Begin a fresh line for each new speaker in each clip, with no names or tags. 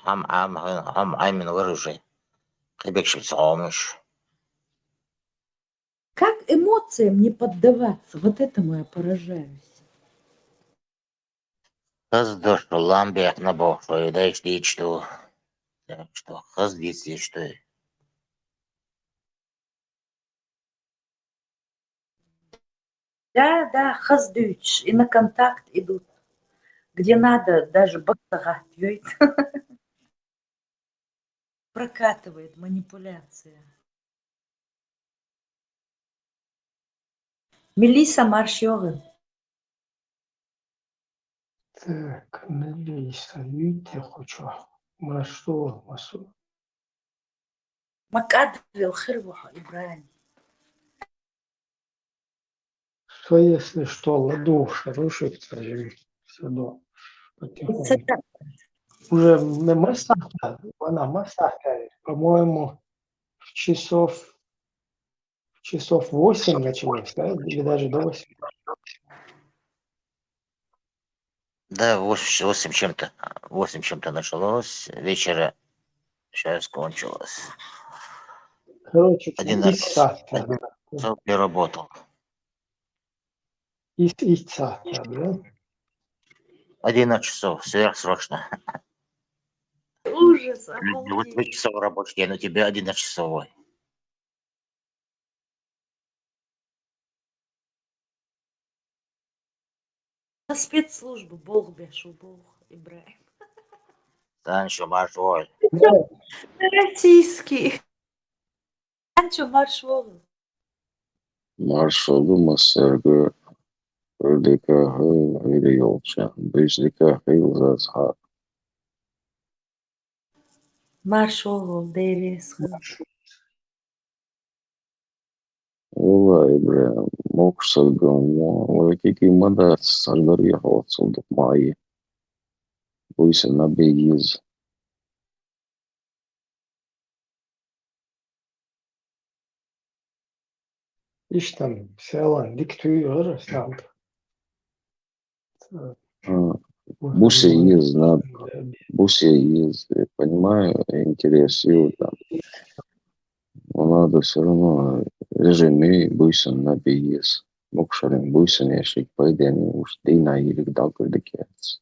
هم عين من ورجي خيبكش بتصعومش.
Как эмоциям не поддаваться? Вот этому я поражаюсь.
Kızdır lan bir ne boşluğu da işte içti o. İşte kız değilse işte.
Да, хаздуч, и на контакт идут, где надо, даже бактага, прокатывает манипуляция. Мелисса Маршьёгы.
Так, Мелисса, видите, хочу. Машу.
Макадвил хырвуха, Ибраим.
Что если что, ладуша, рушит, сюда потихоньку. Уже масса, по-моему, часов 8 началось, да? Или даже до 8.
Да, 8 чем-то. 8 чем-то началось. Вечера сейчас кончилось.
Короче,
Один
из сата.
часов не работал.
Из сата, да?
11 часов, сверхсрочно.
Ужас,
8 часов рабочий день, у тебя 11-часовой.
На спецслужбу, Бог бешу, Бог, Ибраим.
Санчо Маршволь.
Российский. Санчо Маршвол.
Marshall'ı Masargı Erdekahı ayrı yolcu. Beşdekahı Yıldızha.
Маршвол, Дэвис.
Vallahi İbrahim, Moksalgın, Vakiki Madat, Sargari Havatsıldık Mayi. Bu ise Nabeyiz.
İşte Selan diktüyor sağ.
Бусеиз, я понимаю, интересую там. Но надо все равно режиме буйсан на бейес. Мокшарин буйсан яшик пайдени уж дейна илик далкырдыкец.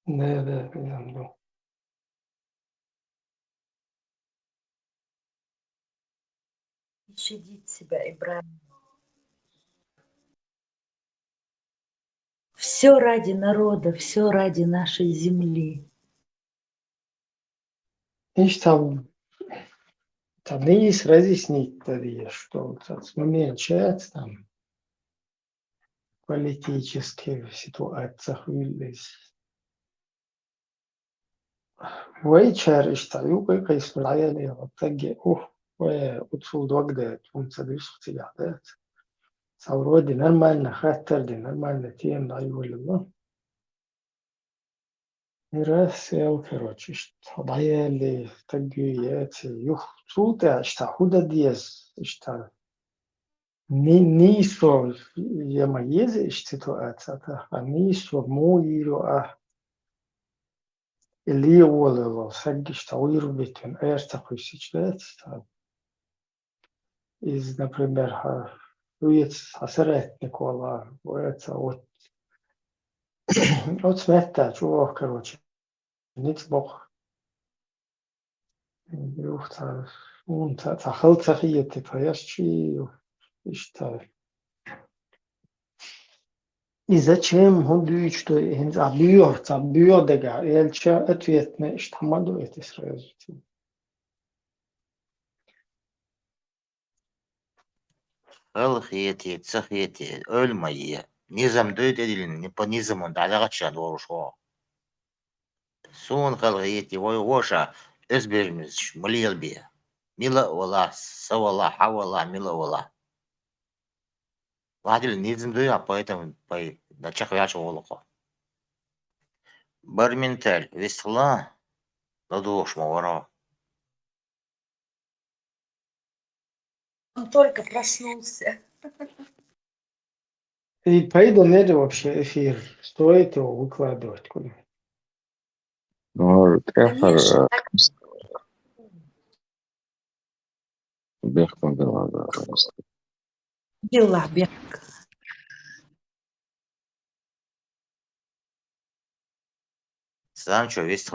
Да, ну.
Щадить себя, Ибраим. Все ради народа, все ради нашей земли.
İşte там есть разъяснить тогда, что этот момент чаяться там политических ситуациях вылез. Вечер işte yok kayıtlarıyla ortaya ve usul вقت فункционирует да. Вроде нормально, хаттер нормально тем да يقول раз я короче что ضايل تجيات يخ صوت что худа диез что нисо яма есть ситуация а нисо моиро اللي هو سجش تغيير بين أرتقي سجلات из, например, уйдет حسرات Никола, это вот смета, чего, короче, nichts бог. Юхта, он тахал тахиет, твоящий, что и зачем он думает, что он забьет, дега, и эльча ответ на что маду это сразу.
Хылхиети, цахиети, ölmeyi. Nizam döyt edilin, ne по низаму далагача doğruşo. Sun hılhiyeti voşa özberimiz mılıyıl bir. Mila ola, savala, havala, mila ola. Вадил низам дöy, поэтому начах вяча олуко. Барменталь, весла, надошма вора.
Он только проснулся.
И поэтому это вообще эфир стоит его выкладывать куда.
Конечно,
بيحكم بالغدا.
дела.
Sen что, весь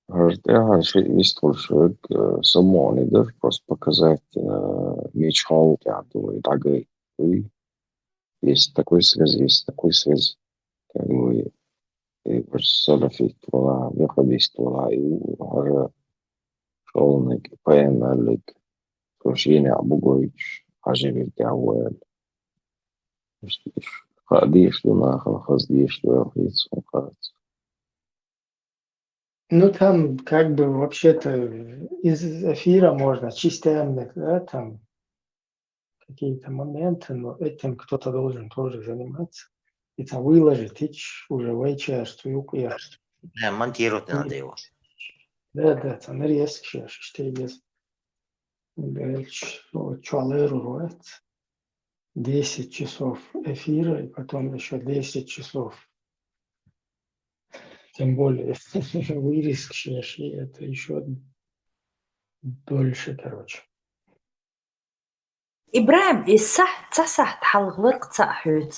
Артеха вистхулшик самонидер просто показать меч хаут и дагы. Есть такой связь, есть такой связь. Как бы и салафит вала, вехабист вала, и хара шолник, пэмэлик, كوشيني عبوغويتش عجبي الجوال خديش له ناخذ خزديش له يخيص وخلاص.
Ну, там как бы вообще-то из эфира можно чисто, да, там какие-то моменты, но этим кто-то должен тоже заниматься. И там выложить, уже вечер, я.
монтировать не надо его.
Да, там нарезки, что есть. Чуалеру, 10 часов эфира, и потом еще 10 часов. Тем более вырезки, это еще дольше, короче.
Ибраим и Сах Халгварк Цахют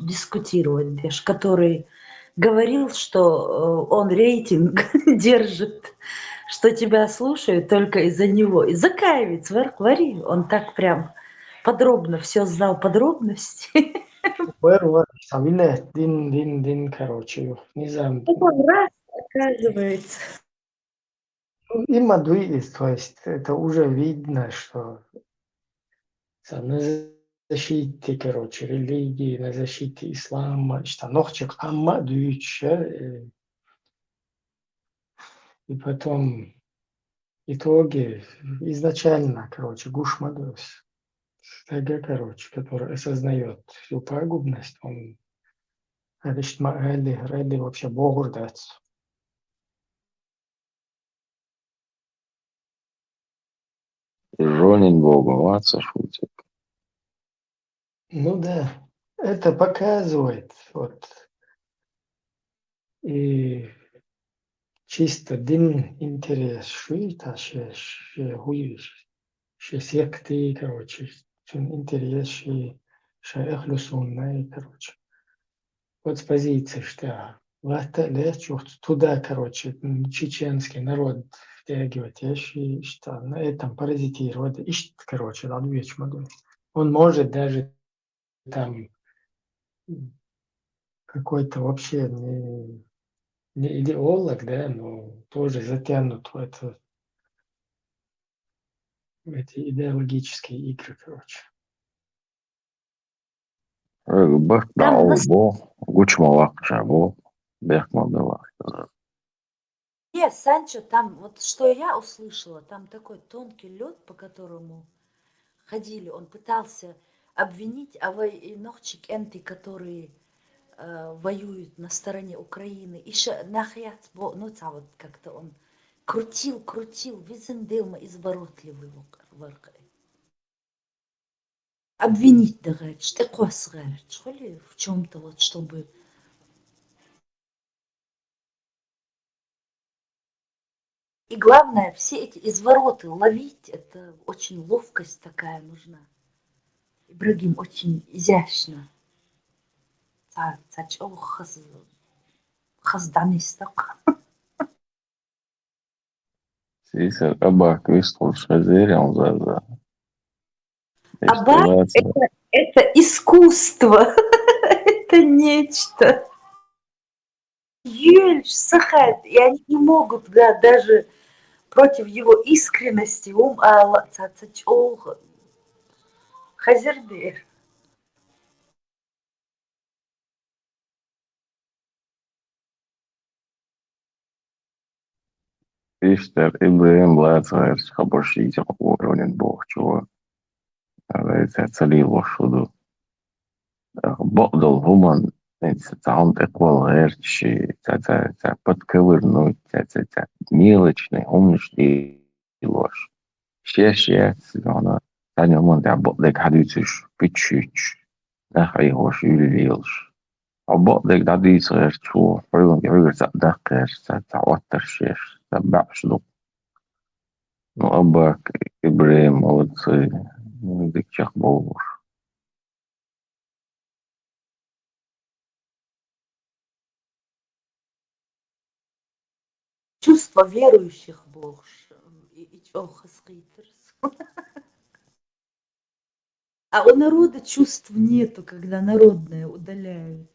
дискутировать, беш, который говорил, что он рейтинг держит, что тебя слушают только из-за него. Из-за Каевиц, Варквари, он так прям подробно все знал, подробности.
Дин, короче, не знаю.
Потом раз, оказывается.
Има двигается, то есть это уже видно, что на защите, короче, религии, на защите ислама, что ногчик амма движется, и потом итоги изначально, короче, Гушмадос, короче, который осознает всю пагубность, он говорит, Релли вообще Богу дается.
Ронин Богу, маца шутит.
Ну да, это показывает, вот, и чисто один интерес, что секты, короче, интерес, что сунна, короче. Вот с позиции, что туда, короче, чеченский народ втягивать, я что на этом паразитировать, ищет, короче, он может даже там какой-то вообще не идеолог, да, но тоже затянут в эти идеологические игры, короче.
Там на
Бо, Гучмалак Жабо, Бехмадова.
стене, Санчо, там, вот что я услышала, там такой тонкий лед, по которому ходили, он пытался обвинить Нохчик Энты, которые воюют на стороне Украины. Еще нахят, ну, вот как-то он крутил, визендылма изворотливый воркай. Обвинить, да, говорит, что такое, что ли, в чем-то вот, чтобы... И главное, все эти извороты ловить, это очень ловкость такая нужна. Ибрагим очень изящно. Хазданисток.
Сисер Абак вистхул шазерем за.
Абак это искусство. Это нечто. Юльш, Сахат, и они не могут, да, даже против его искренности, Хазердер.
Иштер Ибраим Блацер Хабашите Ронин Бог, чего. Цалил وشودو بقدر هما تعمق إقوال غير شيء подковырнуть мелочный умный лошь شاشة أنا ثاني هما بقدر حديثش بتشيش نخي هوش يليلش عباطك دعديس غير تشوف فريقك يعير تدقر تعوتر شير تبع شدو مؤبك إبراهيم أو تصي ديك شخبور
Чувство верующих в Бог. И чё, хасхитерс. А у народа чувств нету, когда народное удаляют.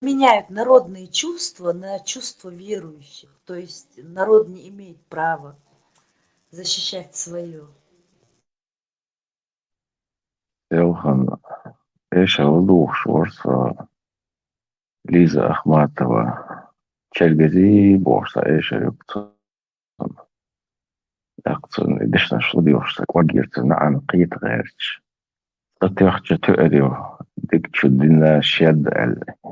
Меняют народные чувства на чувства верующих. То есть народ не имеет права защищать свое.
يوخن إيش أوضوح شورصة ليزا أخماتوا تشالجزي بورصة إيش يقصن دشنا شو ديوش وجرت نعم قيت غيرش تتوخش تؤريو ديك شو دينا شد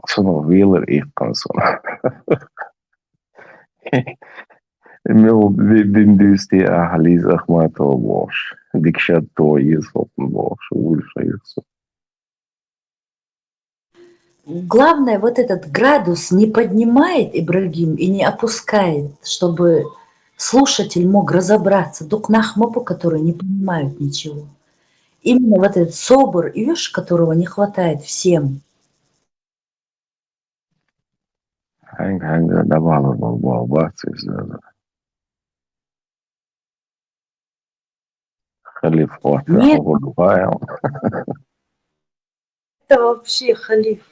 صنو فيلر إيه قنصن Meu din dysti ahlis ахматова борш. Дикшат то езот борш. Ульша езот.
Главное, вот этот градус не поднимает Ибрагим и не опускает, чтобы слушатель мог разобраться. Дук нахмопу, которые не понимают ничего. Именно вот этот собор, иш, которого не хватает всем.
Hanga давала балбасы за халиф
Нет,
Дубая.
это вообще халиф.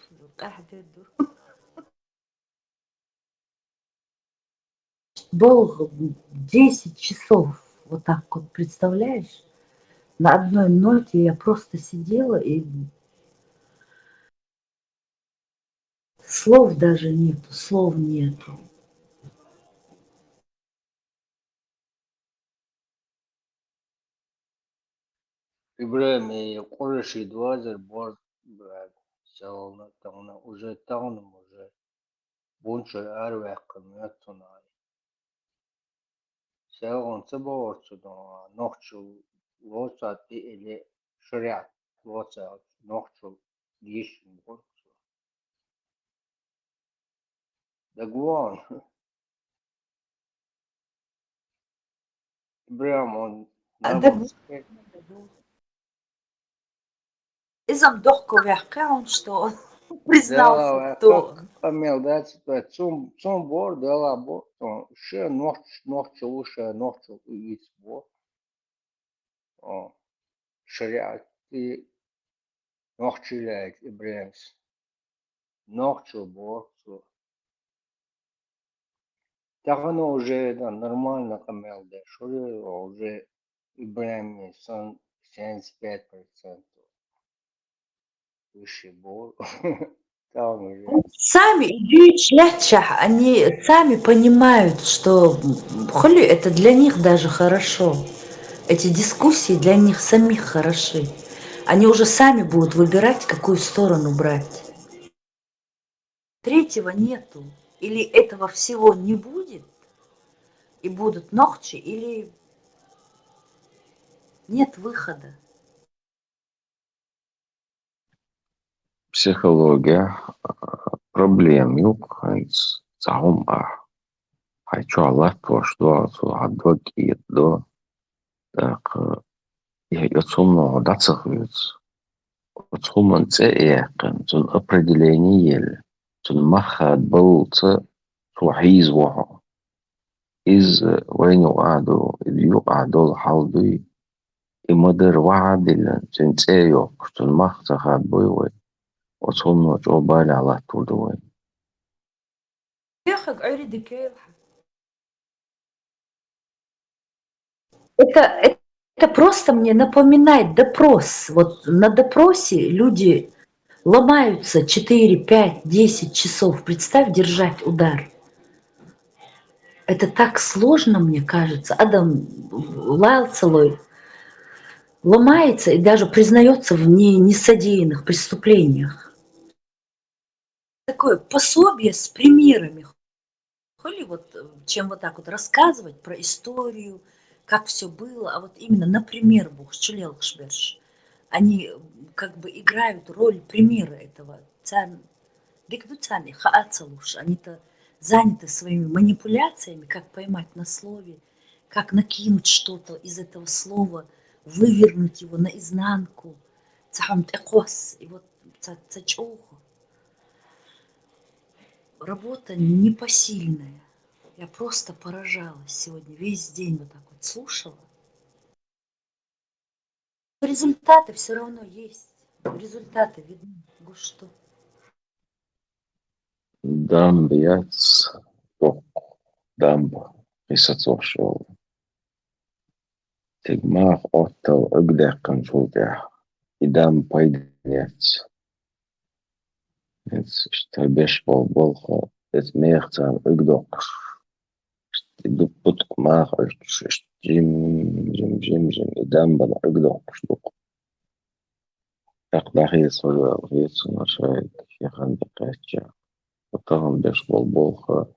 Долго, 10 часов, вот так вот, представляешь? На одной ноте я просто сидела, и слов даже нету, слов нету.
Ibrahim Qurashi дважды борт брат. Сялна тауна уже таунам уже бунчер арвек мятунай. Сялон цеборцу да нохчу лоца ти или шрят лоца нохчу гишн борцу. Дагван Ibrahim он
А да,
набор
إذا بدحكوا بيحكيهم что он признался,
да,
кто
как
он.
камел дать цум бор дала бор, ше нохчу уше нохчу из бор. Шариати нохчилять Ибрахимс. Нохчу борцу. Так оно уже да, нормально камел да. Шури уже Ибрахим 75% выше бор. Там уже.
Сами идут шлячах, они сами понимают, что холи это для них даже хорошо. Эти дискуссии для них самих хороши. Они уже сами будут выбирать, какую сторону брать. Третьего нету. Или этого всего не будет, и будут ногчи, или нет выхода.
Психология проблем юг цаум хайчу аллах что адвок и до так я цумно дацахвиц цуман цеэкэн цун определение цун махад болца توحيز وحو إذ وين يقعدوا إذ يقعدوا الحوضي إمدر وعد اللي تنسيو كتن مختخات بوي وصلنا جوبالي على تودوي
Ехак айриди кейлха. Это просто мне напоминает допрос. Вот на допросе люди ломаются 4, 5, 10 часов. Представь, держать удар. Это так сложно, мне кажется. Адам Лайлцелой ломается и даже признается в несодеянных преступлениях. Такое пособие с примерами. Холи вот, чем вот так вот рассказывать про историю, как все было, а вот именно, например, Бог, Чулелкшберш. Они как бы играют роль примера этого. Они-то заняты своими манипуляциями, как поймать на слове, как накинуть что-то из этого слова, вывернуть его наизнанку. И вот работа непосильная. Я просто поражалась сегодня, весь день вот так вот слушала. Результаты все равно есть. Результаты видны. Вот что.
Дамбияц, дамба, писацовшего. Тигмах оттал ыгдаккан фулдя. И дам пайдняц. Что беш болха, это мехцам ыгдок. Иду путк жим, и дамба ыгдок. Так дахис нашай, яхан бекача. Потом беш болха.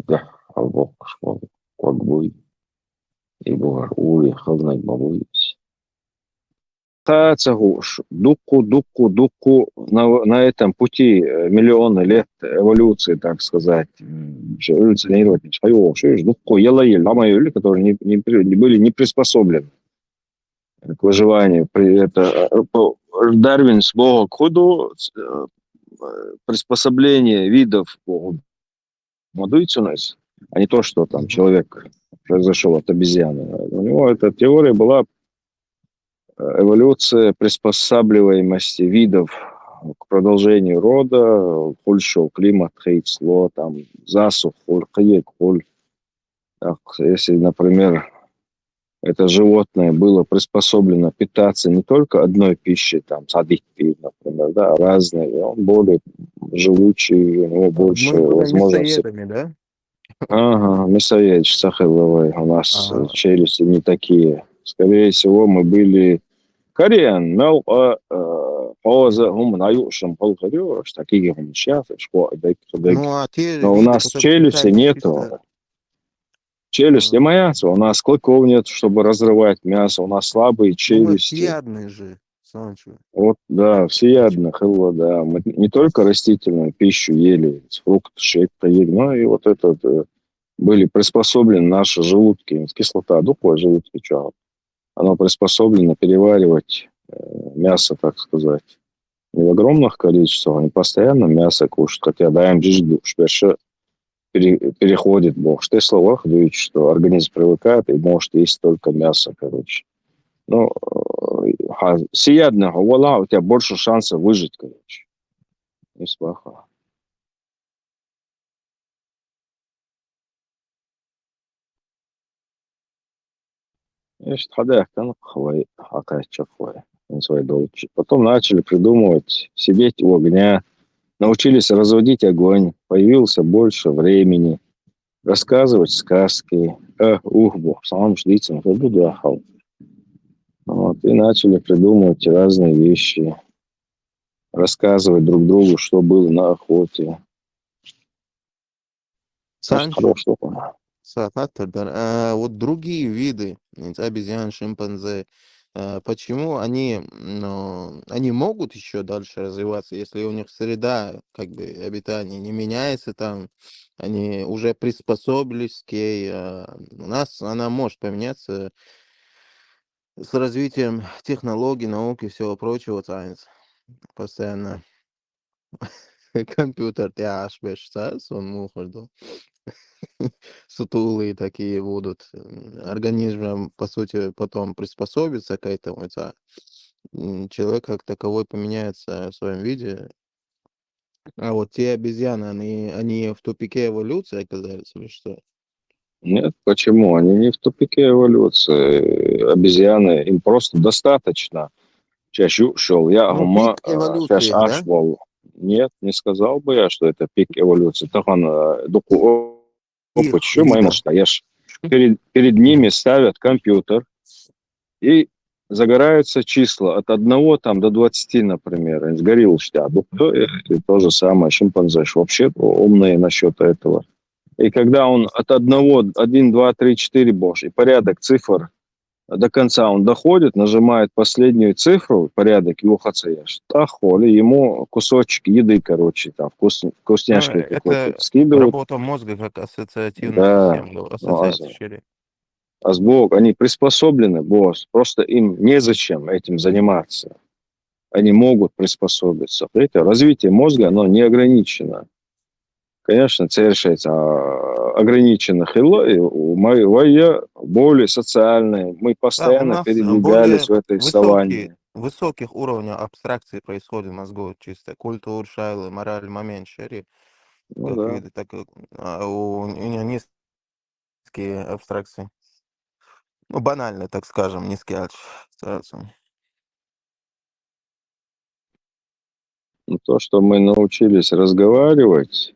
Да, албоқш бол қогбуй и бор уй хылнай бабуй. Дуку на этом пути миллионы лет эволюции, так сказать, эволюционировать, дуку которые не были не приспособлены к выживанию. Это Дарвин с Бога к худу приспособление видов модуйцунес, а не то, что там человек произошел от обезьяны. У него эта теория была эволюция приспосабливаемости видов к продолжению рода, хульшо, климат, хейцло, там, засух, хуль, хаек, хуль. Так, если, например, это животное было приспособлено питаться не только одной пищей, там, садикой, например, да, разной, и он более живучий, у него больше
Мы были
возможностей.
мясоедами, да?
Ага, мясоедич, сахаловый. У нас
Ага.
челюсти не такие. Скорее всего, мы были Кореян, но поза гумнаюшим полгорёш, такие гумщат,
Ну, а те
но у
виды,
нас
которые
челюсти
питаются
нету.
чисто...
Челюсти мясо, у нас клыков нет, чтобы разрывать мясо, у нас слабые
Ну, мы
челюсти.
всеядные же, Санчо.
Вот, да, всеядных, да. Мы не только растительную пищу ели, фрукты, шейка ели, но и вот этот были приспособлены наши желудки, кислота, духовая желудки, что оно приспособлено переваривать мясо, так сказать, не в огромных количествах, а не постоянно мясо кушать, хотя даем жижду, что переходит, бог, что словах, что организм привыкает и может есть только мясо, короче. Ну, всеядного, вуаля, у тебя больше шансов выжить, короче. Не сплохо. Потом начали придумывать, сидеть у огня, научились разводить огонь, появился больше времени, рассказывать сказки. Вот, и начали придумывать разные вещи, рассказывать друг другу, что было на охоте.
Санчо,
Хорошо.
вот другие виды обезьян, шимпанзе, почему они могут еще дальше развиваться, если у них среда как бы обитания не меняется, там они уже приспособились к ней, у нас она может поменяться с развитием технологий, науки и всего прочего, science. Постоянно компьютер тяж он мухорду. Сутулые такие будут. Организм, по сути, потом приспособится к этому. Человек как таковой поменяется в своем виде. А вот те обезьяны, они в тупике эволюции оказались или что?
Нет, почему? Они не в тупике эволюции. Обезьяны, им просто достаточно. Чаще шел я,
Ну,
гума,
пик эволюции
сейчас
их, да?
ашвал. Нет, не сказал бы я, что это пик эволюции. Так он,
Их
опыт, что моему
вида.
стоишь. Перед ними ставят компьютер и загораются числа от 1 там, до 20, например. Сгорел штаб. И то же самое, шимпанзе вообще умные насчет этого. И когда он от 1, 2, 3, 4 бож, и порядок цифр до конца он доходит, нажимает последнюю цифру, порядок его хацеяш, тахоли, ему кусочек еды, короче, там,
Ну,
вкусняшки какой-то
это
скидывают.
работа мозга как ассоциативная
Да,
система, да,
ну,
ассоциация шире.
Азбок, они приспособлены, босс, просто им незачем этим заниматься. Они могут приспособиться. Видите, развитие мозга, оно не ограничено. Конечно, це решается ограниченных моя более социальные. Мы
Да, у
постоянно
нас более
передвигались в этой саванне.
высоких уровней абстракции происходит в мозгу, чисто культура, шайлы, мораль, момент, шире,
Ну
как
да.
виды, так и у него низкие абстракции. Ну, банально, так скажем, низкие абстракции.
Ну, то, что мы научились разговаривать,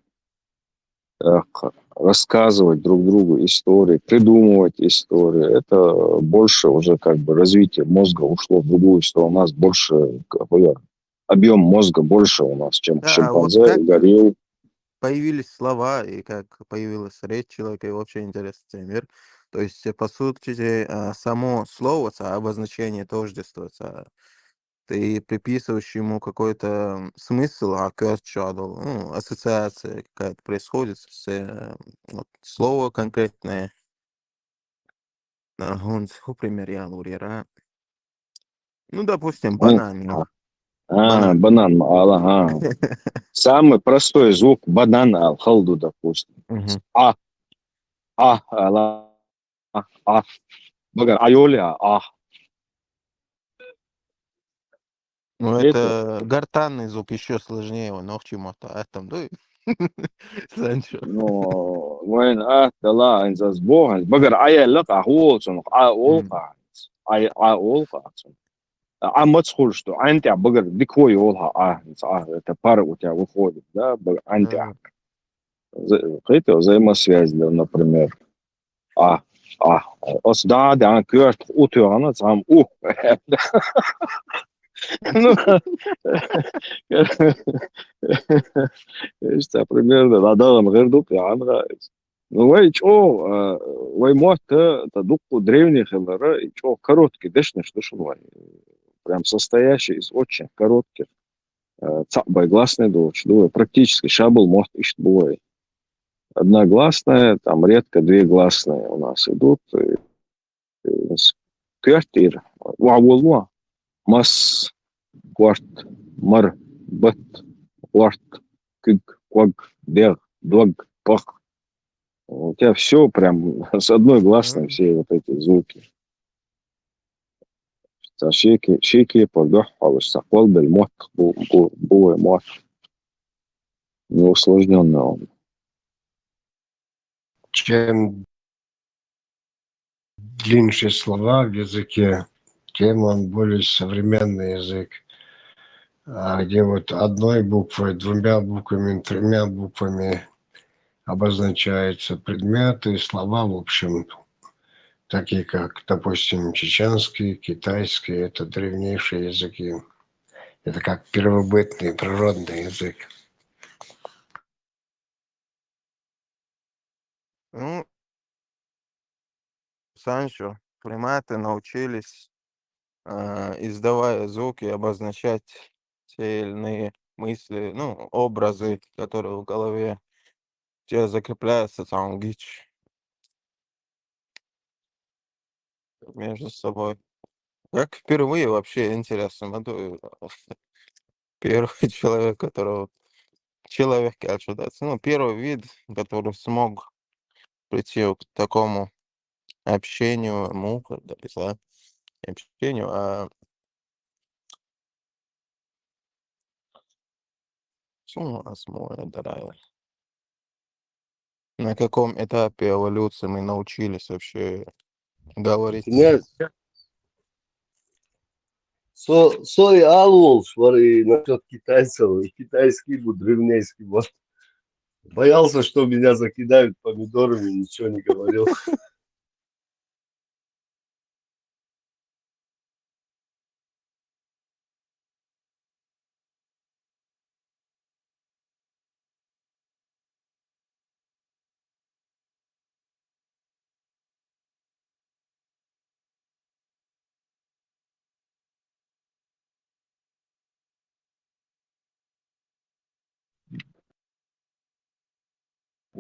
рассказывать друг другу истории, придумывать истории, это больше уже как бы развитие мозга ушло в другую сторону. У нас больше объем мозга больше у нас, чем у
Да, а вот
шимпанзе,
как
у горилл.
появились слова и как появилась речь человека, и вообще интересный мир. То есть, по сути, само слово, обозначение тождества, ты приписываешь ему какой-то смысл, ну, ассоциация какая-то происходит вот, слово конкретное. Например, я говорю, ну, допустим, банан. Банан.
Банан, ага. Самый простой звук банан халду, допустим.
Мгм.
А, ала, а. Багар, айоля, а.
Ну,
Это,
это гортанный звук, еще сложнее его, но к чему-то. Там, ну, Санчо.
ну, وين لا إن زبوها بقر عيا لقى هو صنع
М,
أولقى أولقى ما تدخلش أنت بقر ديك هو يقولها تبار وتاع выходит, да, أنت
да.
قيته زي ما связь, например, а, да, да, kørt utørende, så han, ну, ايش примерно надо غير عنها ну вай чё вай мот тадук древних элара и чё короткий дешно что шулай прям состоящий из очень коротких цапбай гласный дочь думаю практически шабл мост ищет бой одногласная там редко две гласные у нас идут квартир вау мас кварт мар бат кварт кык квак дег дог пах. У тебя все прям с одной гласной,
М.
все вот эти звуки. شيكي بردح على استقبال بالموت بو موت неусложненно он.
Чем длиннее слова в языке, тем он более современный язык. А где вот одной буквой, двумя буквами, тремя буквами обозначаются предметы, слова, в общем, такие как, допустим, чеченский, китайский, это древнейшие языки. Это как первобытный природный язык.
Ну, Санчо, приматы научились, издавая звуки, обозначать те или иные мысли, ну, образы, которые в голове у тебя закрепляются там между собой. Как впервые вообще интересно, первый человек, которого человек, короче, да, ну, первый вид, который смог прийти к такому общению, да, не общению, на каком этапе эволюции мы научились вообще говорить?
Князь, сой алолш var насчет китайцев, и китайский был древнейский. Вот. Боялся, что меня закидают помидорами, ничего не говорил.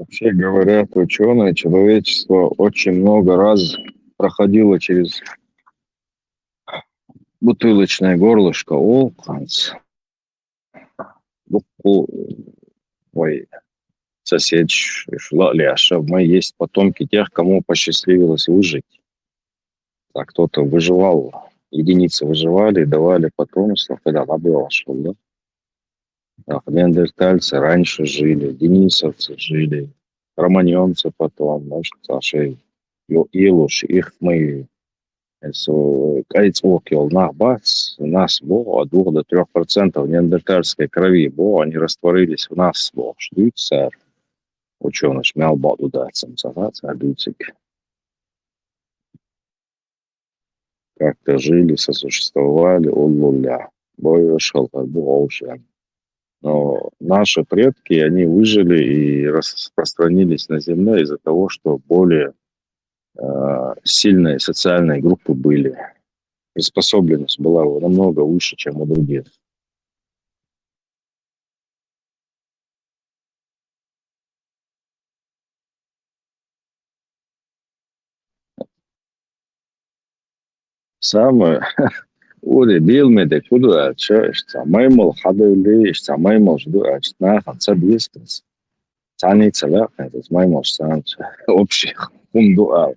Вообще говорят ученые, человечество очень много раз проходило через бутылочное горлышко. О, Ханс, ой, сосед, Ляша, мы есть потомки тех, кому посчастливилось выжить. А кто-то выживал, единицы выживали, давали потомство, когда было что, да? Неандертальцы раньше жили, денисовцы жили, романьонцы потом, значит, Сашей, Илуш, их мы, кайцвокил, у нас было от 2 до 3% неандертальской крови, они растворились в нас, ждут, сэр, ученый шмял боду дацем, как-то жили, сосуществовали, улуля, бой шел, уже. Но наши предки, они выжили и распространились на Земле из-за того, что более сильные социальные группы были. Приспособленность была намного выше, чем у других. Самое Uri bilmedi kudu işte maymul hadırlı işte maymul жду на конца близкость. Цани цела, это maymul станция. Общий хундуал.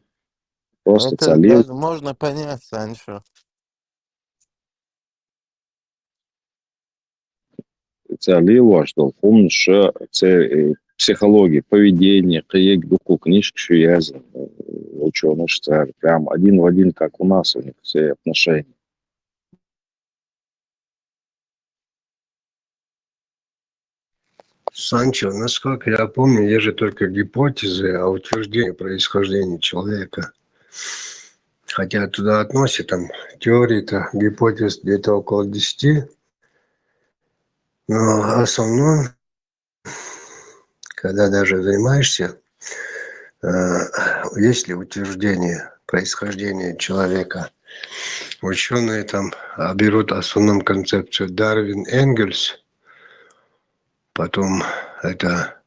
Просто
Это
цалил,
даже можно понять, Санчо.
цалил, что хум ше це психологии, поведения, каек дуку книжки шуязен. Ученый что прям один в один, как у нас у них все отношения.
Санчо, насколько я помню, есть же только гипотезы о утверждении происхождения человека. Хотя туда относят там теории-то, гипотез где-то около 10. Но основном, когда даже занимаешься, есть ли утверждение происхождения человека, ученые там берут основном концепцию Дарвин Энгельс, потом это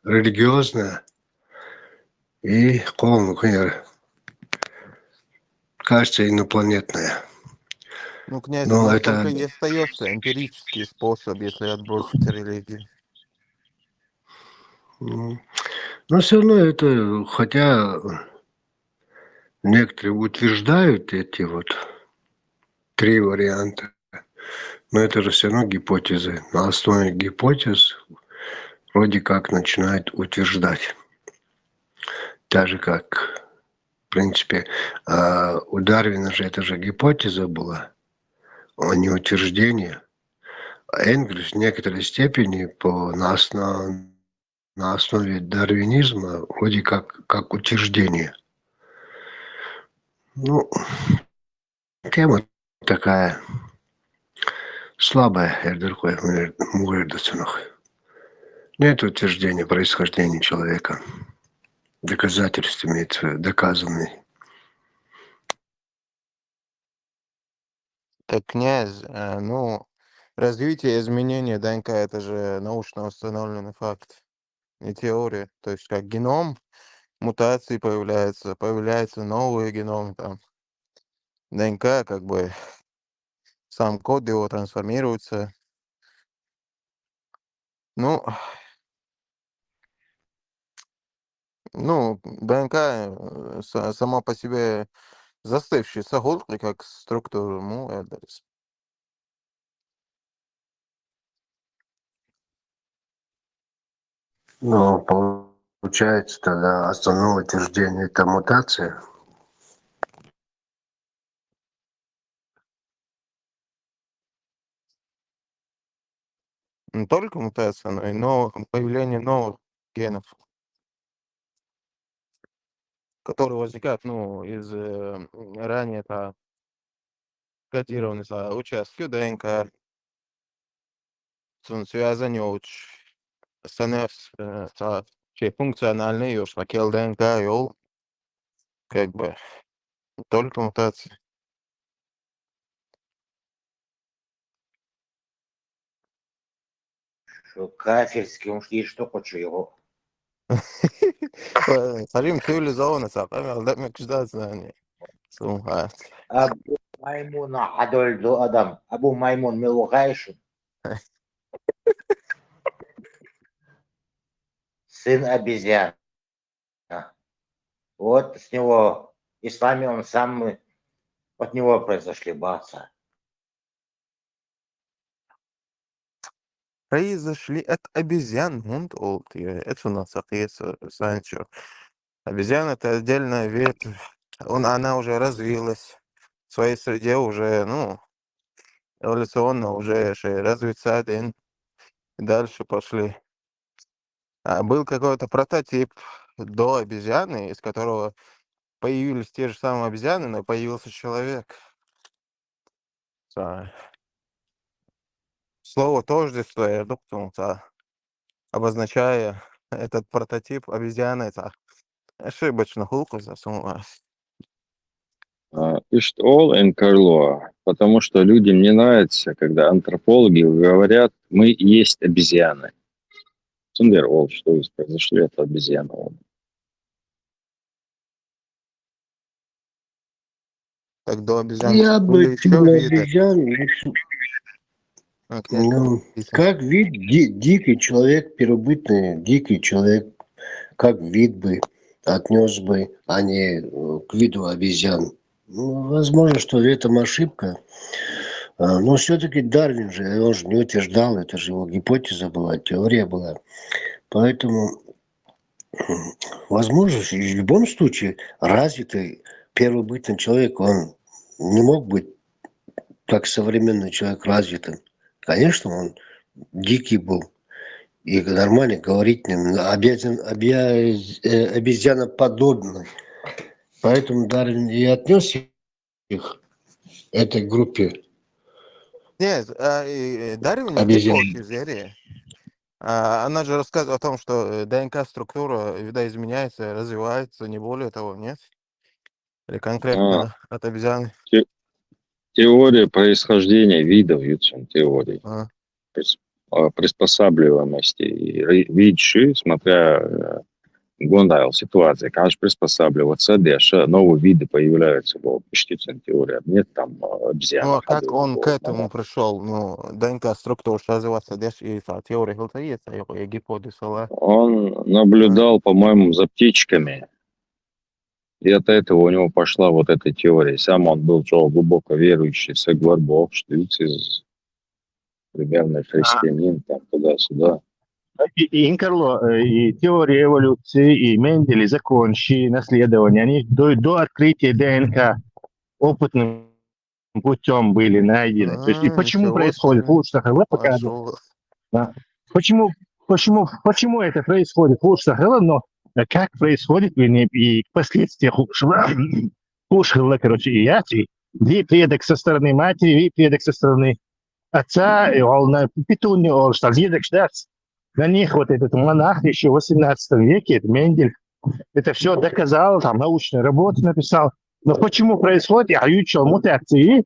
религиозное и, например, кажется, инопланетное.
Ну, князь, у
Но
нас
это,
только и остается эмпирический способ, если отбросить религию.
но все равно это, хотя некоторые утверждают эти вот 3 варианта, но это же все равно гипотезы. На основе гипотез вроде как начинают утверждать. Так же как, в принципе, у Дарвина же это же гипотеза была, а не утверждение. А Энгельс в некоторой степени на основе дарвинизма вроде как утверждение. Ну, тема такая слабая, Эрдерхой Муэрдосонах. Нет утверждения происхождения человека. Доказательств имеется в виду, доказанный.
Так, князь, ну, развитие изменения ДНК — это же научно установленный факт, не теория. То есть как геном, мутации появляются новые геномы, там, ДНК, как бы сам код его трансформируется. Ну, ДНК сама по себе застывший сагулки, как структуру, ну, это
Но получается тогда основное утверждение это мутация.
не только мутация, но и появление новых генов, которые возникают, ну, из ранее кодированных участков ДНК, связаны с чей функциональный ее шпакел ДНК, йол, как бы, только мутация.
Що кафірський, он ж є, що хочу його.
خليهم цивилизованно сақам, demek işte yani. Сумма.
Abu Maimun Adoldo Adam. Abu Maimun Милугайшин, сын обезьян. Вот с него, и с вами он сам, мы от него произошли, баца.
Произошли от обезьян, Мунд олд. Это у нас Санчо. Обезьяна это отдельная ветвь. Она уже развилась. В своей среде уже, ну, эволюционно уже развиться один. И дальше пошли. А был какой-то прототип до обезьяны, из которого появились те же самые обезьяны, но появился человек. Слово тождество, я думаю, обозначая этот прототип обезьяны, это ошибочно hulku засунулась.
Пишет Ол Энкарлоа, потому что людям не нравится, когда антропологи говорят, мы есть обезьяны. Сундер Ол, что произошли от обезьяны.
Так до обезьян
Я бы
были еще
на
виды.
обезьян,
Окей.
ну,
Виды.
как вид, дикий человек, первобытный дикий человек, как вид бы отнес бы, а не к виду обезьян. Ну, возможно, что это ошибка. Но все-таки Дарвин же, он же не утверждал, это же его гипотеза была, теория была. Поэтому, возможно, в любом случае развитый первобытный человек, он не мог быть как современный человек развитым. Конечно, он дикий был. И нормально говорить ним, обезьяноподобный. Поэтому Дарвин и отнес их этой группе
Нет, Дарвин
обезьян.
гипотезерия. Она же рассказывает о том, что ДНК-структура видоизменяется, развивается, не более того, нет? Или
А,
конкретно от обезьяны.
Теория происхождения видов, Ютсон, теории.
А.
Приспосабливаемости. Видши, смотря Гондал ситуация, конечно, приспосабливаться, дальше новые виды появляются в птичной теории. Нет там
Ну,
обезьяна
а как
ходила.
он к этому пришел? Ну, ДНК-структура развиваться, и теория hiltaится, его гипотеза.
Он наблюдал, по-моему, за птичками. И от этого у него пошла вот эта теория. Сам он был глубоко верующий, Сеглар-Бог, Штиц, примерно христианин, там туда-сюда.
И Инкарло, и теория эволюции, и Мендель, и закон Ши, наследования, они до открытия ДНК опытным путем были найдены. То есть, и почему
Ничего
происходит?
себе.
Лучше показывает.
Пошел.
Да. Почему это происходит? Лучше но как происходит и последствия хуже, короче, и яти. Две предок со стороны матери, предок со стороны отца, и он на петуне, он что, едок ждать. На них вот этот монах еще в 18 веке, это Мендель, это все доказал, там научную работу написал. Но почему происходит? А ючил мутации,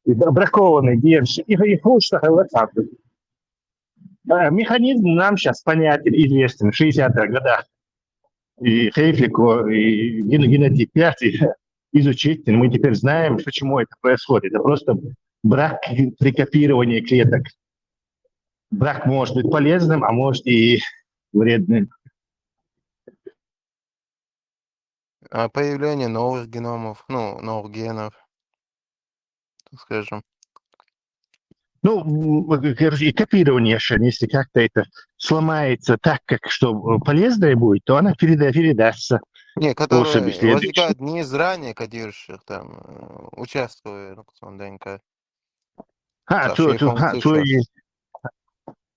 бракованный генш, и хуже, механизм нам сейчас понятен, известен в 60-х годах. И Хейфлику, и генотип 5 изучить. Мы теперь знаем, почему это происходит. Это просто брак при копировании клеток. Брак может быть полезным, а может и вредным.
А появление новых геномов, ну, новых генов, так скажем.
Ну, короче, и копирование, если как-то это сломается так, как что полезное будет, то она передастся
Не,
особи
которые
следующим.
возникают не из ранее кодирующих, там, участвуя в ДНК.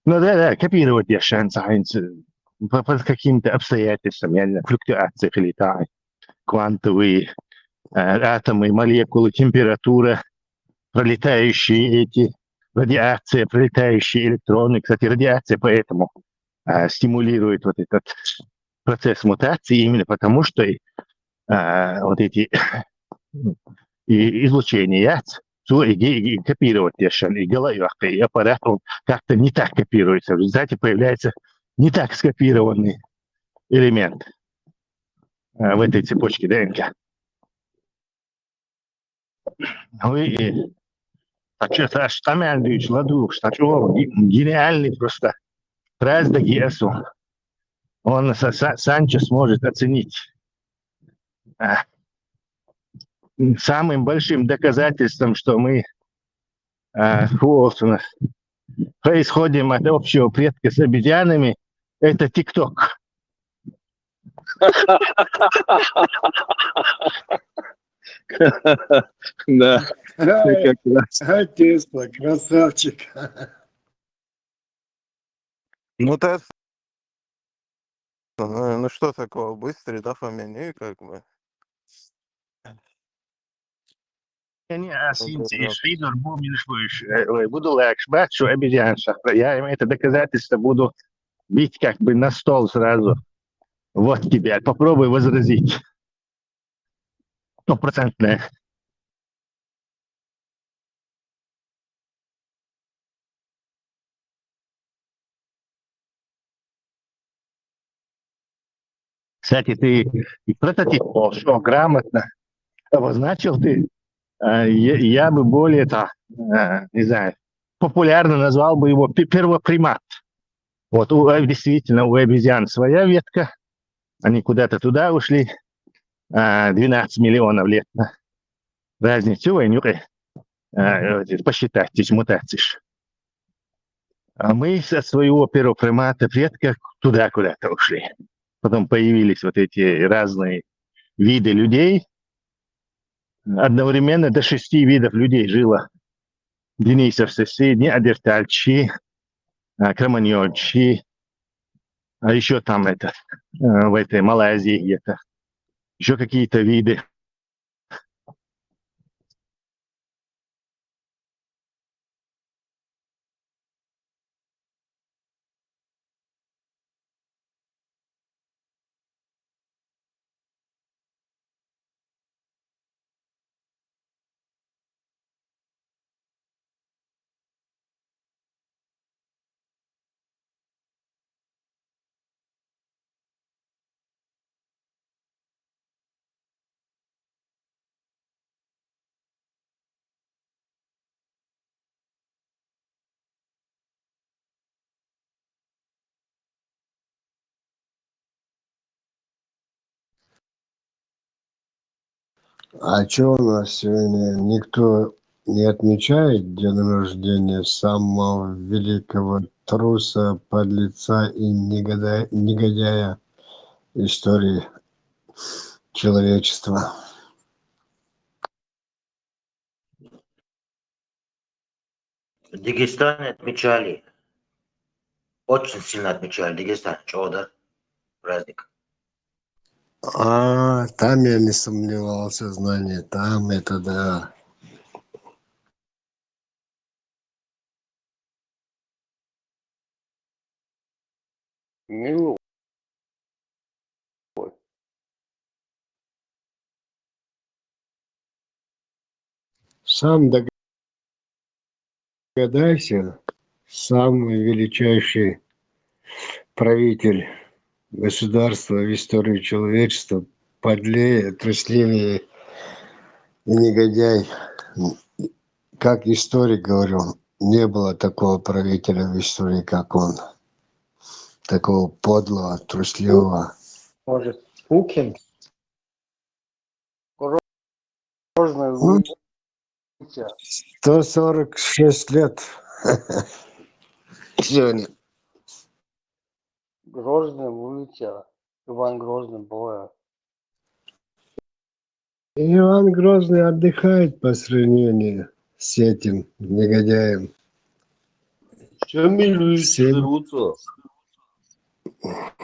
Ну да, копировать я шанс по каким-то обстоятельствам, я не знаю, флуктуации летают, квантовые атомы, молекулы, температура, пролетающие эти, радиация, пролетающие электроны. Кстати, радиация поэтому стимулирует вот этот процесс мутации, именно потому что вот эти излучения и копировать и аппарат он как-то не так копируется. В результате появляется не так скопированный элемент в этой цепочке ДНК. Ну и аж тамельный ладу, что гениальный просто. Раз Гесу. Он Санчес может оценить самым большим доказательством, что мы происходим от общего предка с обезьянами, это ТикТок.
Да, как раз.
Тесла, красавчик.
Ну, Тесла, ну что такого, быстрый, да, Фомин, и как бы.
Не, Швидер буду лакшбат, что обезьянша. Я им это доказательство буду бить как бы на стол сразу. Вот тебе, попробуй возразить. 100%. Кстати, ты и прототип что грамотно обозначил ты. Я бы более-то, не знаю, популярно назвал бы его первопримат. Вот действительно у обезьян своя ветка, они куда-то туда ушли, 12 миллионов лет. Разницу посчитать эти мутации. А мы со своего первопримата предка туда куда-то ушли. Потом появились вот эти разные виды людей. Одновременно до 6 видов людей жило. Денисовцы, неандертальчи, кроманьончи, а еще там в этой Малайзии где-то, еще какие-то виды.
А что у нас сегодня никто не отмечает день рождения самого великого труса, подлеца и негодяя истории человечества?
В Дагестане отмечали. Очень сильно отмечали Дагестан. Чего, да? Праздник.
Там я не сомневался, знание, там это да.
Ну,
Сам догадайся, самый величайший правитель государства в истории человечества, подлее, трусливее и негодяй. Как историк говорю, не было такого правителя в истории, как он. Такого подлого, трусливого.
Может, Пукин? Грозный
Ну,
вытер.
146 лет сегодня.
Грозный вытер. Иван Грозный боя.
Иван Грозный отдыхает по сравнению с этим негодяем.
Чем люди
Семь.
дерутся?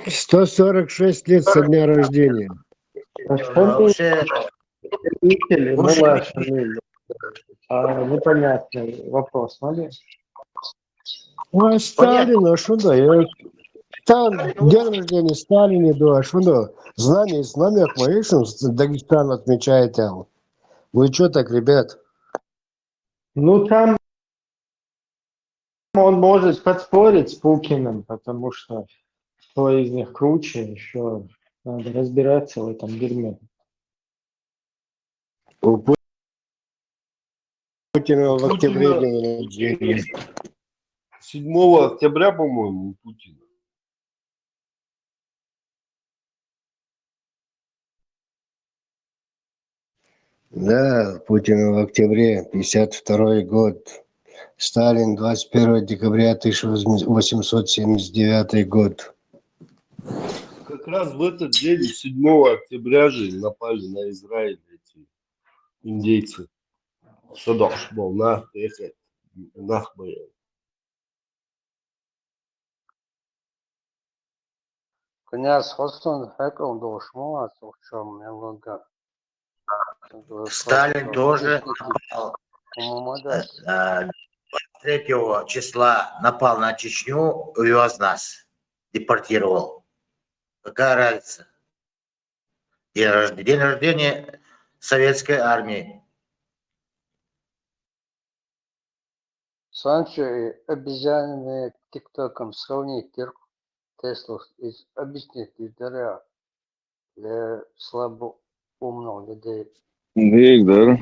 146 лет со дня рождения.
Вообще,
Правители, ну
слушай,
ваше мнение. Непонятный вопрос, смотри.
А Сталин, а что дает? Там день рождения Сталина, да, а что да? Знамя, намек моих, что Дагестан отмечает там. Вы что так, ребят?
Ну там он может поспорить с Пукиным, потому что кто из них круче, еще надо разбираться в этом дерьме.
У Путина в октябре
Путина
день рождения.
7 октября, по-моему, у Путина.
Да, Путин в октябре 52 год. Сталин 21 декабря 1879 год.
Как раз в этот день, 7 октября же, напали на Израиль эти индейцы. Садаш был на ехать. Нахбая.
Князь Хостон Хэком дошму от чем много.
Сталин тоже напал,
Помогать.
3 числа напал на Чечню, увез нас, депортировал. Какая разница? День рождения советской армии.
Санчо и обезьянами тиктоком сравнить Теслу из объяснить для слабоумных людей.
Виктор,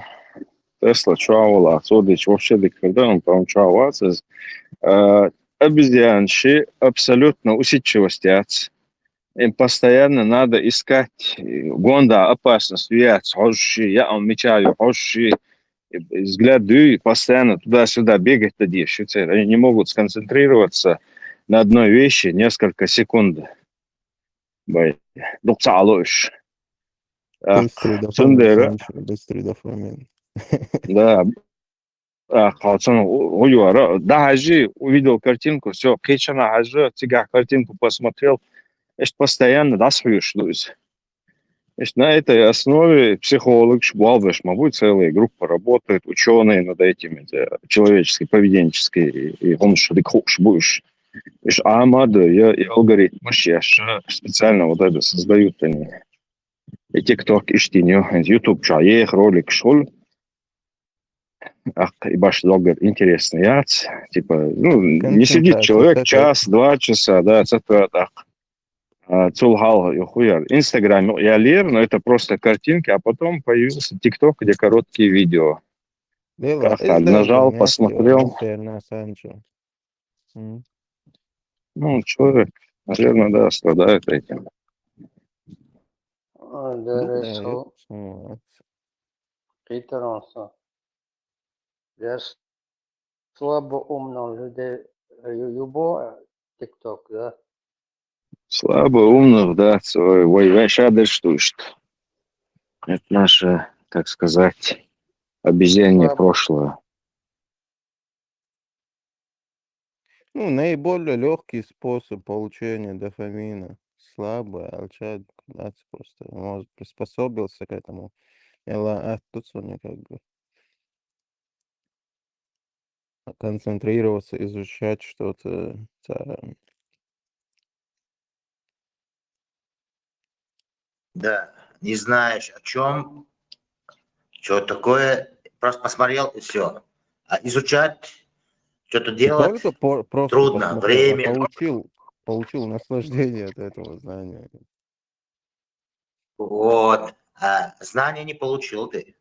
Tesla čāvolā, sodīts вообще дикарда, он там čāvāts. Обезьянши абсолютно усидчивостяц. Им постоянно надо искать гонда опасность, вияц, хоши, я он мечаю, хоши, взгляды постоянно туда-сюда бегать тогда. Они не могут сконцентрироваться на одной вещи несколько секунд. Дукцалуш.
Быстрый дофамин,
Сундера,
Санчо, быстрый дофамин.
да, даже увидел картинку, все, кичана хажи, тебя картинку посмотрел, постоянно досвоишь, на этой основе психолог, шбалвеш, будет целая группа работает, ученые над этим, человеческой, поведенческой, и он что ты хочешь будешь. Амада и алгоритмы специально вот это создают они. И TikTok, и штиню, YouTube, их ролик шел, и баш долго интересный яц, типа, ну, не сидит
Концентрация,
человек
такая.
1-2 часа, да, это так. Цулхал и хуяр. Инстаграм я лер, но это просто картинки, а потом появился ТикТок, где короткие видео.
Дело
Как-то
izdarīt
нажал,
neaktīvo
посмотрел.
internet, Санчо.
Ну, человек, наверное, да, страдает этим.
Думаю,
Дересу Питеронса. Для слабоумных людей любой тикток, да?
Слабо умных, да, свой вайвашадер, что это наше, так сказать, обезьянье
Слабо.
прошлое.
ну, наиболее легкий способ получения дофамина. Слабый, алчат, просто мозг приспособился к этому. А тут он как бы концентрироваться, изучать что-то.
Да, не знаешь о чем, что такое, просто посмотрел и все. А изучать, что-то
Не
делать
только просто
трудно,
посмотрел, а
время.
получил наслаждение от этого знания.
Вот. А знания не получил ты.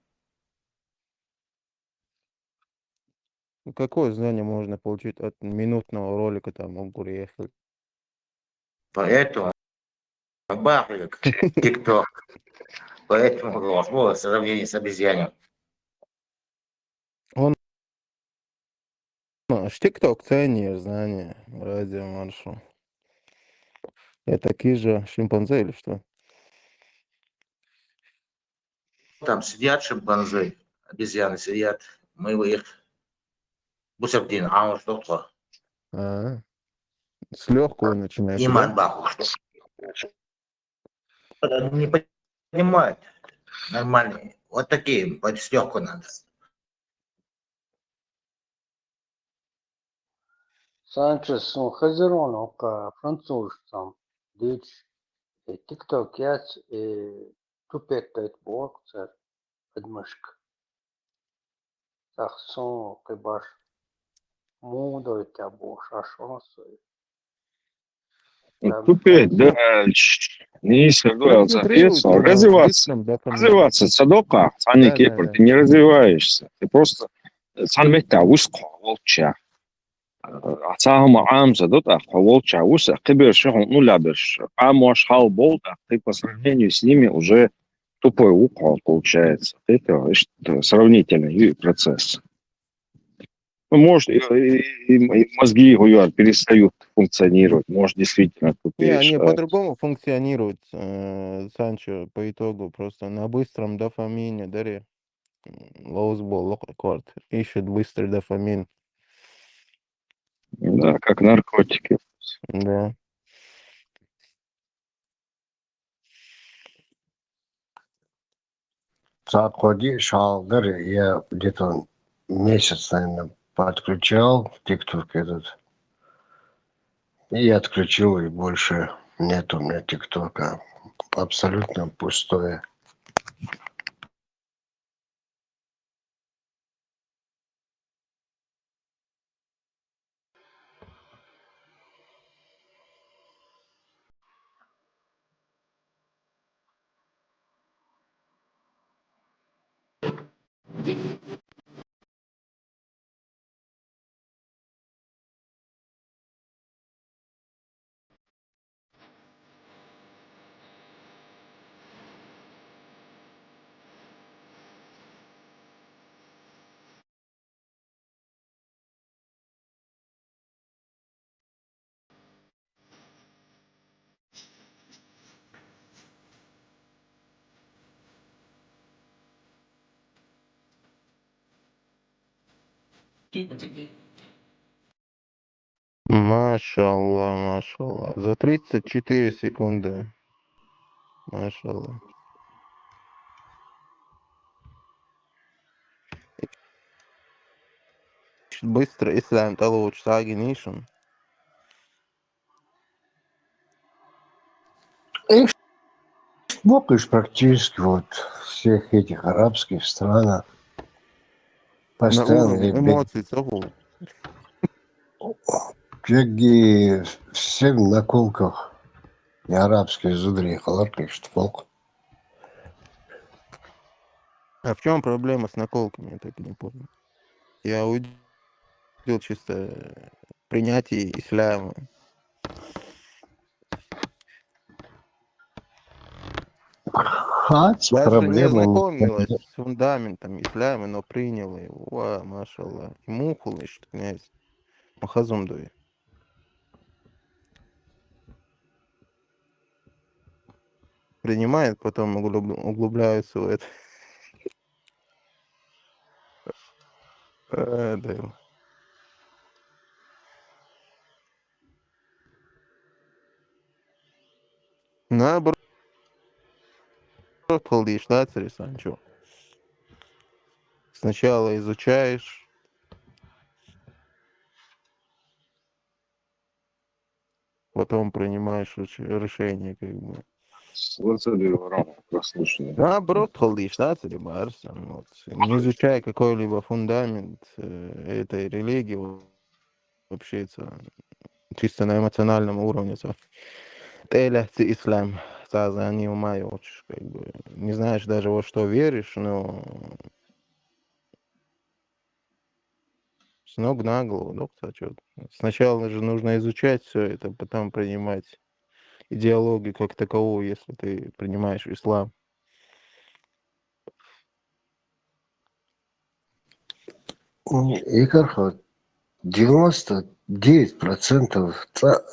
Ну, какое знание можно получить от минутного ролика там о грехе?
Поэтому бахает ТикТок. Поэтому вот сравнение с обезьяной.
Он TikTok ценит знания радиомаршу. Это такие же шимпанзе или что?
Там сидят шимпанзе, обезьяны сидят, мы их бусердин, а он что-то.
А, с легкого начинаете, да?
Иман баху. Не понимают. Нормальные. Вот такие, с легкого надо.
Санчес, Хазерон, французцам, дич, тикток, яц, тупек тайт борг, цер, подмышка. Сахсон, кайбаш, мудой тя бош, ашонсой.
Купить не согласен.
Концентрируйся на
Развиваться.
быстром дофамине.
Развиваться. Садока,
Да, да, да.
ты не развиваешься. Ты просто санветта узко волча. عصاهم عام задота волча уса киберши ну ляберш. А можешь хал болта, ты по сравнению с ними уже тупой укол получается. Это сравнительный процесс. Ну, может, и мозги его перестают функционировать, может, действительно
Не,
тупеешь.
они по-другому функционируют, Санчо, по итогу. Просто на быстром дофамине, даре. Лоузбол, локрекорд. Ищет быстрый дофамин.
Да, как наркотики.
Да.
Заходи, шалдер, я где-то месяц, наверное, подключал ТикТок этот. И отключил, и больше нет у меня ТикТока. Абсолютно пустое.
Машаллах, машаллах. За 34 секунды. Машаллах. Быстро ислам лучше сагинишн.
И смотришь практически вот всех этих арабских странах.
На
Постоянно
уровне эмоций цогул.
беги все в наколках. И арабские зудри халаркаешь фолк.
А в чем проблема с наколками, я так и не понял. Я увидел чисто принятие исляма.
Хать
Даже не
проблема.
ознакомилась с фундаментом исляма, но приняла его. Ва, машаллах. И мухулыш, князь. Махазумдуй. Принимает, потом углубляются в это. Да. Наоборот, халдиш, да, царь Санчо. Сначала изучаешь, потом принимаешь решение, как бы.
Прослушанный.
Наоборот, халдиш, да, царь Барсан. Вот. Не изучая какой-либо фундамент этой религии, вообще это чисто на эмоциональном уровне. Теля ислам. Саза не умаешь, как бы. Не знаешь даже во что веришь, но с ног на голову, доктор, что. Сначала же нужно изучать все это, потом принимать идеологию как таковую, если ты принимаешь ислам.
И как 99%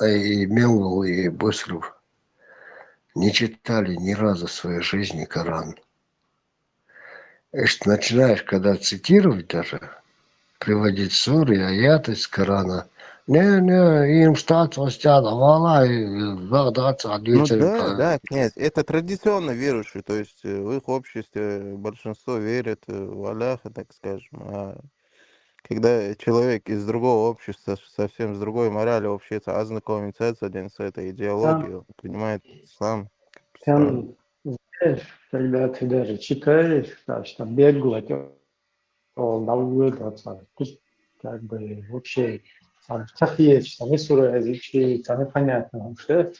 и Мелвилл, и Босров не читали ни разу в своей жизни Коран. И что начинаешь, когда цитировать даже, приводить суры, аяты из Корана. Не, им штат властят, Аллах, и Багдад,
Ну
садится.
да, да, князь, это традиционно верующие, то есть в их обществе большинство верит в Аллаха, так скажем, а когда человек из другого общества, совсем с другой моралью общается, ознакомится с этой идеологией, он принимает ислам, как бы странно.
Там, знаешь, когда ты даже читаешь, так что бегло, он навыдаться, тут как бы вообще там Тахеч, там и сурязичи, там непонятно, что.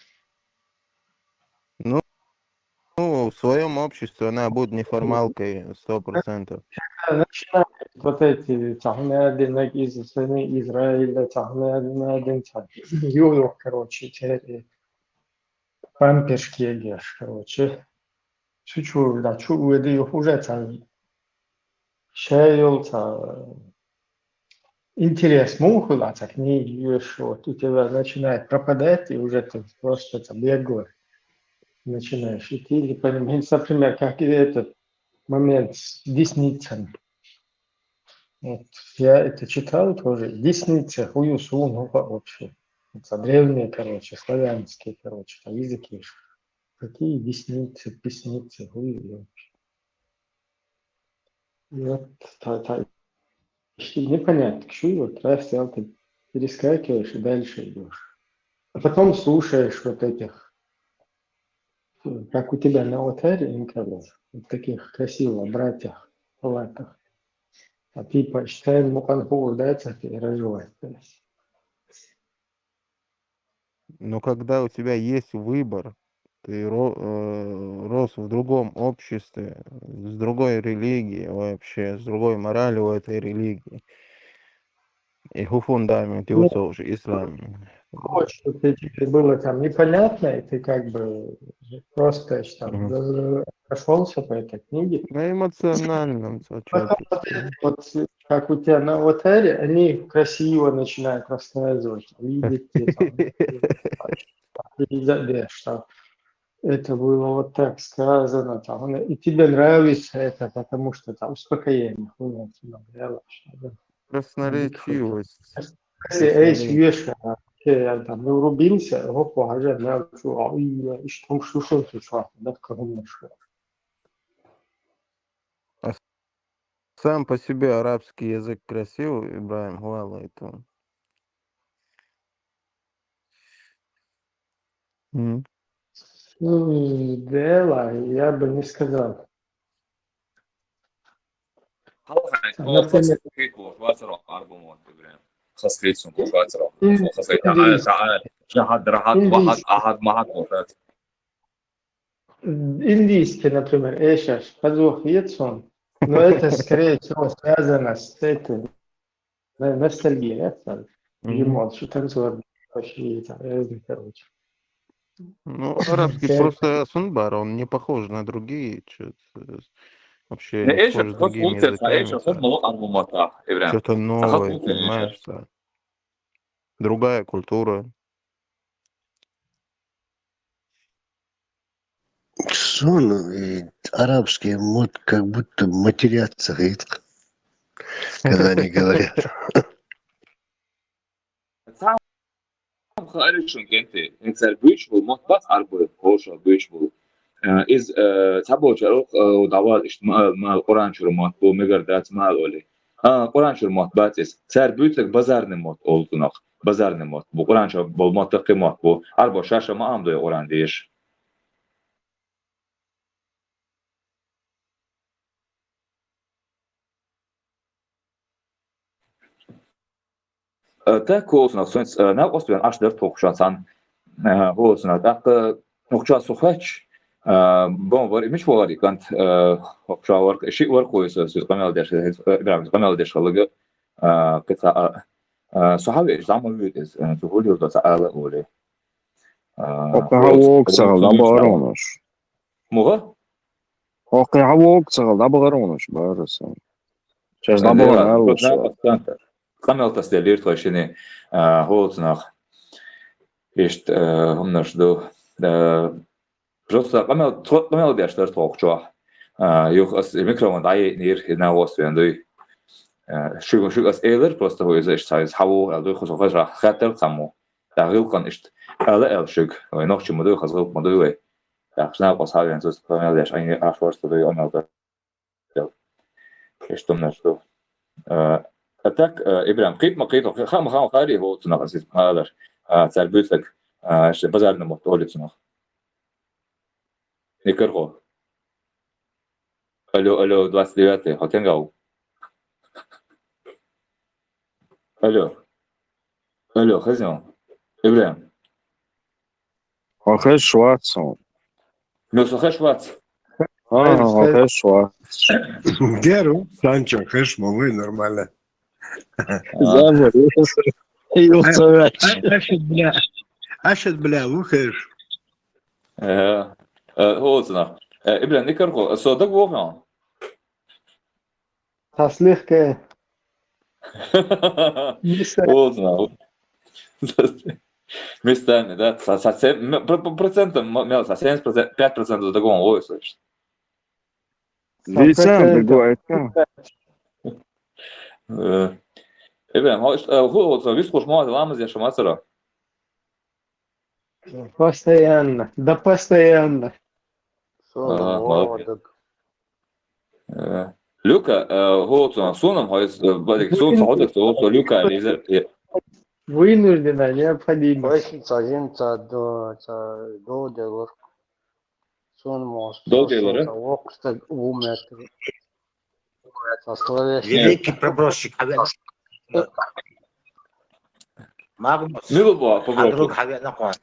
Ну, в своем обществе она будет неформалкой 100%.
Начинают вот эти тахнядинок из страны Израиля, тахнядинок, юлок, короче, те пампершки ешь, короче. Чуть-чуть, да, чуть уже там шейл, интерес муху, так не ешь, вот у тебя начинает пропадать, и уже ты просто там бегай, начинаешь идти, или понимаешь, например, как и этот момент с десницами. Вот, я это читал тоже. Десница, хуюсу, ну вообще. Это древние, короче, славянские, короче, там языки. Какие десницы, песницы, хуй. И вот непонятно, что вот раз взял, ты перескакиваешь и дальше идешь. А потом слушаешь вот этих, как у тебя на алтаре, инкогнито, вот таких красивых братьях, палатах. А ты почитай муканху, да, это переживает.
Но когда у тебя есть выбор, ты рос в другом обществе, с другой религией вообще, с другой моралью у этой религии. И фундамент, и
Ну,
уже ислам.
хочешь, чтобы тебе было там непонятно, и ты как бы просто там
Мгм.
прошелся по этой книге.
На эмоциональном
Потом вот эти вот, как у тебя на алтаре, они красиво начинают рассказывать, видите, там, Елизавета, что это было вот так сказано, там, и тебе нравится это, потому что там успокоение, хуйня, тебе нравилось, да.
Красноречивость.
Если есть вещи, я там не урубился, его положить, да, что, и что ты что, да, как он нашел.
А сам по себе арабский язык красивый, Ибраим Гуала, это. М.
Ну, дело, я бы не сказал. Например, индийский, индийский, например, эшаш, подвох Ецон, но это, скорее всего, связано с этим, ностальгией, это,
Мгм.
ему, что танцор, вообще, там, разные, короче.
Ну, арабский
Я-
просто сунбар, он не похож на другие, вообще не схож с другими языками. Что-то новое, понимаешь? Другая культура.
Сон и арабский мод как будто матерятся, говорит, когда они говорят.
Оқиға лаборанош. Оқиға лаборанош барысы. Сейчас лаборан алуса.
Алло, хозяин. Ибрahim.
Ахеш Шварцон.
Мёсу хэшвац.
Ахеш Шварц.
Геру, Санчо, хэш, вы нормально.
Забыл.
Ашет, бля, выхэш.
Хоцна. Ибрahim, никарко. Содак вовна.
Таслихка. Миса.
Хоцна. Местами, да? Совсем процентом, 5% такого, ой, слышишь.
Лицам другое.
Ибрahim, хоцна, вискуш мать, ламаз я шамацара.
Постоянно. Да постоянно.
Sonra
Молодец.
olmadık.
Люка, хоцна, сонам, бадик, сон саудак, хоцна, Люка, лизер.
Вынуждена необходимо.
Başın çayın do delur. Son most.
Долгие,
Вокста уметр. Словешки.
Великий пробросчик. Магнус.
Милубо,
Подруг
попрошу.
Хавер Након.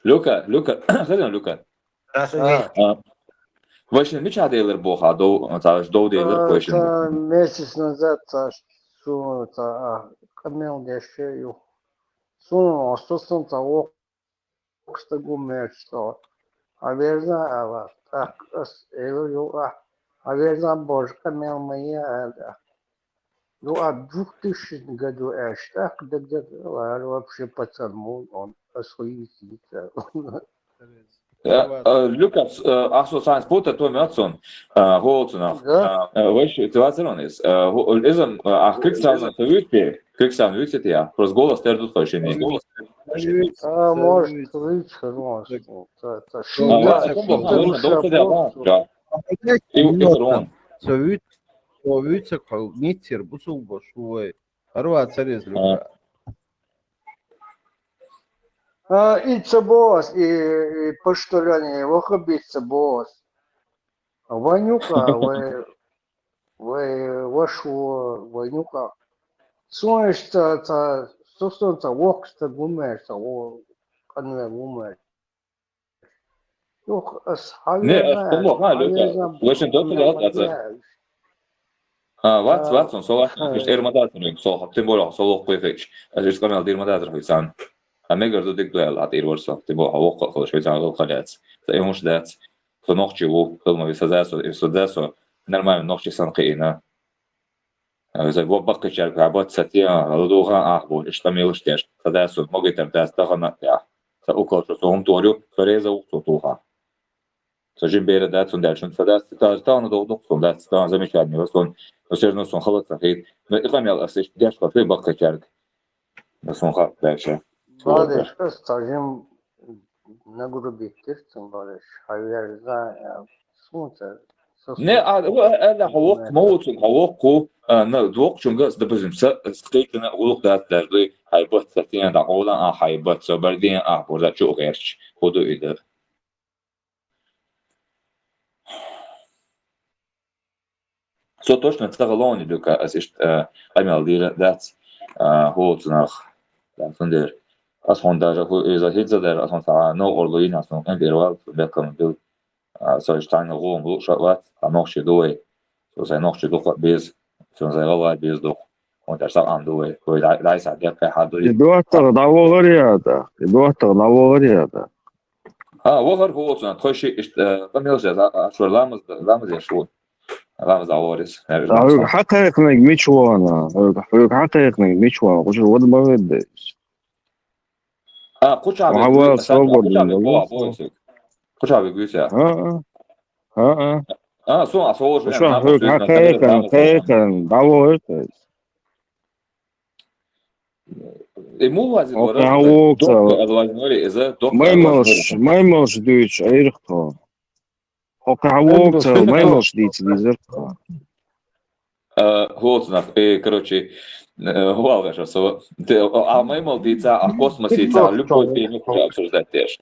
Люка, хозяин Люка. Вашин мич адейлер боха, до дейлер, вашин.
Месяц назад камел дешею. Son остался вокста гумерство. А верна так а верна божка мел моя. Ну, а в 2000 году так, когда вообще пацан он освоится.
Люка, асоцианс пута то мятсон, хоцна.
Да?
Ваш ситуационис. Изам криксан вюте я. Просто голос тердут фашини.
А может быть, может.
Совütse nitsir busulbo şuvay. Arvat sarız luka.
Ица босс и поштоляне, вахабица босс. Ванюка, вашу Ванюка. Сонешта, собственно, вокста гумерса, канве гумер. Yok,
Luka. Вашин доктор да. Ватсон, солах, эрмадатник, солах, тем более солох пойфич. Аз канал дирмадатр хойсан. Амегар до дик дуэл ат ирворса, тем более хавок хол швейцар гол халец. Та имуш дат. То ночи во, колма висадасо, нормально ночи санқина. За бобак качар работ сатия, лодуга ахбо, иштамил штеш. Садасо, могитер дас тахана я. Sa ukol što som torju, så reza ukto tuha. Så jimbere dat som dalšun fadas ta do doktor dat ta замечательно сон все равно сон халат сахит но это мел асиш дяшка ты бакачарк да сон ха дальше
Barış, stajım ne grubu bitirsin Barış? Hayır, sunca.
не это хавок моутун хавоку на двух чунгас да бизим скейтна улук даттарды хайбат сатина да олан хайбат собардин борда чугерч ходу иде So точно цагалони Люка асишт амел дир дат хоцнах да фондер as honda за хитзадер as honda no orloin as no enderwal bekam bil so ishtan rom bu shawat noch doe so sei noch do bez so sei gala bez do und der sa an doe ko da sa der ka hadu
Идуаттар давогариада.
вогар хоцна тоши ишт камелжа ашурламыз яшул ламыз аворис
حقيقة ميشوانا. حقيقة ميشوانا. وش هو المواد؟
قوش عبي
وهو صبر.
قوش عبي قوسا سو أصور
وش حقيقة давогариада.
مو هذا
Маймалш дуйч айрхто. Хокавокта маймалш дийц дизерхто.
Хоцнах, короче, валгаша, а маймал дийца, а космосица, любой фильм обсуждать теж.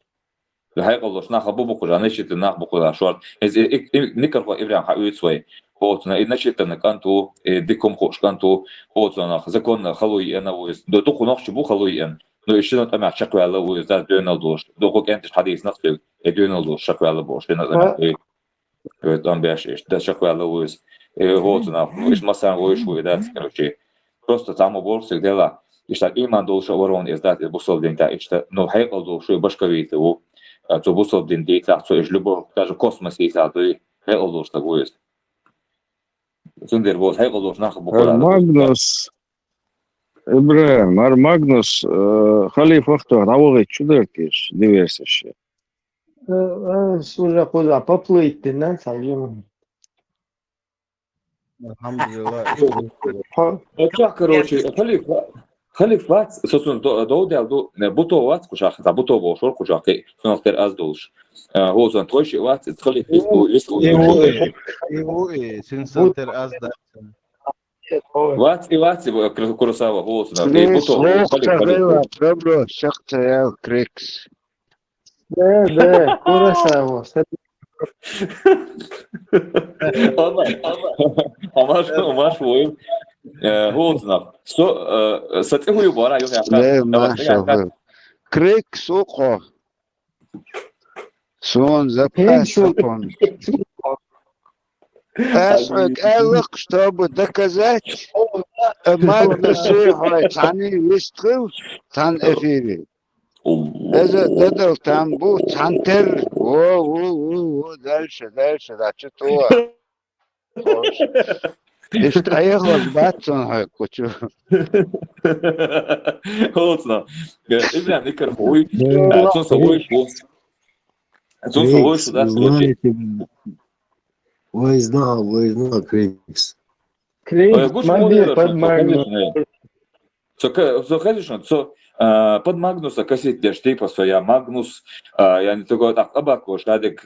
Хайқалош нах абу букужа, нечити нах букужа шорт. Никархо Ибрahim хаюит свой. вот на иначе-то канту диком хош канту вот на закон халуй она уез до то кунах чубу халуй ан но еще там шаквала уез да дönaldoş до кент hadis nasıl dönaldoş шаквала бош на там бяш да шаквала уез вот на иш масан уез да короче просто там уборщик дела işte iman doluşu var on izdati bu soldinta işte no hayal doluşu başka bir bu то bu soldinta то есть любой даже космос есть а то hayal doluşu bu есть Зундер вот hayal doluşu нах bu kadar
Magnus, İbrahim, Magnus, Халиф Ахтар, Равоги чудеркиш, диверсиш.
Уже куда поплыть ты, да, совсем.
Alhamdulillah.
Oçak короче Халиф вац собственно до буто вац кушах за буто бошор кушах сонтер az doluş Hozan toş vац Халиф
Его сенсатер азда.
вац Куросава Hozan буто
Добро, шахтаял Крикс.
Да, Куросаво.
Ama şu Hozan satı huyu bara yok
Ne maşallah. Крикс уко. Сон запасакон. Элк, чтобы доказать Магнусу тани висткил тан эфири. Это там был центр. Дальше, да что? İşte batson koçu.
Hozan İbrahim ne kadar huy son soğuş şu da
Война, Крикс.
Крейг, мобиль под Магнус.
Под Магнуса касетте штипа своя Магнус я не такой так абако штадик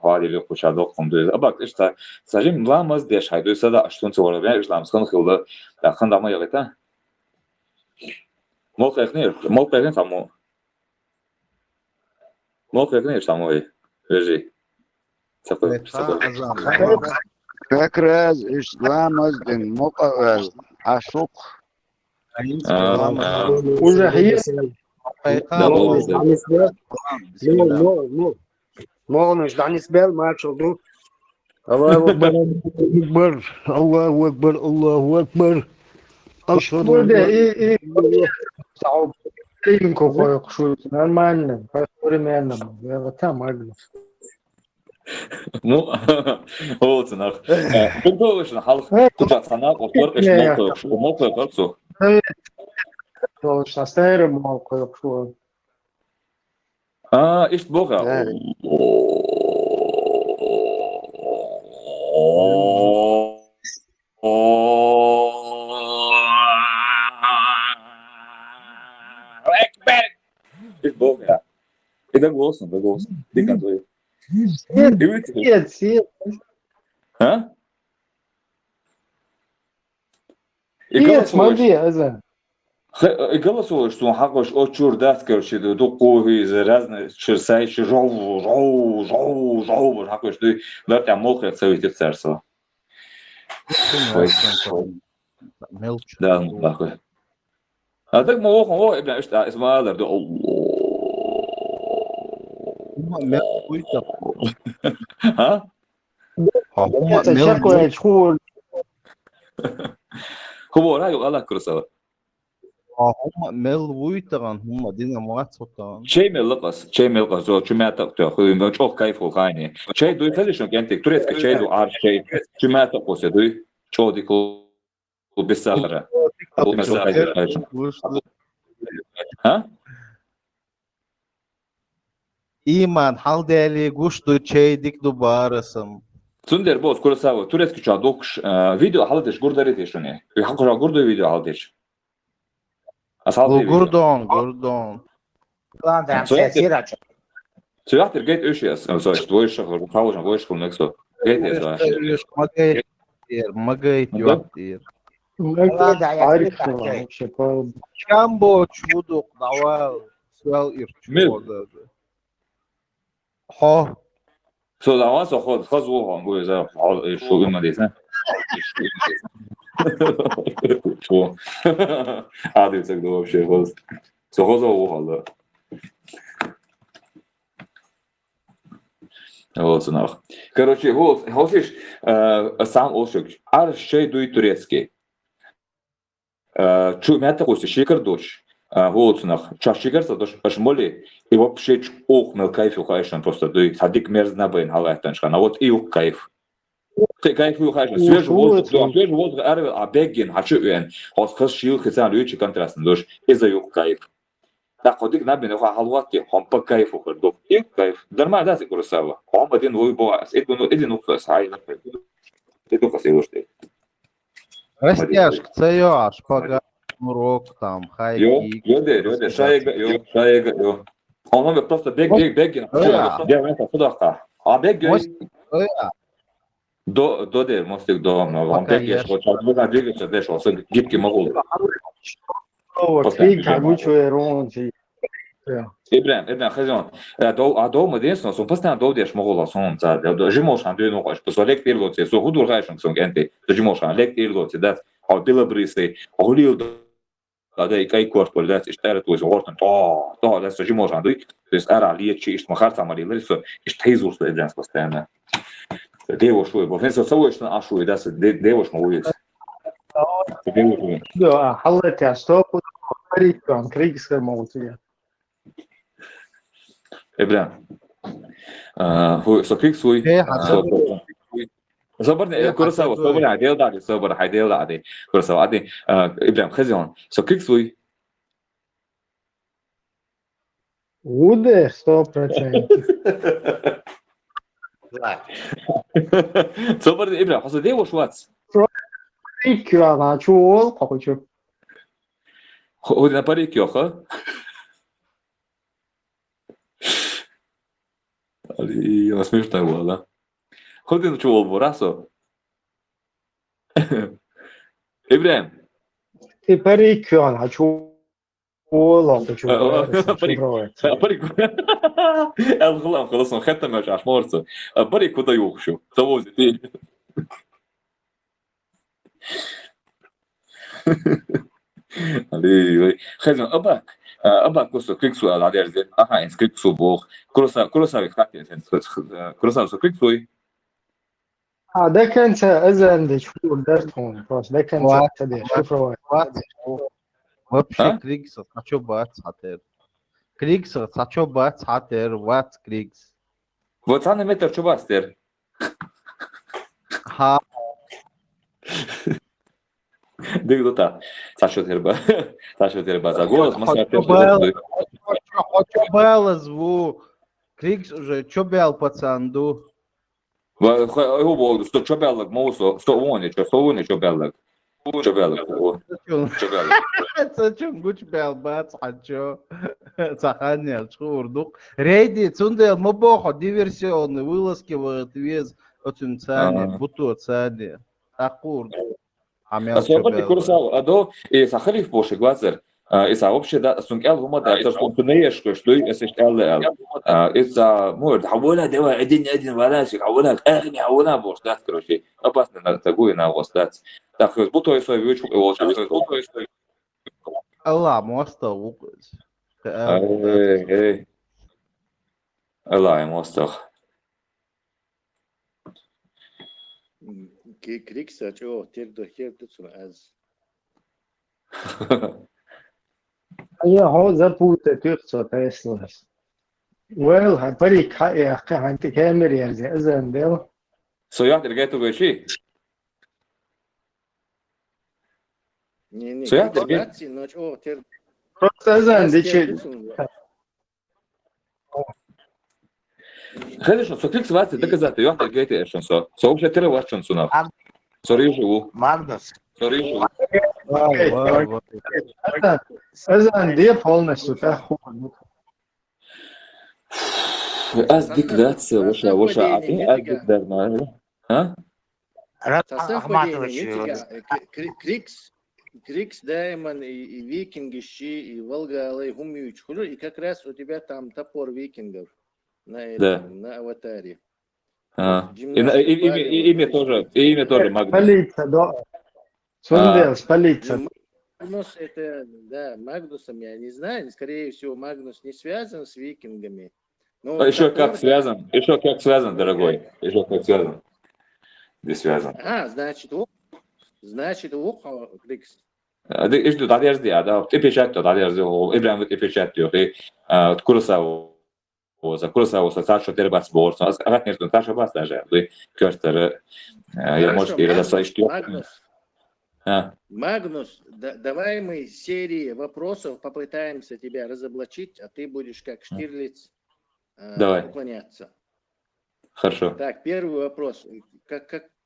говорили куча доком да абак işte сажим ламаз деш хайдуса да что sonra ben İslam skınxıldı da xandama yağıta Молкахнер само Молкахнер само Режи
Как раз исламаздин мокавел ашук.
Уже есть.
Молнуш данисбел мачылду.
Аллаху Акбар, Аллаху Акбар, Аллаху Акбар.
Burada и Клинку кое-что нормально, современно. Я там Магнус.
Ну, вот нах. Богдовышна халық куча санақ отыр еш молкой қорқсу.
Точно, старый мол кое-что.
Иш боға. Иш боға. Да голосно. Дикан твой.
Нет.
А?
Нет, смотри, Аза.
И голосовое, что он хакош очур дат, короче, докуги из разных шерсайши, жоу, хакош, ты да там мокрый целый царство.
Мелчу.
Да, такой. А так мы охо, бля, что Исмаилер, да. А?
Это всякое чху.
Хубора yok Allah korusun.
هم مل ويتران هم دينا مواتسوتان
Şey melqas o çümata tüyü çok kayıf o kayni. Şey duy kalışın gentik tureski şey du ar şey çümata kosa duy çodiko bu besahara. Bu mesahara. Ha?
İman haldeli guştu çeydik dubarasım.
Sunder boz kurasava tureski çadokuş video haldeş gurdari teşone. Hakora gurdu video haldeş.
Gurdon.
Цвятер гейт öşüyas. So işte bu işe kavuşan bu işe nexo. Geyt ez var.
Магайт yok diyor.
Арик вообще.
Чамбо чудук давал свел ир чудо. Хо
So da was auch so haben wir so schon immer das, ne? Что? А ты тогда вообще вот. Сохоза. Вот нах. Короче, вот, хочешь сам ошик. Ар шей дуй турецкий. Чу мята хочешь шикар дочь. Вот нах. Чашикар садош ашмоли. И вообще ох мел кайф ухайшан просто дуй садик мерзна бен халайтаншхан. А вот и ух кайф. Ты кайф ухайшан. Свежий воздух, а бегин, хочу уен. Хос шил хисан лючи контрастен дош. Из-за ух кайф. Так ходик набин уха халватки, хомпа кайф ухардов. И кайф. Дарма да сикур сава. Хом один вой боас. Един ухас хай. Ты только силушты.
Растяжка, цеё, шпагат, урок, там, хайкик.
Йоде, шаега. Он просто бегин. Делай это сюда. А бегин. Доде, мостик до, он бегин, вот можно двигаться дальше, он гибкий могу.
Крик обучивает романти.
Ибрем, хозяин. А дома единственное, он постоянно доудешь могу сон за. Жимошан дой ногаш, посолек ирлоти, со хуdur хайшан сон генти. Жимошан лек ирлоти, да. А билабрисы, агулил да и кай корпор, да, иштарет уз ортен. Да, да, жимошан дой. То есть ара лечи, ишт махарта марилер, со ишт хейзур что ибрем постоянно. Девош шуй, бо фенсо совочно ашуй, да, девош могу.
Да, халат я стоп. Крик, крик скормолти.
Ибрем. So kriegst du صبرني كورساوا صبرني عديل دادي صبر عديل دادي كورساوا عدي إبراهيم خزيون so kriegst du
Уде 100%.
صبرني إبراهيم حصل ده وش واتس
Крик я чул, хочу.
هو ده بريك يا أخا я смешно было, да? Хоть ты чего бурасо? Ибраим.
Ты парик я чул, хочу.
Парик. الغلام خلاص ختم مش عش مارسه. بريك كده يوخشو. توزي تي. علي خزن أباك كوسو كليك سؤال على درجة إنس كليك سو بوخ كروسا بيخاتي إنس كروسا سو كليك سوي
ده كان أذن ده شو درتهم بس ده كان تدي شوف رواه
Вообще Крикс, хочу бац хатер. Крикс, хочу бац хатер, what Крикс?
Вот она метр чубастер.
Ха.
Дыгдута. Сашо терба за голос.
Хочу было звук. Крикс уже, чё бел пацан ду?
Его был, что чобелок, моусо, что он, чобелок. Чобелок.
Зачем гуч бел бац хачо? Саханя, шурдук. Рейди, цундел, мобохо, диверсионный, выласкивает вес от цундцани, буту цани. Ахур.
Особенно курсал, адо, и сахарив боши глазер. Isa вообще да сункел гума да это спонтанеешь что это ЛЛ это может حولها دواء один валашик حولها اغني حولها бош да короче опасно на такую на остаться так будто я свой вычук его
Allah моста укус.
эй Allah моста
Крикса чего тех до хер тут аз
Я هو زبوط تقصى تيسلس ويل هبريك حقي أخي أنت كامل يا زي أذن ده
so я регету вещи
не
so я регет
но чего тех
просто أذن ده شيء
Хорошо, so клик свати доказати, я регет я шансо so вообще ты ваш шансо на sorry живу
Магнус.
sorry живу
أذن ده полностью تأخذ
аз дикляция ваша аз дикляция ها
Ахматович.
Крикс Даймон и викинги щи и Волга Алей Гумич и как раз у тебя там топор викингов на аватаре. Вот
И
гимнастика
имя тоже Магнус.
Спалиться, да. Сундел, спалиться.
Магнус это, да, Магнусом я не знаю. Скорее всего, Магнус не связан с викингами. Но
Еще
Тор,
как связан, дорогой. Еще как связан. Здесь связан.
Значит, Крикс.
İşte Taders diye da epechat da Taders o İbrahim epechat diyor ki Kurosawa старше Тербац Борс. А конечно, Таша Бас даже. Вы Кёрстер я может и достаточно что.
Магнус, давай мы серии вопросов попытаемся тебя разоблачить, а ты будешь как Штирлиц уклоняться.
Хорошо.
Так, первый вопрос.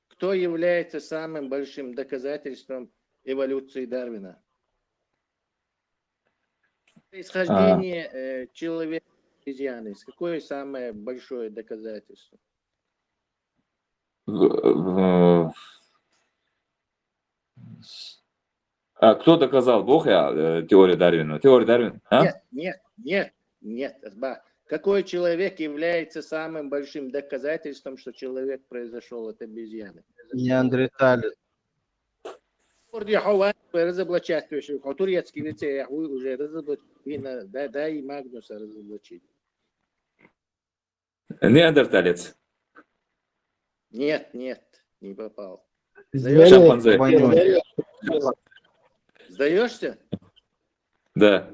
Кто является самым большим доказательством эволюции Дарвина? Происхождение человека обезьяны. Какое самое большое доказательство?
Кто доказал? Бог теорию Дарвина? Теорию Дарвина?
Нет. Какой человек является самым большим доказательством, что человек произошел от обезьяны?
Неандерталец.
Разоблачать, турецкий лицей уже разоблачить, да и Магнуса разоблачить.
Неандерталец.
Нет, не попал.
Шимпанзе.
Сдаешься?
Да.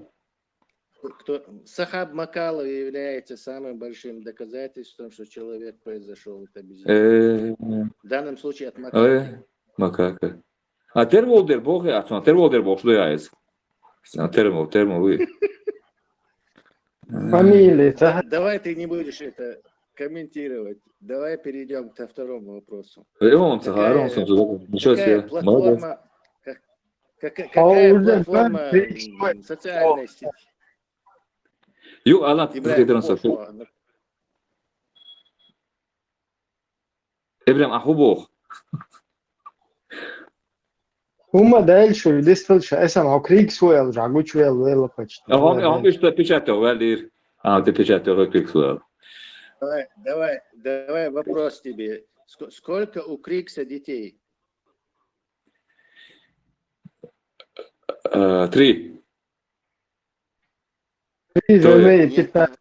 Сахаб Макалов является самым большим доказательством, что человек произошел от обезьяны. В данном случае от макаки.
Макака. А термолдер Бог термолдер Бог что яйц. Термол.
Фамилия.
Давай ты не будешь это комментировать. Давай перейдем ко второму вопросу. Какая платформа, социальной сети?
Ибрахим Аху Бог.
Uma дальше, здесь слышу, я сам крик свой, жагучвел, вела почти.
Он что печатал, Валир. Ты печатал крик свой.
Давай вопрос тебе. Сколько у Крикса детей?
3.
3 жены, 15.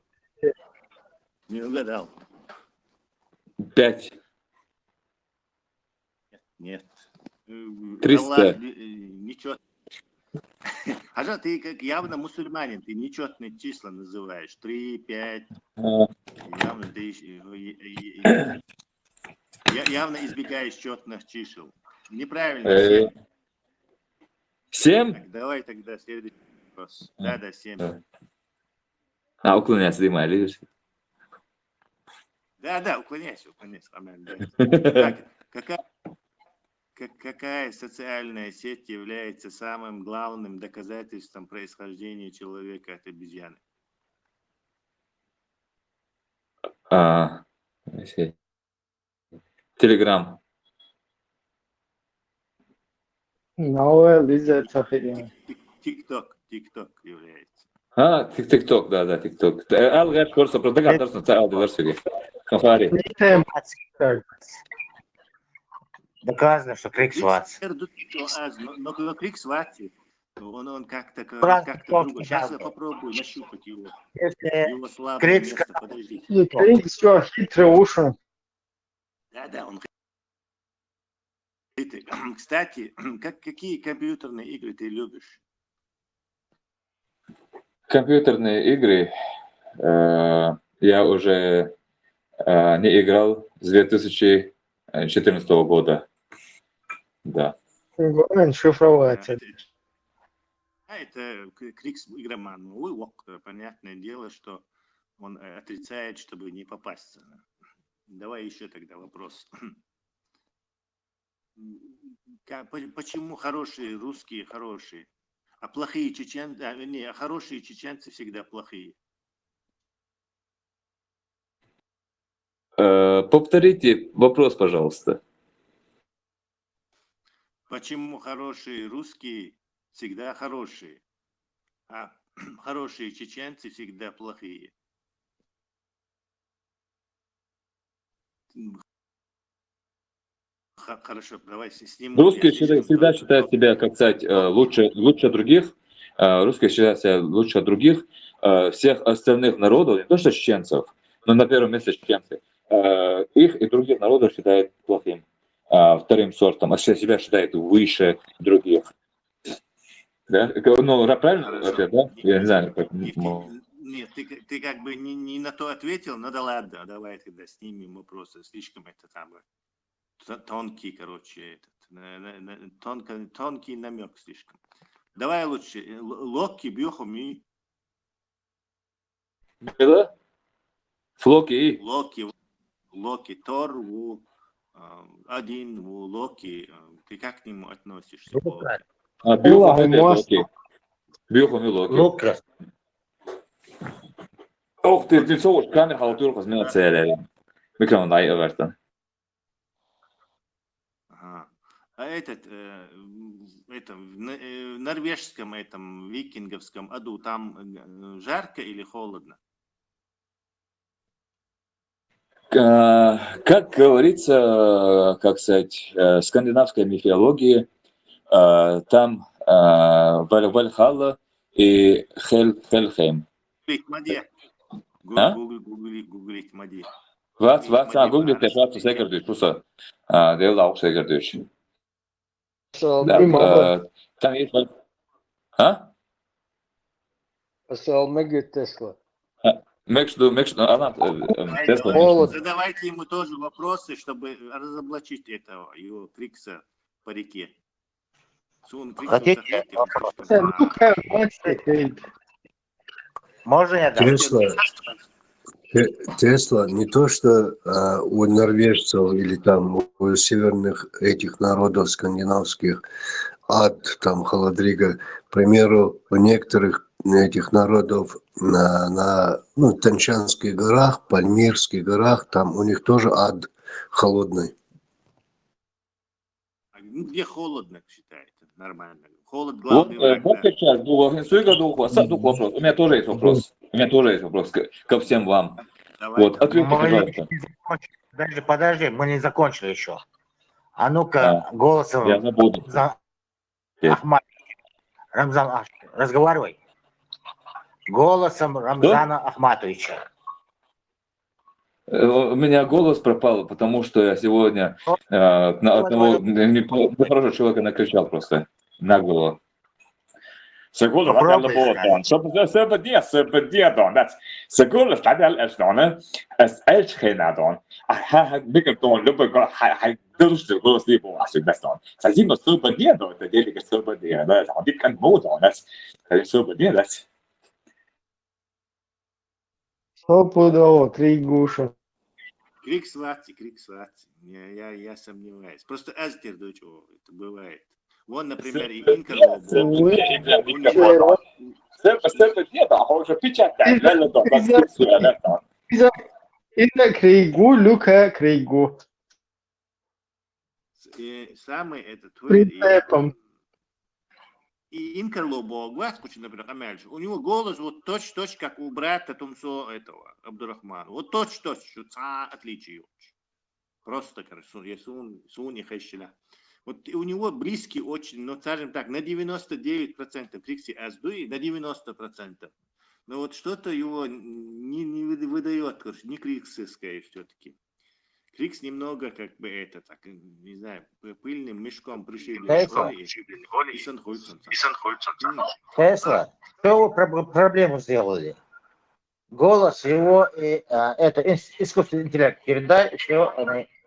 Не угадал.
5.
Нет.
300.
Нечетно. Ажа, ты как явно мусульманин, ты нечетные числа называешь. 3, 5. Явно ты явно избегаешь четных чисел. Неправильно.
7?
Так, давай тогда следующий вопрос. Да, 7.
Уклоняться, Дима, видишь?
Да, уклоняйся. Так, какая социальная сеть является самым главным доказательством происхождения человека от обезьяны?
Телеграм.
ТикТок является.
ТикТок, да, ТикТок. Алгаш просто продагатарсно, це алгаш. Кафари.
Доказано, что Крикс Ватс.
Но Крикс Ватс, он как-то другой. Сейчас я попробую нащупать его. Его слабое место. Подожди.
Крикс что, хитрый уши.
Да, он хитрый. Кстати, какие компьютерные игры ты любишь?
Компьютерные игры я уже не играл с 2014 года. Да.
Главное шифровать.
Это Крикс игроман. Понятное дело, что он отрицает, чтобы не попасться. Давай еще тогда вопрос. Почему хорошие русские хорошие, а плохие чеченцы, хорошие чеченцы всегда плохие?
Повторите вопрос, пожалуйста.
Почему хорошие русские всегда хорошие, а хорошие чеченцы всегда плохие? Хорошо, давай сниму.
Русские всегда считают себя, как сказать, лучше других. Русские считают себя лучше других. Всех остальных народов, не то что чеченцев, но на первом месте чеченцы, их и других народов считают плохим, вторым сортом, а себя считают выше других. Да? Ну, правильно ответ, да? Я не знаю, как...
Нет, ты как бы не на то ответил, но да ладно, давай тогда снимем вопросы, слишком это там тонкий, короче, тонкий намек слишком. Давай лучше, Локи, Бюхоми.
Да? Флоки.
Локи, Тор, один, Локи, ты как к нему относишься?
Бюхоми Локи. Бюхоми Локи.
Лукрас.
Ох, ты соус камер халтуркас minä целее. Mikä on tai övertön?
А это в норвежском этом викинговском аду там жарко или холодно?
Как говорится, как сказать, в скандинавской мифологии, там Вальхалла и Хельхейм.
Гуглить Мади.
Vats, Google te vats sekerdüş pusa. Değil auch sekerdüş. Там есть... А?
Pasal Megit Tesla.
Задавайте ему тоже вопросы, чтобы разоблачить этого, его Крикса по реке.
Хотите? Можно я дам?
Тесла не то, что у норвежцев или там у северных этих народов скандинавских ад, там холодрига. К примеру, у некоторых этих народов на Танчанских горах, Пальмирских горах, там у них тоже ад холодный.
Где холодно, считаете? Нормально. Холод главный
враг. Вот сейчас, у меня тоже есть вопрос. У меня тоже есть вопрос ко всем вам.
Давай.
Вот, ответьте, пожалуйста.
Подожди, мы не закончили еще. А ну-ка, голосом Рамзан, разговаривай. Голосом Рамзана Ахматовича.
У меня голос пропал, потому что я сегодня на одного нехорошего человека накричал просто на голову. Seguro hade båten. Sebededon. Seguro hade eldsdagen. Eldskenadon. Här mycket då lubbar här dörste går det på alltså nästan. Så det måste sebededon det ligger sebededon. Det kan motorn. Det är sebededon.
Стопудово, Кригуша.
Крик свати. Я сомневаюсь. Просто Эстер дочь, это бывает. Вон, например, и Инкарло.
Инна Кригу, Люка Кригу.
Самый этот...
Принципом.
И Инкарло Богвас, например, у него голос вот точь-точь, как у брата Тумсо этого, Абдурахмана. Вот точь-точь, что отличие. Просто, короче, Сун и Хэшчила. Вот у него близкий очень, но, скажем так, на 99% Крикси Аздуи, на 90%. Но вот что-то его не выдает, короче, не криксовское все-таки. Крикс немного, как бы, это, так, не знаю, пыльным мешком пришили.
Тесла, что вы проблему сделали? Голос его, это искусственный интеллект, передай, все,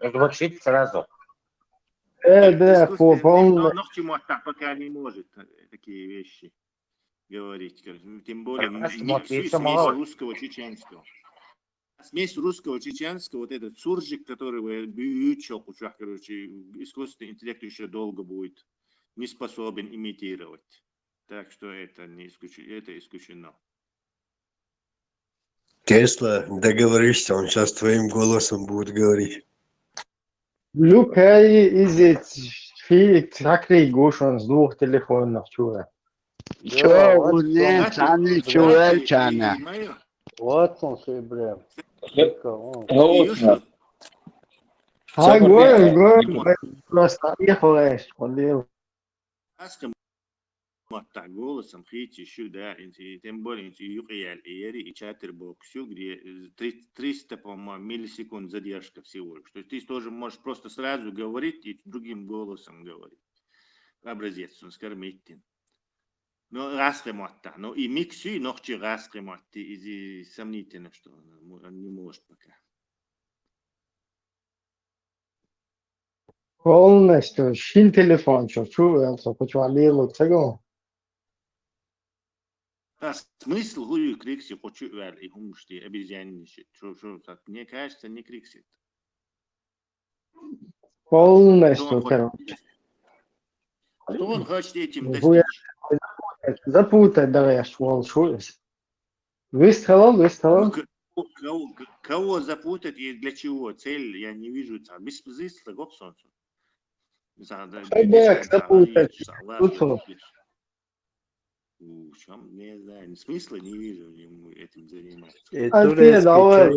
звучит сразу.
Да, полно.
Но к чему пока не может такие вещи говорить. Тем более смесь русского чеченского. Смесь русского чеченского, вот этот суржик, который короче, искусственный интеллект еще долго будет не способен имитировать. Так что это не исключено, это исключено.
Тесла, договоришься, он сейчас твоим голосом будет говорить.
Luca изит фиг Кригуш, он с двух телефонов чуя.
Чего нет, они человечана. Вот он свой брем.
А,
Все
говорю, просто ехала, смотрел.
Аском так голосом хити сюда, тем более юкиял эри и чаттербоксю, где 300, по-моему, миллисекунд задержка всего лишь. То есть ты тоже можешь просто сразу говорить и другим голосом говорить. Образец, он скормит. Но расхемотта. Но и миксю, но че расхемотти, и сомнительно, что он не может пока.
Полностью. Шин телефон, что чувствовал, почему цего.
А смысл гую крикси хочу и хумшти обезьянничать. Что, мне кажется, не криксит.
Полностью, короче.
Что он хочет этим
Хуя
достичь?
запутать, давай, что Выстрелом.
Кого запутать и для чего? Цель я не вижу. Без смысла, гоп солнцу.
Чтобы запутать.
Не знаю, смысла не вижу ему этим заниматься.
Ответ, давай,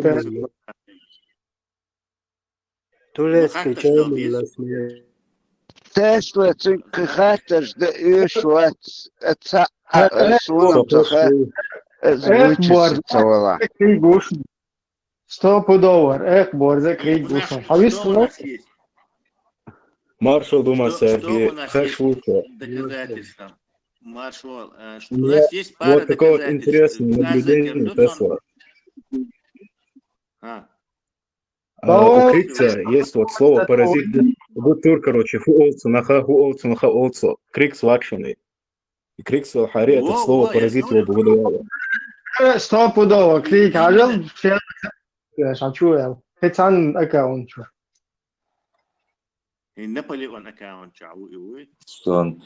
Турецкий чайный насмеялся.
Tesla çünkü hatır da üç vat atsa слом заха звучит
Закрыть душу. $100. Бор, закрыть душу. А вы сказали?
Маршал Дума
Что у
Сергей,
нас есть
хэшвука.
доказательства? Маршал, у нас есть пара
Вот такое вот
доказательств.
интересное наблюдение Тесла. У Крикса есть вот слово паразит бутур, короче, хуолцу, наха олцу. Крикс лакшины. И Крикс Хари это слово паразит его выдавало.
$100. Клик, все. Я шучу. Пецан аккаунт.
Наполеон аккаунт чау и
Son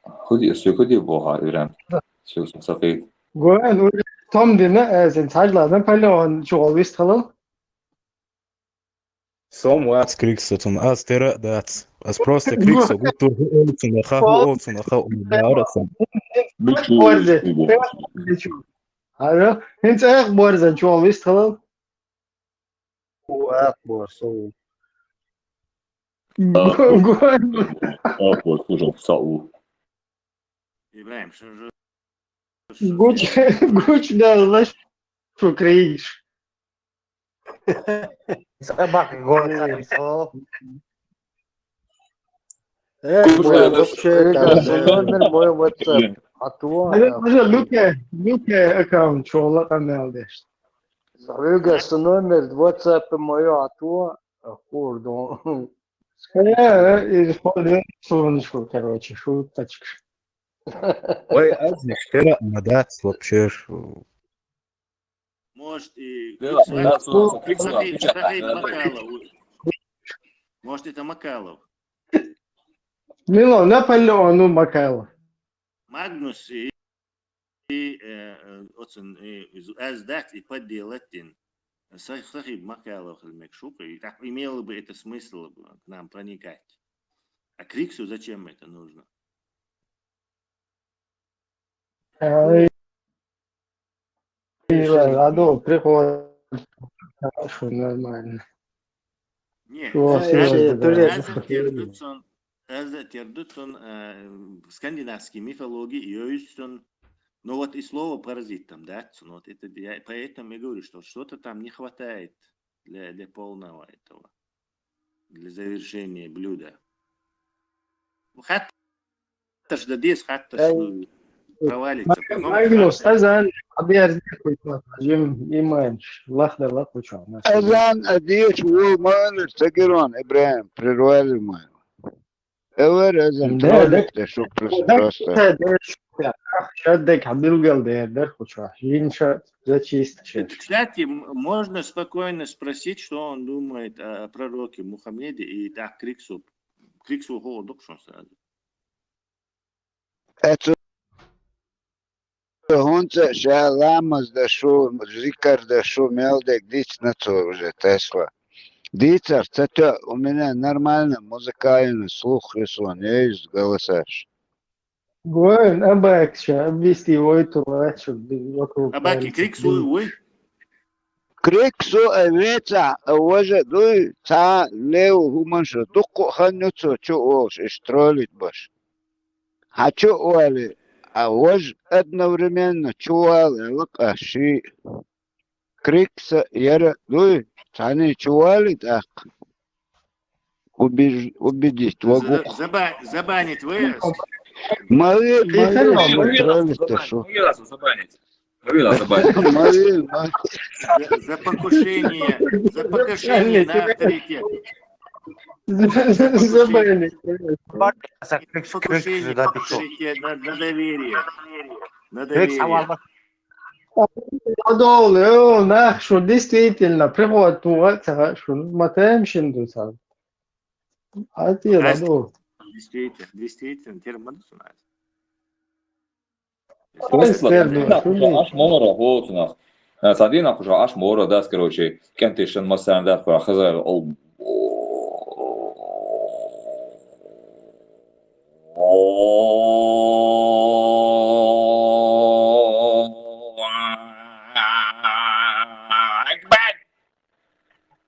خودی بوها ایران شو سفید
Гуэн, Том Дина, Зенцайла, Наполеон, что, выстрелом?
Сом вац Крикс, он астера дац. Ас просто Крикс, бутур хуолцу, наха умдарасан.
Борзе. Алло, انت اخ борзе, что, выстрелом?
Акбор,
Гуэн.
вот уже сау
Ибраим, что же?
Гуч, да, знаешь, что криешь.
Собака голодает.
номер мой WhatsApp.
Люке аккаунт, что лаканел дешь.
Рыгас номер WhatsApp мой, а то курдон.
Солнышко, короче, шуточка.
Ой, азни штера надац вообще.
Может и...
Сахиб
Макалов. Может это Макалов.
Мило, Наполеон, Макайло.
Магнус и Аздат и подделатин. Сахиб Макалов Мекшука. И так имело бы это смысл к нам проникать. А Криксу зачем это нужно?
Ладно, приходит. Хорошо, нормально.
Нет, Тердутсон скандинавский мифологии, Йойсон, но вот и слово паразит там, да, вот это, поэтому я говорю, что что-то там не хватает для полного этого, для завершения блюда. Хатта ж дадес, хатта провалится.
Магнус, Азан, объясни, Jim Иманч, лахда лахуча.
Азан адиет вулман тагирон Ибраим прервали мы. Эвер Азан троллик ты шо просто.
Шаддек Абдулгал дер хуча. Инша зачист.
Кстати, можно спокойно спросить, что он думает о пророке Мухаммеде и так Криксу холодок, что сразу.
Это Гонца шаламаз да шо зикар да шо мелдек диц на то уже Тесла. Дицар, это у меня нормально музыкальный слух рисован, есть голосаж.
Гуэн, Абакша, обвести его эту лачу.
Абаки Криксу, ой.
Криксу эвеца уже дуй ца леу хуманшу туку ханюцу чуош и штролит баш. Хочу уали, а вож одновременно чуали лакаши. Крикса яра дуй цани чуали так. Убедить вагу.
Забанить выезд.
Мали
Мовила
штролит шо.
забанить. Мовила забанить.
Мали
За покушение на авторитет.
Забавно.
Покушение на авторитет, на доверие. На
Крикс
доверие.
авал
Подол, да, что действительно приход туга, что матемшин дуса. А ты ладно.
Действительно, термин знает.
Аш мора голцунах. Садина уже аш мора дас, короче, кентишен массан да про хазар ол.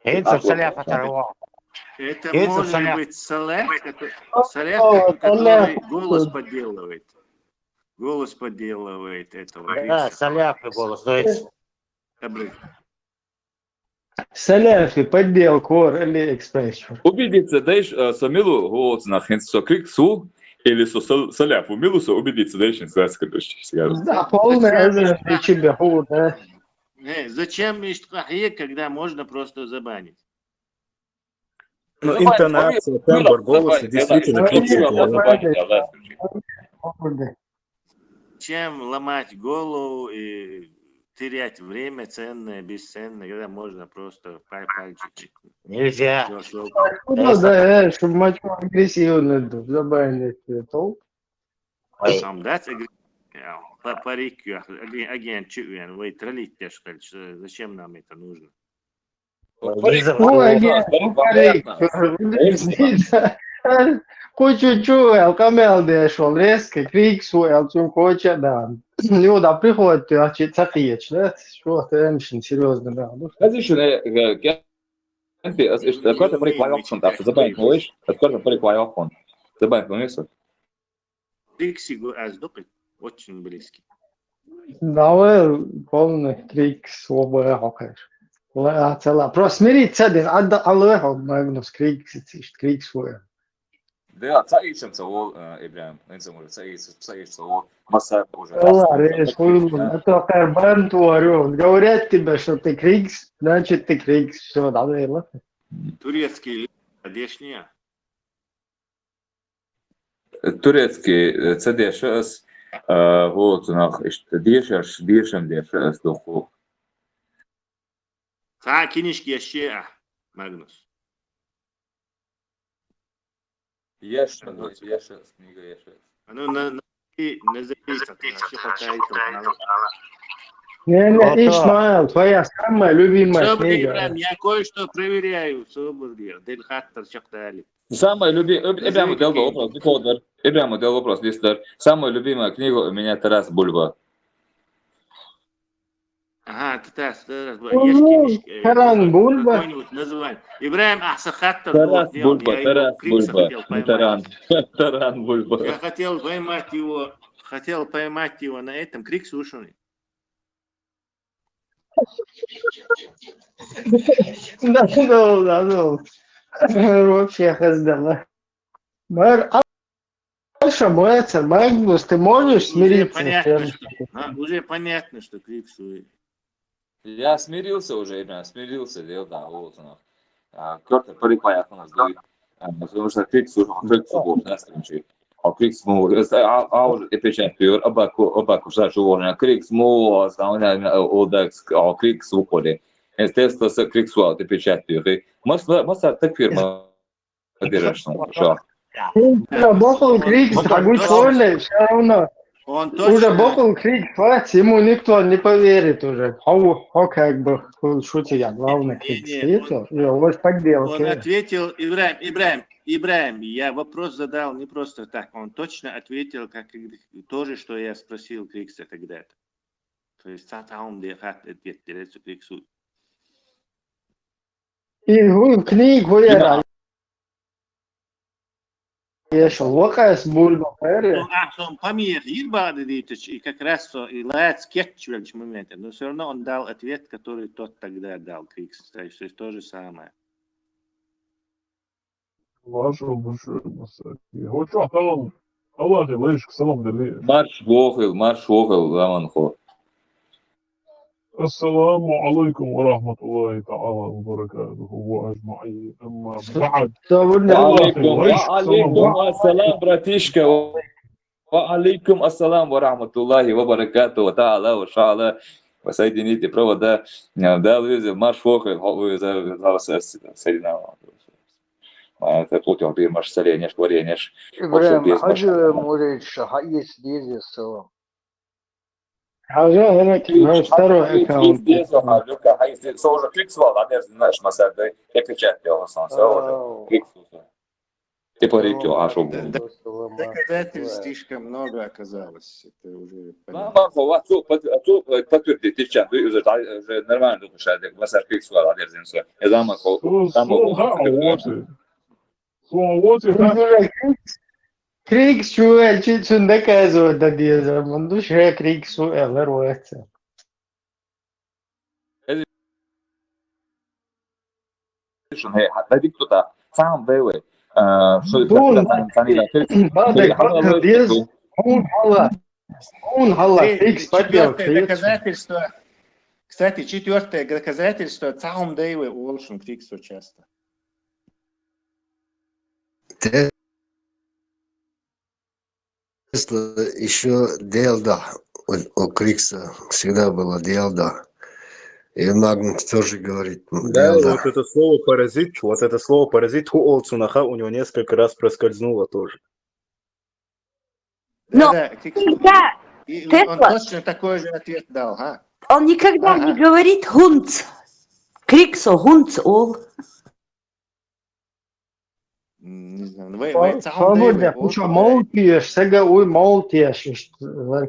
Хейцев саляф оторвал.
Это
Хейцев
может
саляф.
быть саляф, который голос подделывает. Голос подделывает этого.
Да, саляф и голос. То есть
Саляфи, подделку, или экспресс.
Убедиться, даешь самилу голцунах, со криксу или со саляфу милусу убедиться, даешь инстаск, короче.
Да, полная тебя, да.
Зачем миштрахе, когда можно просто забанить?
Ну, интонация, тембр голоса действительно
Чем ломать голову и терять время ценное, бесценное, когда можно просто пальчик.
Нельзя.
Ну да, чтобы мать агрессивно забавный толк.
That's парик, агент Чуэн, вы троллите, что ли? Зачем нам это нужно?
Кучу чуел, камел дешел, резко, крик суел, чем хочет, да. Люда приходит, ты цахиеч, да? Что ты, очень серьезно, да.
Откуда парик лайофон, так забавить можешь? Откуда парик лайофон? Забавить можешь?
Крикси аздопы очень близкий.
Давай полный крик свободы хокер. Просто смириться, да, алло, Магнус крик свой.
Да, цаишем цаол, Ибрахим, нынче может цаишем цаол, масса уже.
Это карбан творю. Говорят тебе, что ты крикс, значит ты крикс. Все, да, верно?
Турецкий, одешния.
Турецкий цадешас, вот нах, дешем доху.
Та кинишки яще, Магнус.
Яшес, книга яшес.
Ну, назовите, вообще хватает.
Не, Ишмаил, твоя самая любимая книга.
Я кое-что проверяю, Дельхаттер Шахтали.
Самая любимая, Ибрахим дал вопрос, Дикодер. Ибрахим дал вопрос, Листер. Самая любимая книга у меня Тарас Бульба.
Ага, Тарас Бульба.
Таран Бульба.
Какое-нибудь название. Ибрахим Ахсахаттер.
Тарас Бульба, не Таран. Таран Бульба.
Я хотел поймать его на этом, крик сушеный.
Да. Вообще хаздала. Маша, Магнус, ты можешь смириться с тем,
Уже понятно, что крик сушеный.
Я смирился уже, Ибрахим, смирился, да, вот он. Кёртер парик у нас дают. Потому что крик сушеный, был, да, стринчи. А крик смол, печать пьер, обаку шашуворна, крик смол, основная одекс, крик сухоли. Естественно, крик суал, печать пьер. Масса так фирма держишь, что?
Бохл крик, драгой шоли, все равно. Уже Бохл крик, хватит, ему никто не поверит уже. Как бы, шутя я, главный крик. Вот подделки.
Он ответил, Ибрахим, я вопрос задал не просто так. Он точно ответил, как то же, что я спросил Крикса тогда-то. То есть, он ответ Криксу.
И книгу я шел, вакас бульба,
Ну, Сон Памир Ирбада Дитич, и как раз и Лац Кетчвель в моменте, но все равно он дал ответ, который тот тогда дал, Крикс. То есть то же самое.
Вашу душу, Масаки. Вот что, там, Аллах, лишь к салам дали.
Марш вохил, ламанхо.
السلام عليكم ورحمة الله تعالى وبركاته وأجمعين أما بعد
وعليكم
ليش السلام
السلام براتيشكا وعليكم السلام ورحمة الله وبركاته وتعالى وشعلا وسيدنيتي провода да вызов марш вохил سيدنا это плотил бир марш соленеш варенеш
إبراهيم حاجة موريش حقيس ديزي السلام
حاجة هناك второй аккаунт.
Уже кликсвал, а не знаешь, масады, я печать делал сам, уже кликсвал. Ты порекил, а что было?
Доказательств слишком много оказалось. Это уже
подтвердить, ты чат, ты уже нормально думаешь, масаж кликсвал, а не знаешь, я
Крик Суэль чуть доказывает до деза, он душе Крик Суэль роется.
هذه كتوتا سام بيوي شو
دون
بعدك
بقى ديز он хала Крик спотел.
доказательство. Кстати, четвертое доказательство Цаум Дейвы Уолшин Криксу часто.
Еще Делда у Крикса всегда было Делда. И Магнус тоже говорит
Да,
Делда.
вот это слово паразит у Олцунаха у него несколько раз проскользнуло тоже.
Но
Да,
всегда
он
Тесла,
точно такой же ответ дал, а?
он никогда не говорит хунц. Криксо, хунц, ол.
Не знаю. Vai Цаум
Свободно,
Дейвы
пуча молтиеш, сега уй молтиеш,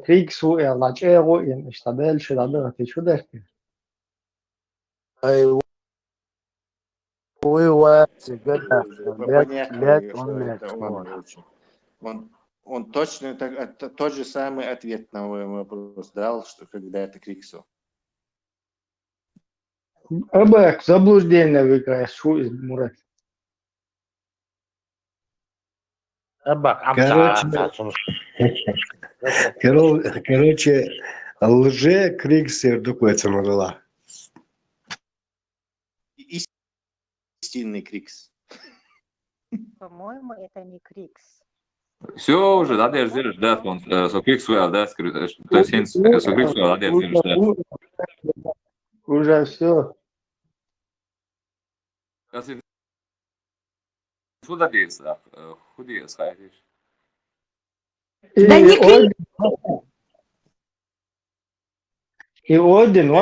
Крик Суэль, лачего и что дальше, да, ты что дальше?
Понятно, что это он точно тот же самый ответ на мой вопрос дал, что когда это Криксу.
Абак, заблуждение выиграешь, что из Мурат.
Короче, лже Крикс Сердукуется могла.
Истинный Крикс.
По-моему, это не Крикс.
Все уже, да, я ждешь, да, он со кликсвал, да, то есть со кликсвал, да, я ждешь, да.
Уже все.
Сюда бейся, худее сходишь.
Да не Крикс.
И один,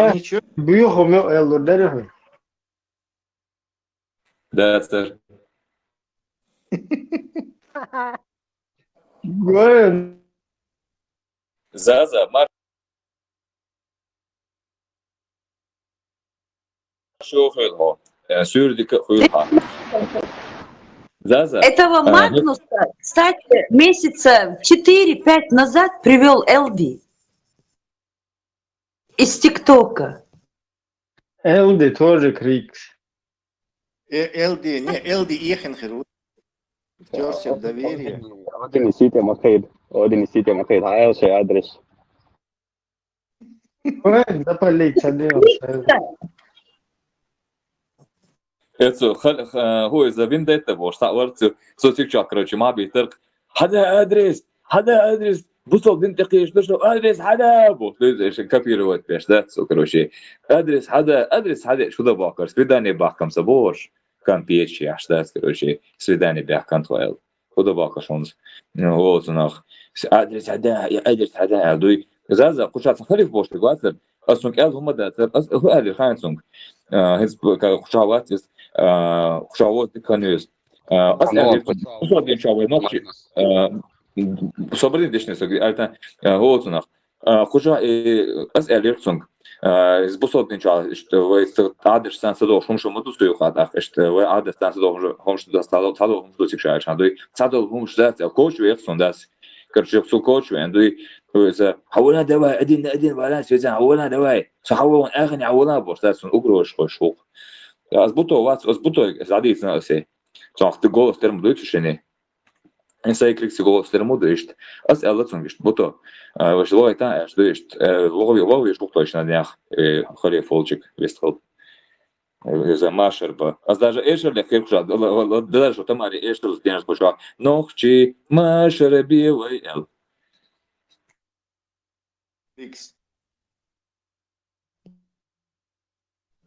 бьюху мё элу дереву.
Да, сэр.
Говорю,
Заза, марш хюльхо, сюрдик хюльха. Заза.
Этого Магнуса, кстати, месяца 4-5 назад привел Элди из ТикТока.
Элди тоже Крикс.
Элди Ихенхер. Втерся в доверие.
Один несите Махейд, а Элши адрес.
Запалить делать.
Это هو إذا بين ده تبغى اشتغلت صوتك شاكر شو ما بيترك هذا أدرس بوصل بنت قيش بس هذا بوصل إيش كبير وقت بيش ده سكر شيء أدرس هذا شو ده باكر سويداني باكم سبورش كان بيتشي عشان سكر شيء سويداني باكم تويل خدا باكر شونز هو صناخ أدرس هذا دوي إذا قشات خليف بوش تقاتل أصلاً كأل هم ده هو أهل خانسونج هز كشاوات خشاوات كانوس أصلاً وصل شاوات نقشي صبرين دشنا سقي ألتا هو صناخ خشوا أسأل يرسونج Сбусотничал, что вы адрес сенсадо, что мы тут стою хатах, что вы адрес сенсадо, что достало, цадо, что сейчас, а ты цадо, что это коуч версон, да, короче, все коуч, а ты за хавуна давай, один вариант, связан, хавуна давай, сахавун, эхни, хавуна, бо что он угрош шел. Азбуто, задит на все. Ты голос терм дышишь, Insa kriksi golster modist, az ellatszang buto. Was lojta, és dőst, lovi шухточно днях, хоре фолчик вестхол. За машерба. Az даже эшерле херкша, даже тамари эшерл днях пошла. Нохчи машер белый эл.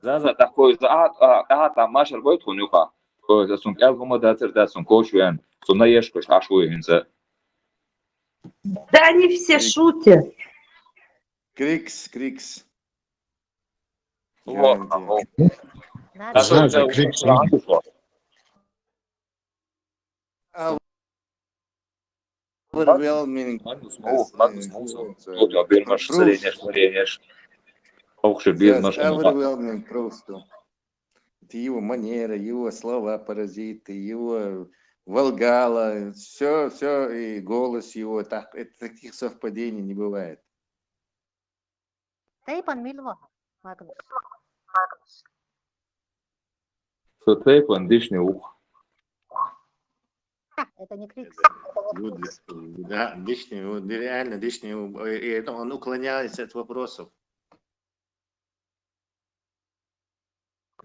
За такой там машер будет хунюха. За сум элгома да сум коучвен. Сум наешко шашуй инса.
Да они все шутят.
Крикс.
Вот.
Знаете, Крикс.
Overwhelming. Overwhelming просто. Это его манера, его слова паразиты, его Волгала, все, и голос его, таких совпадений не бывает.
Тейпан Мильва, Магнус.
Тейпан дышный ух.
Это не Крикс.
Да, дышный, реально дышный, и он уклоняется от вопросов.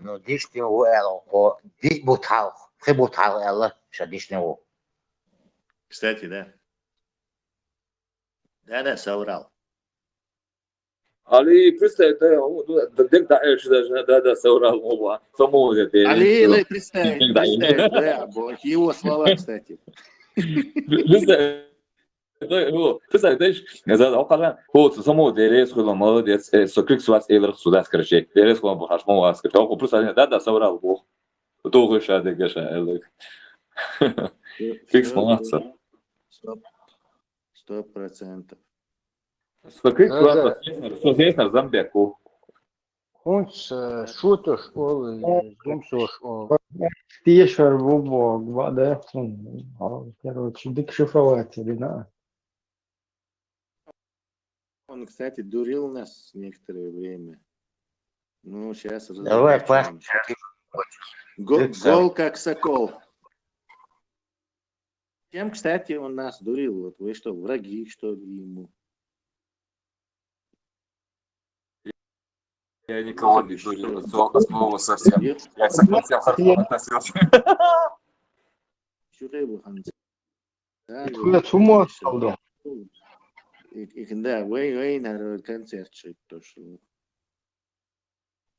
Ну, дышный уэл, по дишбутал, хебутал элла, что дышный у.
Кстати, да. Да, соврал.
Ali представь, да, соврал оба. Само это.
Ali, представь, да, его слова, кстати. Представь, за около, вот само дерез хула молодец, сокрикс вас элер сюда скажи. Дерез хула бухаш мовас, кто просто да, соврал бог. Долго шады гаша элек. Крикс молодца. 100%.
Сокрикс вас созвестно Замбеку.
Хунс шуто школы, зумсо школы.
Тишер, бубок, вода, короче, декшифровать или да?
Он, кстати, дурил нас некоторое время. Ну, сейчас
Давай,
Гол как сокол. Тем, кстати, он нас дурил. Вот вы что, враги, что ли, ему?
Я никого не дурил, слово совсем. Я совсем хорошо относился.
Я с ума сошел.
Да, вы на концерт то, что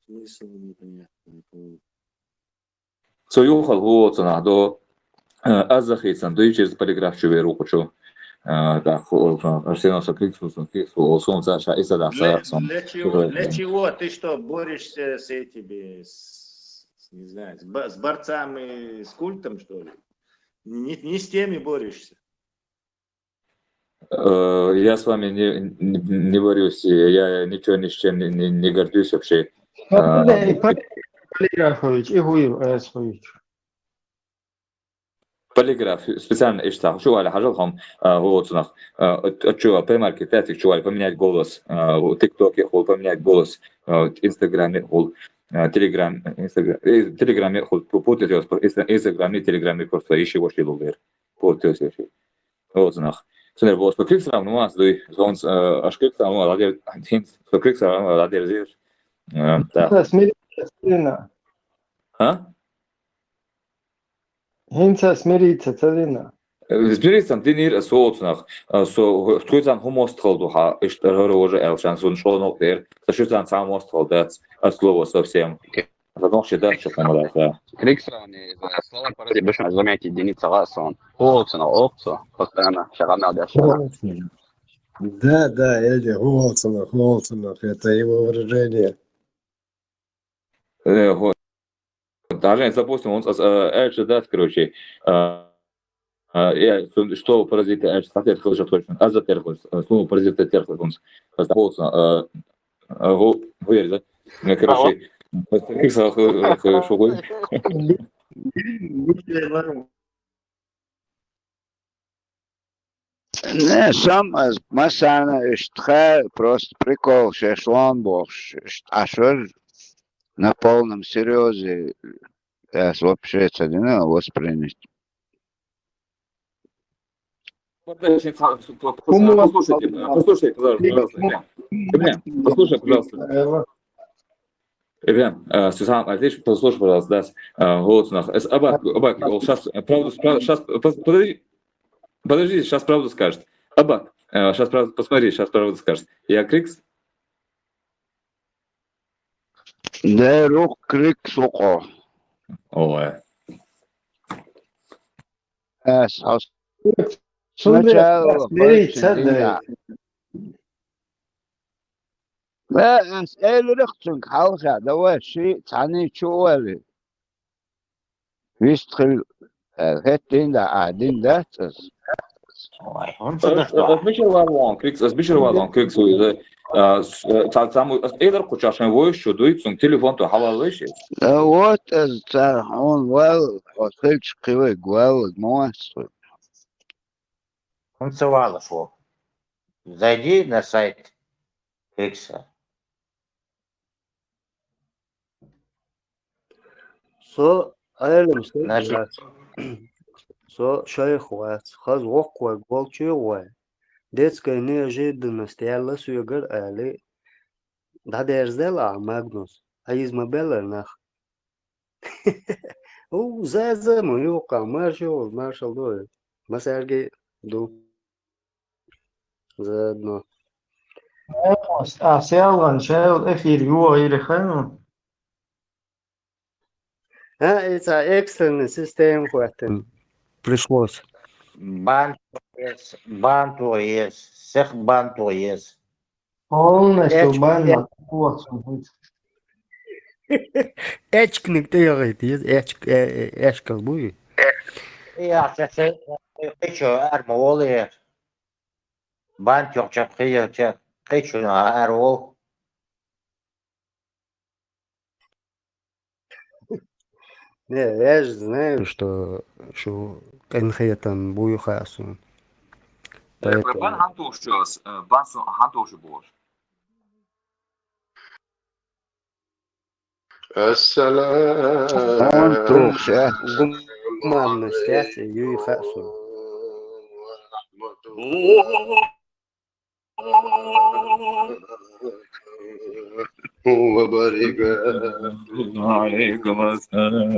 смысл непонятный.
Союхал вот до азахисан до через полиграф чуве руку чу. Да, Арсенал Сокриксус, он Саша и Садаса.
Для чего ты что, борешься с этими, не знаю, с борцами, с культом, что ли? Не с теми борешься.
Я с вами не борюсь, я ничего ни с чем не гордюсь вообще.
Полиграфович, Игуев Эсович.
Полиграф специально ищу, шо على حاجة هو صنع отчего премаркетинг, шо поменять голос, ТикТоке хол поменять голос, Инстаграме хол, Телеграме хол, путать Инстаграме, Телеграме просто ищи вошли ловер, путать ищи, вот صنع. Сунер босс по кликсам, ну аз дой, зонс аж кликсам, ну ладер, по кликсам, ладер зир.
Да, смириться.
А?
Хинца смириться, царина.
Смириться, ты не соотнах, со втруйцан хумостхал духа, и что уже элшан сон шонок дер, сошуцан самостхал дец, а слово совсем. Потому что дальше помогает, да.
Криксрани, слова паразит, больше заметить единица ласон. Олцена, опцо, постоянно, шагана дальше.
Да, Эдди, Холценов, это его выражение.
Даже, допустим, он Эльче даст, короче, что паразиты Эльче, соответственно, точно, а за терхус, слово паразиты терхус, он هو يرد короче Крикс шоғой.
Не, сам مثلا اشتخى просто прикол, шешлон был, а что на полном серьезе вообще это не воспринять.
Послушайте, пожалуйста. Послушай, пожалуйста. Эвен, Сюзан, а здесь послушай, пожалуйста, да, вот нах. Абак, сейчас правду, сейчас, подожди, сейчас правду скажет. Абак, сейчас правду, посмотри, сейчас правду скажет. Я Крикс?
Да, рух Крикс око.
Ой.
Сначала деньги. لا اسئله رختك حوشة دوا شيء تاني شو اللي يشتغل هتين ده قاعدين ده
Крикс, эйлер кучашен воющу дуйцун телефон то хавалыш.
вот он вел отхыльч кривый гвел монстр.
Он Цевалов. Зайди на сайт Крикса.
So, ailem so شيخ وات خز وقوة قولتي وات детская неожиданность я лысу игр али да дерзела Магнус а из мобила нах у за мою маршал дой масарги ду заодно
Сиалан шайл эфир юо ирехану.
это экстренный систем хватит пришлось
Банту есть, всех банту есть.
Полностью бан.
эчкник ты говорит эчка буй
Я сейчас хочу армолы. Бант yok хочу на армол.
не я же знаю что конкретно бую хасу
Бан хантушчус, бансун хантушу бош.
Он
السلام
тухся.
гуманно стяти юй хасу
وبركاته
عليكم السلام.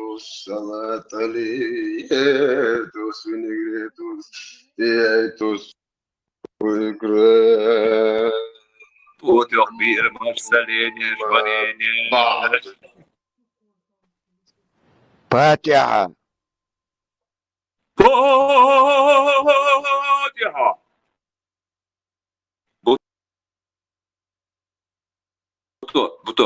والصلاة عليكم سنجريتوس تيتوس وإكرام
وتخبير مرسلين جبنين.
فاتحة.
فاتحة. Буто.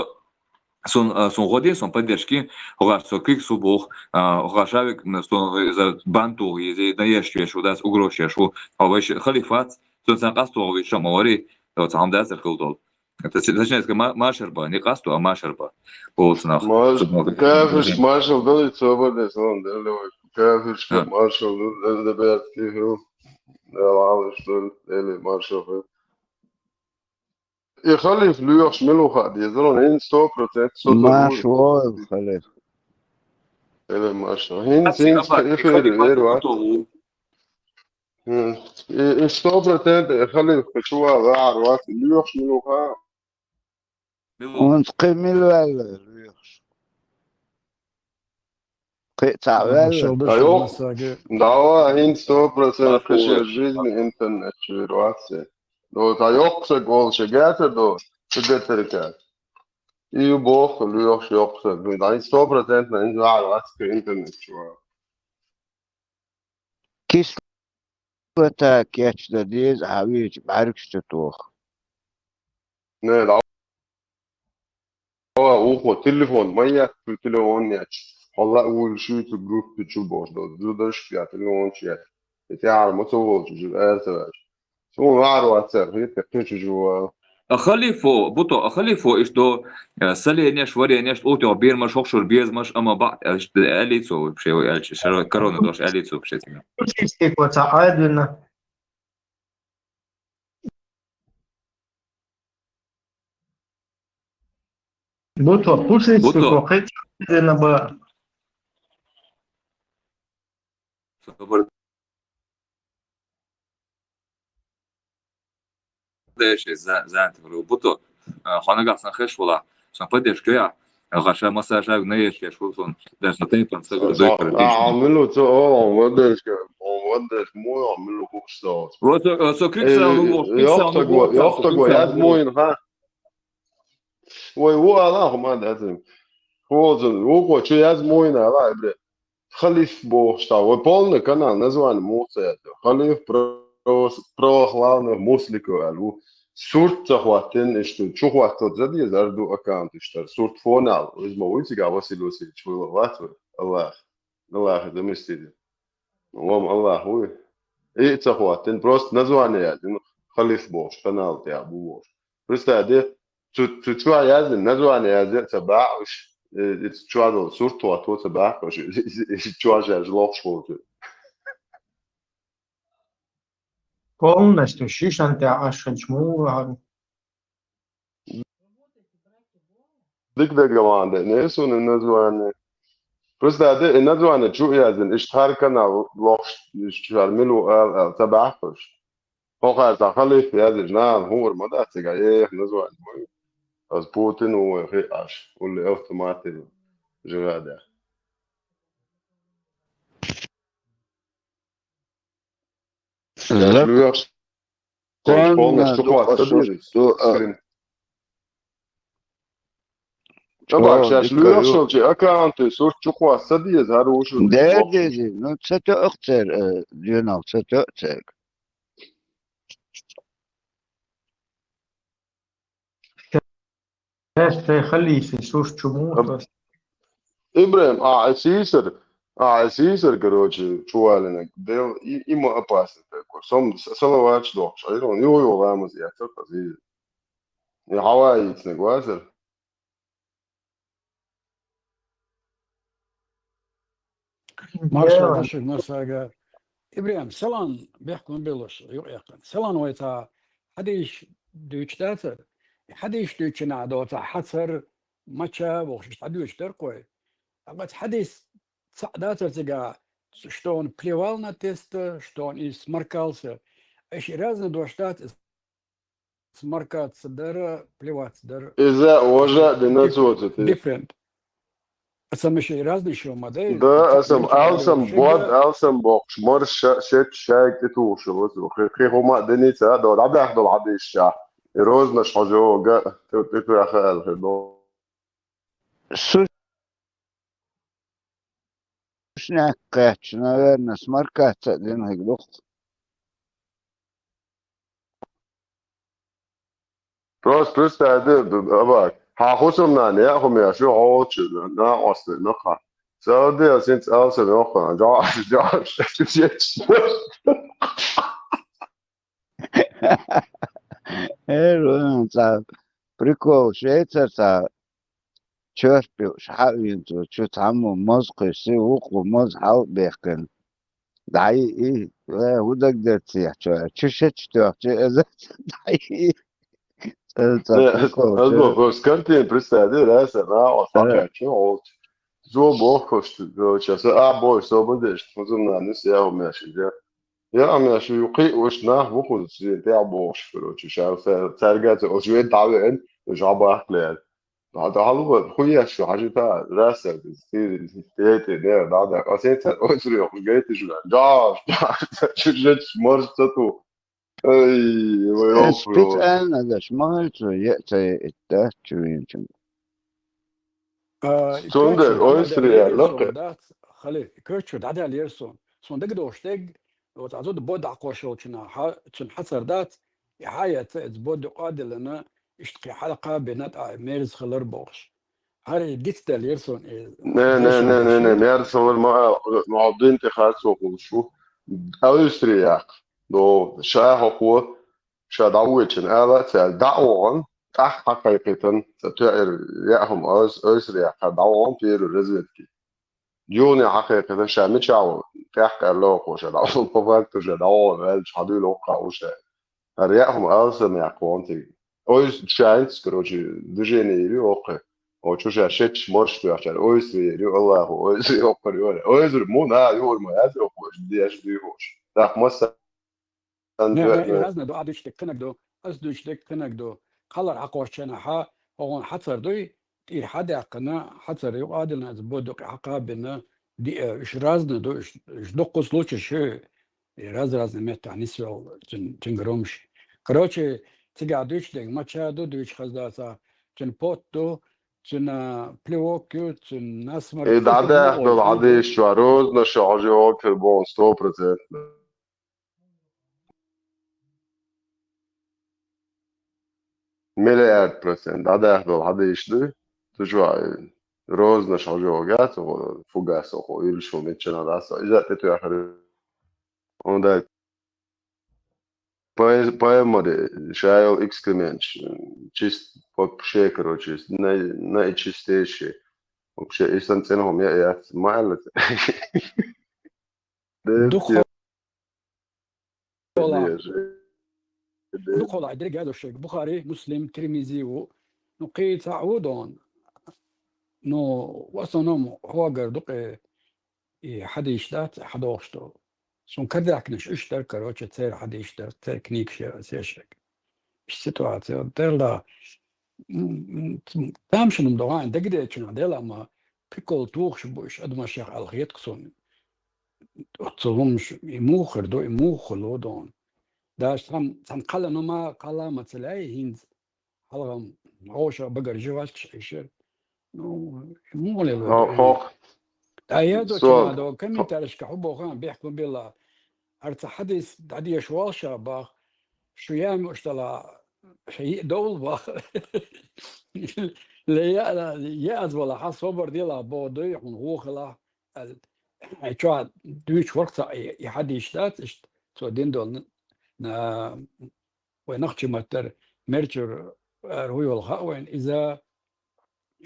Сон годе, сон поддержки, со Криксу бог, Хашавик, сон за банту, и наешьешь, да, угрошешь, а выше халифат, сон сам касту, что мори, вот сам да, церковь. Это точнее, машерба, не касту, а машерба. Вот нах.
كافش مارشال دولي تصوبر لسان دلوي كافش مارشال دولي دبيت كيهو العالش دولي مارشال يخلي فلوس ملو خاد يزرون هين 100% صوت
ما شو خلي
إلى مارشال هين يفير غير واحد 100% يخلي خشوع غار واحد فلوس ملو خاد
ونسقي ملو
Ayok, да, ин 100% каши жизнь интернет ситуация. До тайок се гол шегата до шегата. И бог люох шок се. Да, ин 100% на ин вац интернет шо.
كيس وتا كيتش ديز هاويج بعرفش تتوخ
Не, да. Ухо телефон, моя телефон нет. Alla uğraşıyor ki grup küçük boşta. Dudar şikayet, telefon şikayet.
تعال ما تقول جو أرتاش شو معرو أتسر هي تكتش جو
أخليفو بوتو أخليفو إشتو سالي نيش وري نيش أوتو بير مش هوكشور بيز مش أما بعد أليتسو بشيء ألش شرو كورونا دوش أليتسو بشيء
Putnički تعادلنا بوتو Putnički
بوتو
قيت تعادلنا بقى
صبر داش زان تقولوا بوتو خانق أصلا خش ولا سان بديش كيا غشا مسا جاي نيش شو صون داش نتين بنسجل دوي
صح
كرتيش
عملوا تو ما مو عملوا بوكستات
وسو كريك ساوند كريك ساوند
ياختق ياد موين ها هو الله ما لازم هو شو ياد موين لا إبرة خليف بوشتا وبولنا كانال نزوان موسى خليف برو خلالنا موسليكو قالوا صورت تخواتن اشتو شو خواتو زدي زردو اكاونت اشتر صورت فونال اسمه ويسيقا وسيلوسي شو واتو الله ده مستدي الله هو ايه تخواتن بروست نزوان يعني خليف بوش كانال تاع بوش بروست هذا تو يازن نزوان يازن تبعش تشوادو صورتو اتو تبعش تشواجا جلوش فوتو
полностью شيشان عشان مو
ديك ده كمان ده نيسون النزوان بس ده النزوان شو يازن اشتهر كان لوش اشتهر ملو تبعش فوق هذا خليف يازن نعم هو ما ده تيجا ايه نزوان از بوتين وخياش واللي اوتوماتيك جغاده
لك
لوش بولنش
كون
شو خواست
دقصوص
تدير
دو
سكرين طبعا
شو
شاش
ديكا
لوش
يو
شو اكاونت صورت شو خواست تدير هذا وشو
دي نو ستو اختر ديونال ستو اختر
خلي يشوف شموت
ابراهيم سيسر короче чувалина дел ему опасно такой сом салават что он его vamos я только здесь я Hawaii с negócio
Маршал Дашик Насага إبراهيم سلان بيحكم بيلوش يقن سلان ويتا حديش دوشتاتر حديش دوشنا دوتا حصر ماتشا وخش تعدوش ترقوي أبغى حديث صعداتر تجا شلون بليوالنا تيست شلون يسمركالس إيش رازنا دوشتات سمركات صدر بليوات صدر
إذا وجد ديناصور
different أسمى شيء رازنا شو مدى
ده اسم ألسم بود ألسم بوكش مرش شت شاك تتوش بس خي هما دنيتا دول عبد يحضر عبد الشاه يروز مش حجو جا تتو يا خال خدو
Snacket, naверное, сморкаться один игрок.
بروست هذا أباك هاخوسم نانيا هم يا شو عوش نا أصل نقع سعودي سنت ألسم نقع جا
Эро, прикол, швейцарца черпил, шхавинцу, чё там мозг, все ухо, мозг хал бехкен. Да и удак дерция, чё что, чё это прикол.
أزمة بس كنتين برستادي رأس أنا وفاقع شو عوش زو بوخش تقولش بوي سو بدش مزمنا نسيا وماشي جا يا ماشي يقي وشنا بوخش زين تاع بوش فروش شاف ترجع وشوي تعبان مش عبا أحلى هذا هو خويا شو حاجة تاع رأسه بستير تيتي ده بعد أسيت أسري وجيت شو جاش شو جت مرتو أي
سبيت
ويوفرو
أنا ده شمالته يأتي التاتشوين.
سوندر أسري لقى
دات خلي كرتشو دعدا ليرسون سون دق دوشتق وتعزود بود عقوشو تشن حصر دات يحايا بود قادل لنا اشتقي حلقة بينات ميرز خلر بوش هاري ديت ليرسون
نه ميرسون معضين تخاصو وشو Österreich, då شاهقوا شدعوتشن آلا تدعوان تح حقيقة تتعر يأهم أسريع دعوان بيرو رزقتي جوني حقيقة شامي شعو تحت اللوق وشدعوان بفاكتو شدعوان هل شعبي لوقع وشا ريأهم أسم يقوانتي أوز شاينس كروجي دجينيري وقع وشوشا شتش مرشتو عشان أوزريري الله أوزري وقع يولا أوزري مو نا يور ما يزري وقع ديش ديوش تح مصر
نه از ندو عادش تکنک دو از دوش تکنک دو خالر عقوشنا ها هون حصر دوی تیر حد عقنا حصر يو عادل ناس بودو عقابنا دي ايش رازنا دو ايش دقص لوش شو راز مت نسوا تنجرومش كروتشي تقعدوش دك ما تشادو دوش خزداسا تن بوتو تن بلوكيو تن ناس
I
مرد
da
خزدو
del hade Schwaroz na charge och för bon 100%. Miljard procent. Da del hade işte. تجوا روز na charge och och fugas och ylsho mitchena da så. Ja det tror jag. Och det поэмори шайл экскремент чист вообще короче наичистейший вообще из ценного я мало
دخل عدري قالوا الشيخ بخاري مسلم ترمذي نقي تعودون نو وصنم هو قردق حد يشتات حد وشتو سون كردك نش اشتر كروچ تير حد يشتر تكنيك شيشك السيتواسيون ديلا تامشن دوغان دقدي تشنا ديلا ما بيكول توخش بوش ادما شيخ الخيط قصون تصومش يموخر دو يموخلو دون داش تم قال ما قال ما تلاقي هند حلقة عوشة بقر جواش شيء نو مو ولا ايادو كنا دو كم تارش كحبو خان بيحكم بالله ارت حدث عدي شوالشا باخ شو يام اشتلا شيء دول باخ لا يا ولا حصبر ديلا بودي هو خلا شو دوش وقت يحد يشتات تو دين دول نا ونختي متر ميرجر روي والخاوين اذا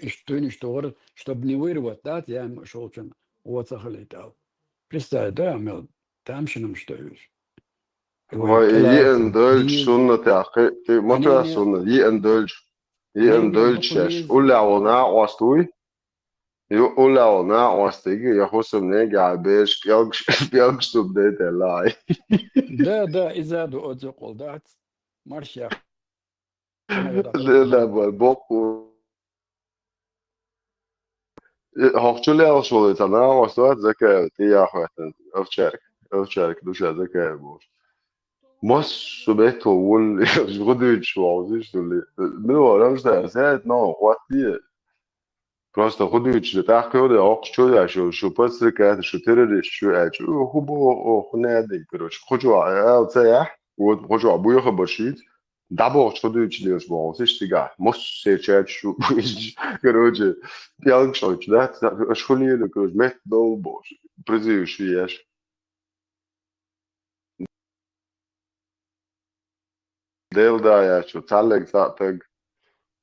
اشتون اشتغل اشتبني وير وتات يعني شغلشن وتخليتها بريستا ده عمل تامشن مشتويش
هي ان دولش سنة تعقيد متى سنة هي ان دولش هي ان دولش قول عونا واستوي يقول عونا واستيجي يخصم نيجي بيش بيغش بديت اللاي
ده إذا دو أتقول ده مرشي
لا بالبوكو هاخشولي أشغل تنا واستوات ذكاء تيا أخواتن أفشارك دوشة ذكاء بوش مش بيت وول غدوش شو عاوزيش تقولي من ورا مش ده ساعة نو وقتي просто غدوش تحكي وده أخشولي شو بس كات شو ترى شو هو هنادي كروش خجوا سياح وخجوا أبوي خبرشيت دابا غدوش ديش بعوزيش تيجا مش سيرشات شو كروش بيانك شو ده أشخلي كروش مت دول بوش برزيوش فيش ديل دا يا شو تعلق ساعتك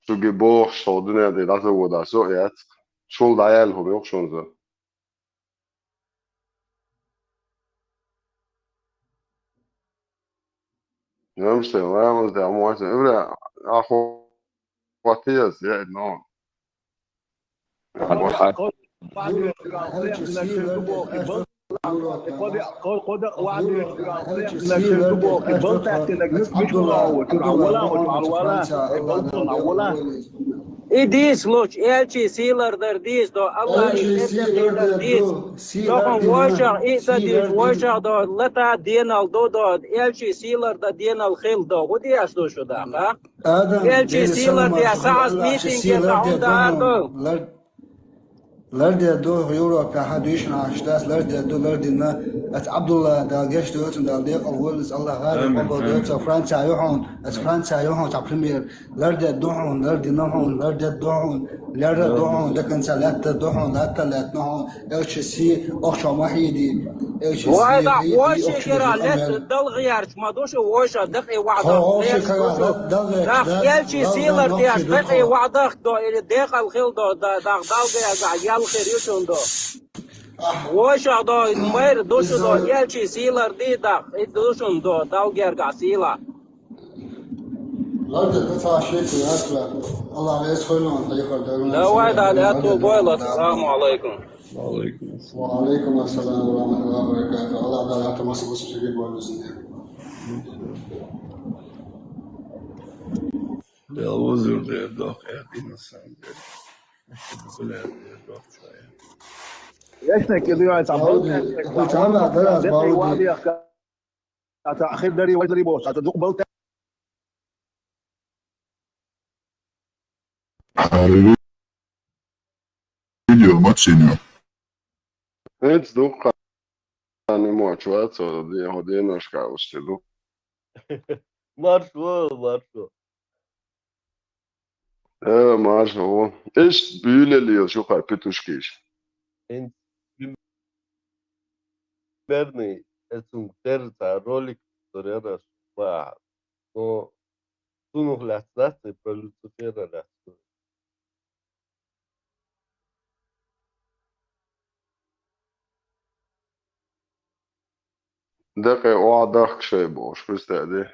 شو جبوه شو دنيا دي لازم ودا سويات شو العيال هم يوخشون ذا نمشي ما مزدي عمو عشان إبرا أخو واتيس يا إدنون
İdis loç elçi silerdir dis do Allah istedir dis dokon voşa ita dis voşa do lata denal do elçi silerda denal khil do gudi asdo şu da ha elçi siler ya saas meeting ya onda ardo
لردي دو يورو كحد يشنا عشتاس لردي دو لردينا ات عبد الله دا جشت دوتن دا ديق اول الله غالي قبل دوت فرنسا يوحون ات فرنسا يوحون تاع بريمير لردي دوحون لردي نوحون لردي دوحون لردي دوحون لكن سالات دوحون لا تلات نوحون اتش سي اوخ محيدي
وهذا واشي كرا لس دل غيرش ما دوش واشا دقي وعدا غيرش دوشو داخ يلشي سيلر دياش دقي وعدا دو إلي ديق الخيل دو داخ دالغي يال خيريشون دو واشا دو مير دوشو دو يلشي سيلر دي داخ دوشون دو دالغي يرقع سيلا لا وايد على أتو بويلة السلام عليكم
وعليكم السلام ورحمة الله وبركاته. الله تعالى تمسك وسجد والوزن.
Я возле дох, я на самом деле. Блядь, я дох шوية.
يشتك كذا يتعبون
تعمل درس باودي.
تأخير دري ودري بوش تدق
Video Максиму.
It's duha, ne moću veco, da je hodinoška u stilu.
Maršo.
Maršo. Ist bühleli, şu kadar pütüşkiş.
En Bernie es un terza rolik torera va. No, tú no las daste, pero Lucifer las.
Dakle, o adak şey boş, pristedi.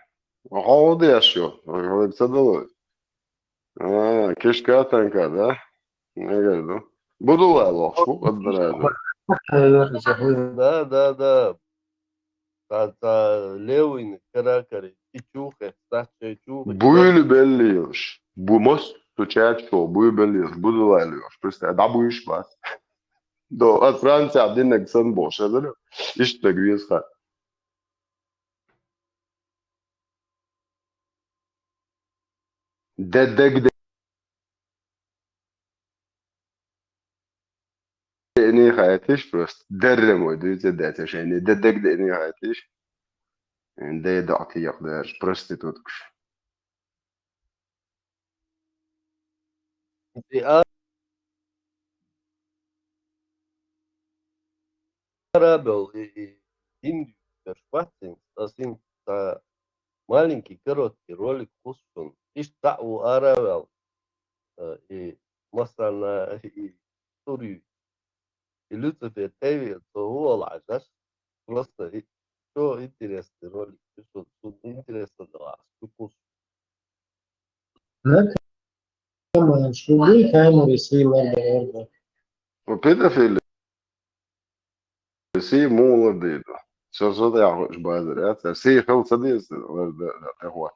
Havada yaşıyor. Havada da var. Keşke kada. Ne geldi? Budular loş bu kadar.
Да. Та левин каракари. И чухе, стаче чухе.
Buyulu belliyor. Bu most tuçak şu, buyu belliyor. Budular diyor. Pristedi. Da bu iş var. Do Fransa dinle sen boş, değil mi? İşte güyüz ha. Dedek إني خايتش بس درم ودي زدت عشان ددك إني خايتش ده دعتي يقدر prostitutكش
Арабел и Индию першпатин, асин та маленький короткий ролик пустун. Иш тау Арабел и масана и Турию. И Люцифер Теви, то уол ажаш. Просто что интересный ролик, что интересно для вас.
Любые камеры силы.
وبيدافيل سي مو لديده شو ده يعرف بهذا سي خلص دي هو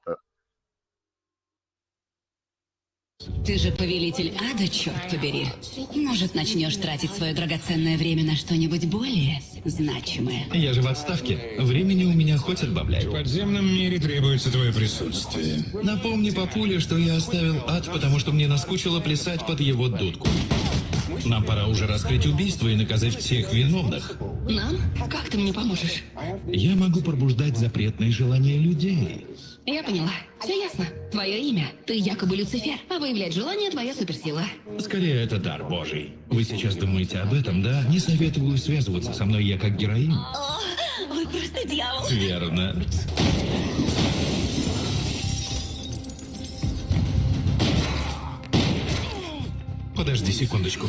Ты же повелитель ада, черт побери. Может, начнешь тратить свое драгоценное время на что-нибудь более значимое?
Я же в отставке. Времени у меня хоть отбавляй. В подземном мире требуется твое присутствие. Напомни папуле, что я оставил ад, потому что мне наскучило плясать под его дудку. Нам пора уже раскрыть убийство и наказать всех виновных.
Нам? Как ты мне поможешь?
Я могу пробуждать запретные желания людей.
Я поняла. Все ясно. Твое имя. Ты якобы Люцифер, а выявлять желание — твоя суперсила.
Скорее, это дар Божий. Вы сейчас думаете об этом, да? Не советую связываться со мной, я как героин.
О, вы просто дьявол.
Верно. Подожди секундочку.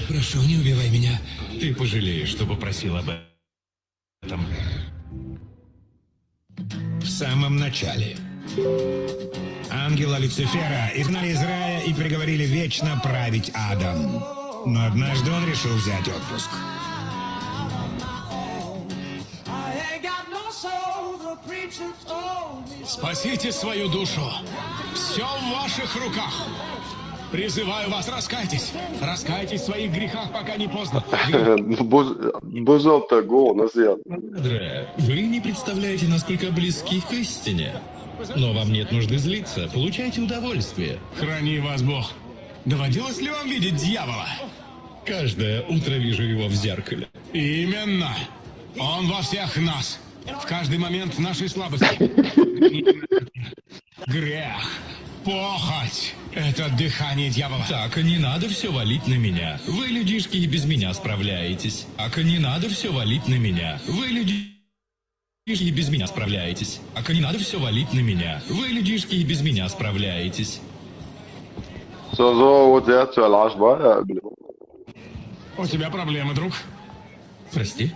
Прошу, не убивай меня. Ты пожалеешь, что попросил об этом. В самом начале. Ангела Люцифера изгнали из рая и приговорили вечно править адом. Но однажды он решил взять отпуск. Спасите свою душу. Все в ваших руках. Призываю вас, раскайтесь. Раскайтесь в своих грехах, пока не поздно.
Бозал-то гол назад.
Вы не представляете, насколько близки к истине. Но вам нет нужды злиться. Получайте удовольствие. Храни вас Бог. Доводилось ли вам видеть дьявола? Каждое утро вижу его в зеркале. Именно. Он во всех нас. В каждый момент нашей слабости. Грех. Похоть! Это дыхание дьявола. Так, не надо все валить на меня. Вы, людишки, и без меня справляетесь. Так, не надо все валить на меня. Вы, людишки, и без меня справляетесь. Так, не надо все валить на меня. Вы, людишки, и без меня справляетесь.
Вот я العشبة.
У тебя проблемы, друг. Прости?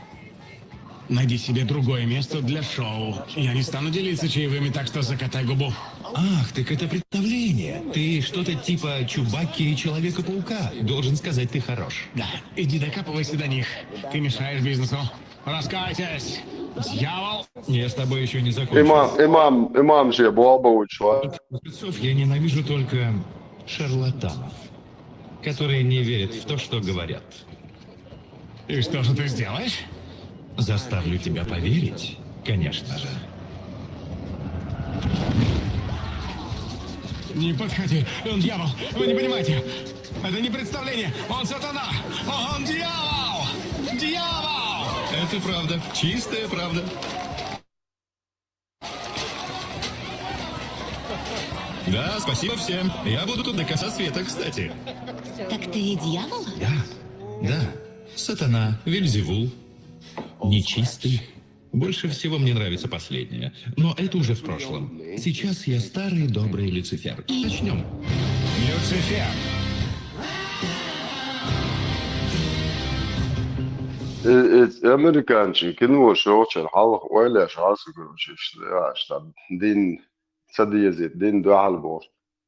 Найди себе другое место для шоу. Я не стану делиться чаевыми, так что закатай губу. Ах, так это представление. Ты что-то типа Чубакки и Человека-паука. Должен сказать, ты хорош. Да, иди докапывайся до них. Ты мешаешь бизнесу. Раскайтесь! Дьявол! Я с тобой еще не закончил.
Имам же Боба учил.
Я ненавижу только шарлатанов, которые не верят в то, что говорят. И что же ты сделаешь? Заставлю тебя поверить, конечно же. Не подходи, он дьявол, вы не понимаете. Это не представление, он сатана, он дьявол! Дьявол! Это правда, чистая правда. Да, спасибо всем. Я буду тут до конца света, кстати.
Так ты дьявол?
Да, сатана, Вельзевул, нечистый. Больше всего мне нравится последнее, но это уже в прошлом. Сейчас я старый добрый Люцифер. Начнем. Люцифер.
Amerikanci кино شوشة الحلقة ولا شخص что день садизит, день дуалбор.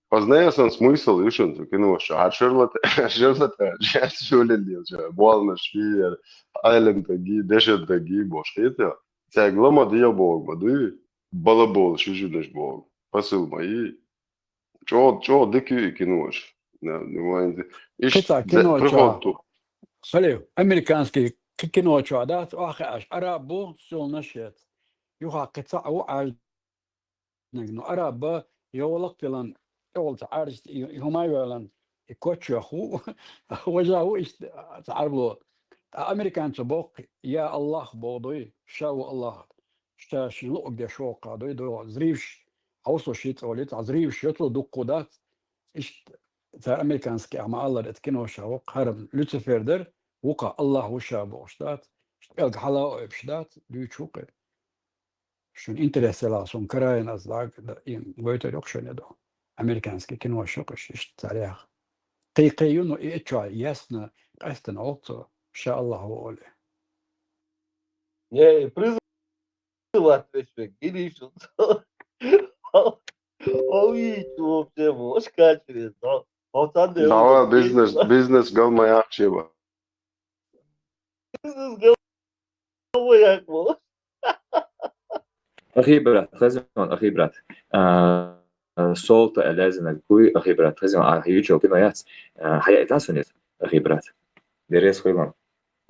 Познается смысл и что кино что а Шерлот сейчас шулили уже болно швир айленд таги дешет таги бошхите. Цеглома дия бог мады балабол шужунеш бог. Посыл мои чё дикий кино. Не иш
قطع كينو
приход
شو خليه أمريكانسكي كينو شو عادات وآخر أرابو سول نشيت يوها قطع وعاج نجنو أرابا يولق تلان يول تعارج يهما يولان يكوتش أخو وجاهو إيش تعربلو أمريكان تبوق يا الله بوضي شاو الله شاش لقق دي شو قادو يدو زريفش أوصو شيت وليت عزريفش يطلو دو قودات إيش تا أمريكانسكي أما الله كينو شاوق هرم لوتسفيردر وقع الله وشابو اشتات اشتغل حلا ابشتات ديوتشوقي شون انترسلا سون كراين ازلاق بويتر يوكشن يدو أمريكانسكي كينو شوقش اشتاريخ قيقيونو إيتشا يسنا قستن أوتو شاء الله هو
Не, призывать respect. Или что? Увидеть вообще, можешь качать, да? Давай бизнес галмая чеба. Бизнес галмая можешь?
أخي برات خزمان أخي برات صوت لازم كوي أخي برات خزمان على يوتيوب كنا ياس حياة تاسونيت أخي برات دريس خيمان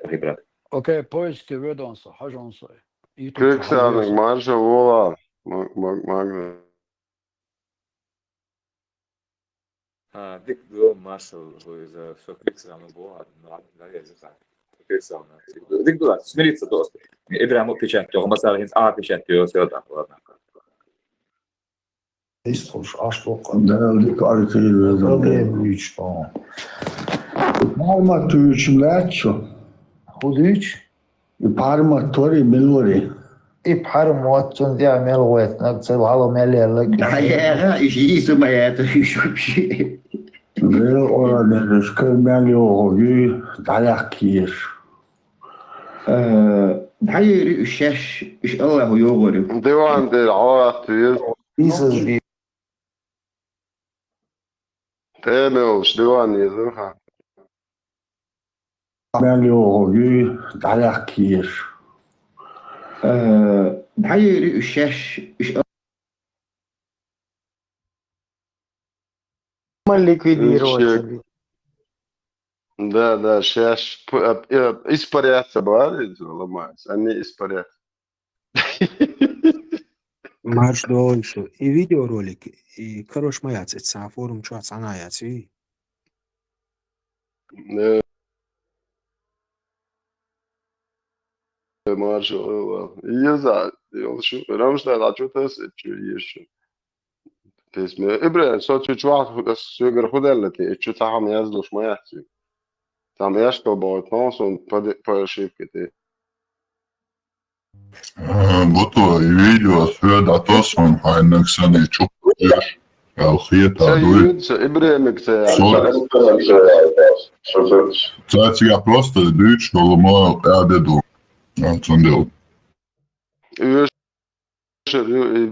أخي برات
أوكي поиски ведомства хажонсы
Криксаник марша вола. Магна.
ديك دو مارسل هو إذا شو كريكسان بوها لا يزال كريكسان ديك دو смириться дост إبراهيم печатью مثلا هنس печатью сюда ладно
Istoş, aşk değerli karikatürler büyük falan. Parmak tüyçümler çok. Huduç. Parmak tori milori.
parmak çun diye melwet nakse halo melelek.
Ya işi ismayet şu şey. Ve orada skemeli oğlu dayak
Hayır üşeş iş Allahu yoğuru.
Devam der ağatıyor.
Dieses bir
Temel devam ediyor ha.
skemeli oğlu dayak
hayır üşeş iş
Ликвидировать.
Да, сейчас испаряться бывает, ломается, а не испаряться.
Марш дольше. И видеоролик, и хорош маяцит, сам форум чуат санаяци.
Марш, Еза, Рамштайн, а что ты еще? اسمه إبراهيم صوت شو واحد بس يقدر خدلتي شو تعهم يزلوش ما يحكي تعهم يشكو بعد ناصون بدأ شيء كده
Gotovo i video, sve da to sam, a nek se ne čupuješ. Evo, hijeta, duj.
سيد إبراهيم كتير
Sad si ga prosto zbično, ali moja, ja dedu. Ja sam deo.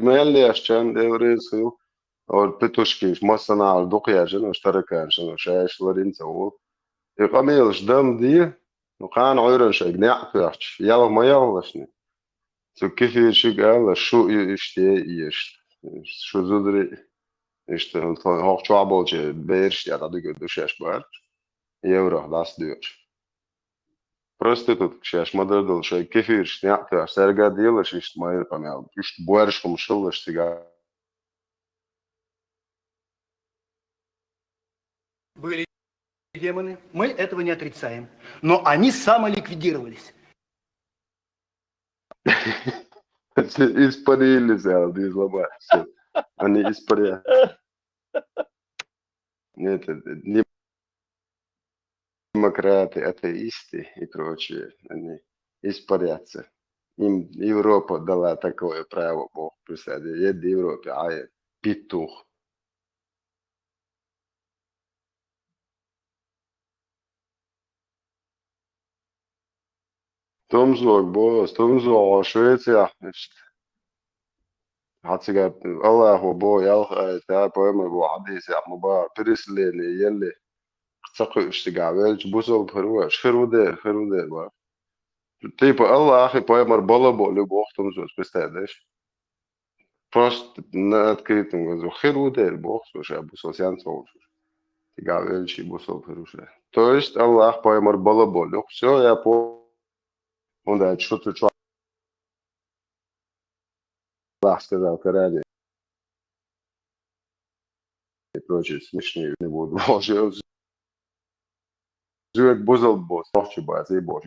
مالي عشان دوريسو أو البتوشكيش مثلا على الدقيقة جن اشترك عشان شايش ورين سووا يقاميلش دم دي وكان عيرن شيء جناح فيش يلا ما يلا سو كيف يشيك قال شو يشتي شو زودري يشتي هو شو عبالش بيرش يا رادي قد شاش بار يورا لاس ديوش Проститут شاش ما دردل شيء كيف يشتي فيش سرقة ديلش يشت ما يرقم يعني يشت بوارش كمشلش تيجا
Были демоны, мы этого не отрицаем, но они самоликвидировались.
Испарились, я изломаю. Они испаряют. Нет, это демократы, атеисты и прочие, они испарятся. Им Европа дала такое право, Бог присадил. Едь Европе, а я петух. Tomzog boos, Tomzog Šveicijā. Hatsigāt Allahu bo yalqa tā poema bo hadis ya muba prisleni yelli qtsaqu ishtigavel busol perwa khirwde ba. Tipo Allah akhi poema bola bo lu bo Tomzog bestadesh. Prost natkritum go khirwde bo so busol сянцов. Tigavel chi busol perusha. То есть Allah poema bola bo lu всё я по Он да, что-то сказал, Каради. И прочие смешные не буду. Зюек бузал босс, ночи баз, и бог.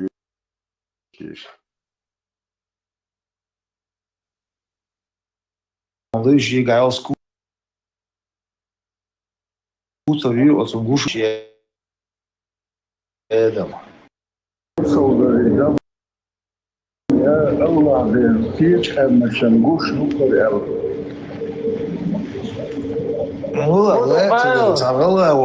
Лыжи гайл скутер от гушу Эдам.
Allah bir çıkarmışım kuş yukarı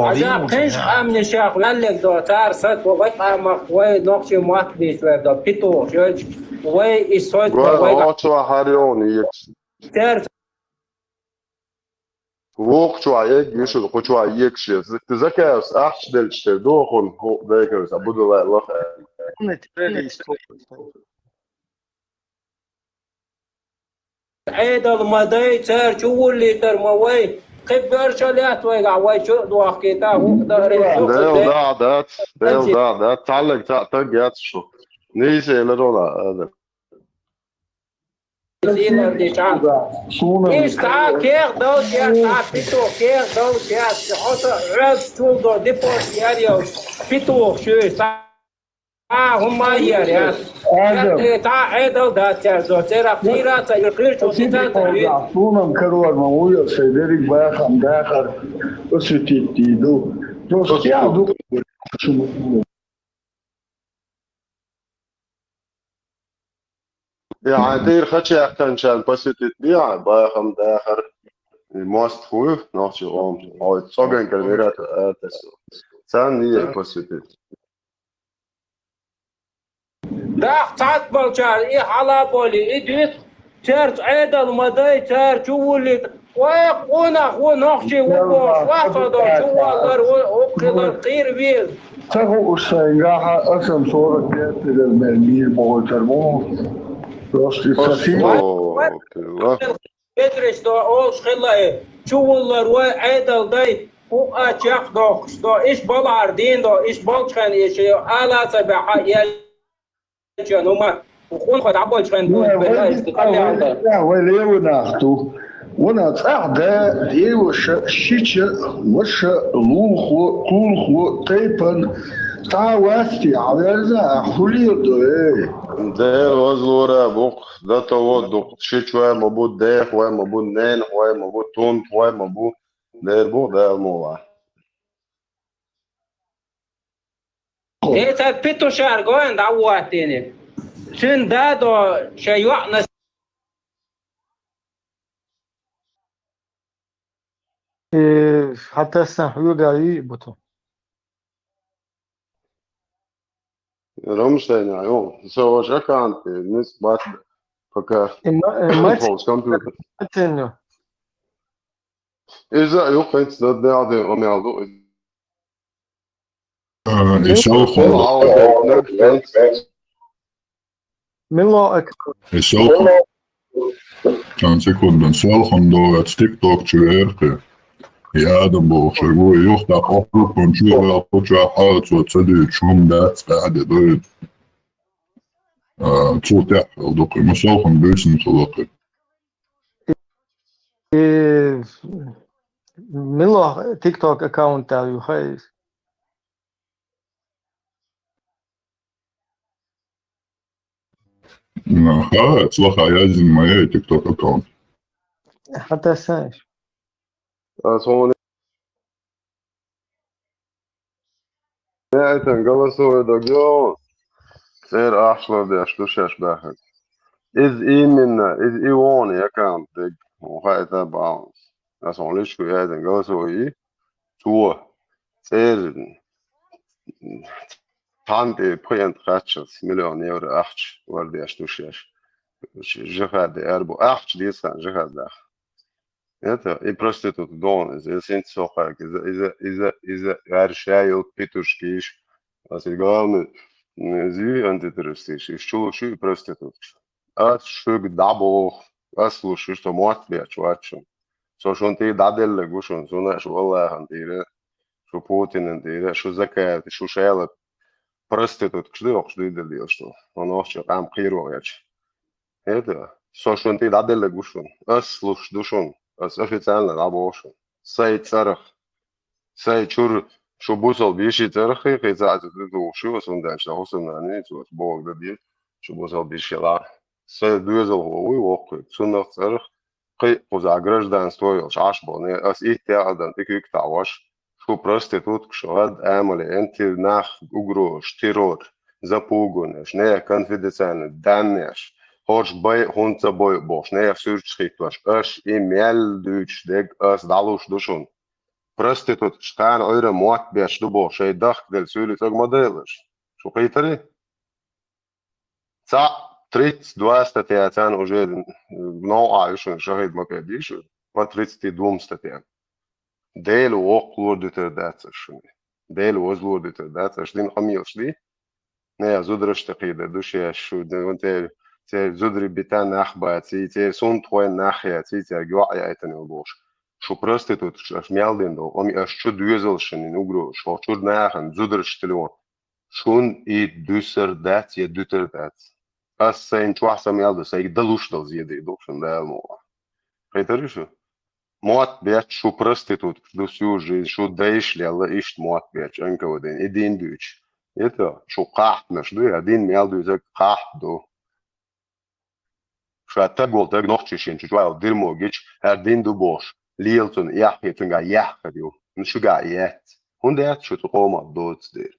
عجب قنش امن شاخ لك دو تار ست وغي قامق وي نقشي مات بيش ويبدا بيتو شوج وي إسويت وي
Ocho Harion
تار
وقتو عيك يشد قتو عيك شيء تذكر أحش دلشتر دوخن هو ذكر أبود الله
عيد المضي تار شو اللي تر موي خبر شليات ويقع وي شو دوخ كيتا هو
ديل دا تعلق تاجات شو نيسي لرولا هذا
إيش تا كير دوت يا تا بيتو كير دوت يا حتى عاد شو دو ديبوت يا بيتو شو تا هم يا تا عيد دا تار ترى خيرا تغير شو تتا
Sunam karorma ujel se derik baham dahar osvetiti do. Prosto ja do.
يعني دير خدش أحسن شان بس تتبيع باخم داخر الماست خوف نحشي قوم أو تصقن كلمات تسو ثانية بس تت
دا تعت بالشار إيه حلا بولي إدريس ترت عيد المضي ترت شو اللي ويقونا هو نحشي وبوش وصدا شو والله وقدر قير بيز
Tako usaingaha asam sora kete del mermir bogotarmo. Prosto
إدريس دا أول خلا شو والله روي عيد الداي هو أشياء دا إيش بالعردين دا إيش بالشان إيش على سبعة يا جنوما وخون خد عبال شان بالله استقلال عنده.
وليه ناخدو ونتصعد دي وشيتش وش لوخو تيبن تعواتي على ذا حليض
دير وزلورة بوق ده توضق شيشوة مبو ديخ ومبو نين ومبو تون ومبو دير بوق ده موضع
إيه بيتو شهر قوين دعواتيني شن دادو شيوعنا
حتى هسه يوغا بوتو
رمشتين عيون سوى شكانت نسبة فكا فوز كمبيوتر
ماتن
إذا يقين تدد عدي أمي عدو
Milloin
كان سيكون سالخن دو تيك توك تشيرك يا دبو شغو يختا قفل كونشو يا قوشا حالت وتصدي تشوم دات بعد دويد تصوت يحفل دوكي مسالخن بيسن تلقي
milloin TikTok-account tev juhais?
خلاص لخا يازن ما تيك توك اكونت
حتى هسه
أصلا نهاية قلصوا دقيقون سير أحشر دي أشتوش أشباهك إذ إي منا إذ إي واني يكام دق وخايتا باونس أصلا ليش كو يهدن قلصوا إي تو سير تانتي بخيان تخاتشس مليون يورو أحش وردي أشتوش جهاد أربو أحش ديسان جهاد داخل Это и проститут дон, если сохак, из-за аршаю петушкиш, а с главное, зи антитеррористиш, и чулуши и проститут. А шук дабо, а слушай, что мотвия чувачу. Со шон ты даделле гушон, зона швалла антире, шо Путин антире, шо закат, шо шайла проститут, что ты делал, что он вообще там кируешь. Это, со шон ты даделле гушон, а слушай душон. بس официально رابوشن ساي ترخ ساي شور شو بوصل بيشي ترخي خي ساعة تدو شو وصل شو وصل ناني شو بوق دبي شو بوصل بيشي لا ساي دوزل هو وقت سنة ترخ خي قوزا гражданство شاش بوني اس إيتيا أدن تكيك تعوش شو проститут شو هاد عملي انت ناخ угрош террор запугунеш не конфиденциально даннеш Hoş bay hunza boy boş ne sürçük var. Öş imel düç deg ös daluş duşun. Prostitut ştan öyle muat beş du boş şey dak del söyle tag modeller. Şu kaytari. Sa 32 статьян уже еще шахид макадиш. По 32 статьям. Дейл оклордитер датсшни. Дейл озлордитер датсшни хамилшди. Не зудраш тaqida душе şu de تي زودري بيتان أخبار تي سون توين ناحية تي جوا يا إتني وبوش شو проститут شو ميالدين دو أمي أشتو دوزل شنين وجرو شو شو ناخن زودر شتلون شون إي دوسر دات يا دوتر دات أسين شو أحسن ميالدو سيك دلوش دل زيادة دوشن ده الموضوع خيتري شو موت بيت شو проститут دو سيوجي شو دايش لي الله إيش موت بيت أنك ودين إدين دوش يتا شو قاحت مش دو يدين ميالدو زك قاحت دو شاتا قلت لك نقطة شين شو ديرمو جيش هردين دو بوش ليلتون يحكي تنقع يحكي نشو قاعيات هندات شو تقوم الدوت دير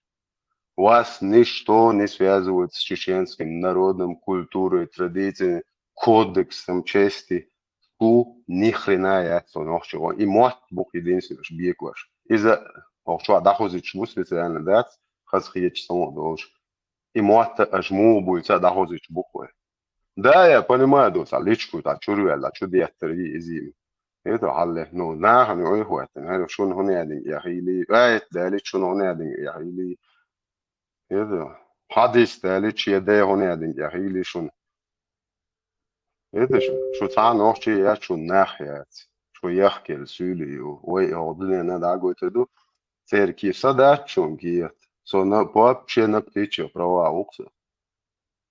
вас ничто не связывает с чеченским народом, культурой, традициями, кодексом чести, ку ни хрена я ничего. И мать Бог единственный, что бьекваш. Из-за что дахозит чему специально дать, хазхиеч само долж. И мать ажму будет дахозит буквы. Да, я понимаю, доса личку та чурюэла, чудиятри изим. Это халле, ну, нахам и ойхуэтен, это шун хунядин яхили, да, личун хунядин яхили. Это حديث تالي يديه هنا دين يحيلي شون إيه شو تعال نوحشي يا شو ناحيات شو يحكي السولي وي هودني أنا دعوة تدو تركي صدق شون كيات سو نباب شيء نبتيجي بروا وقت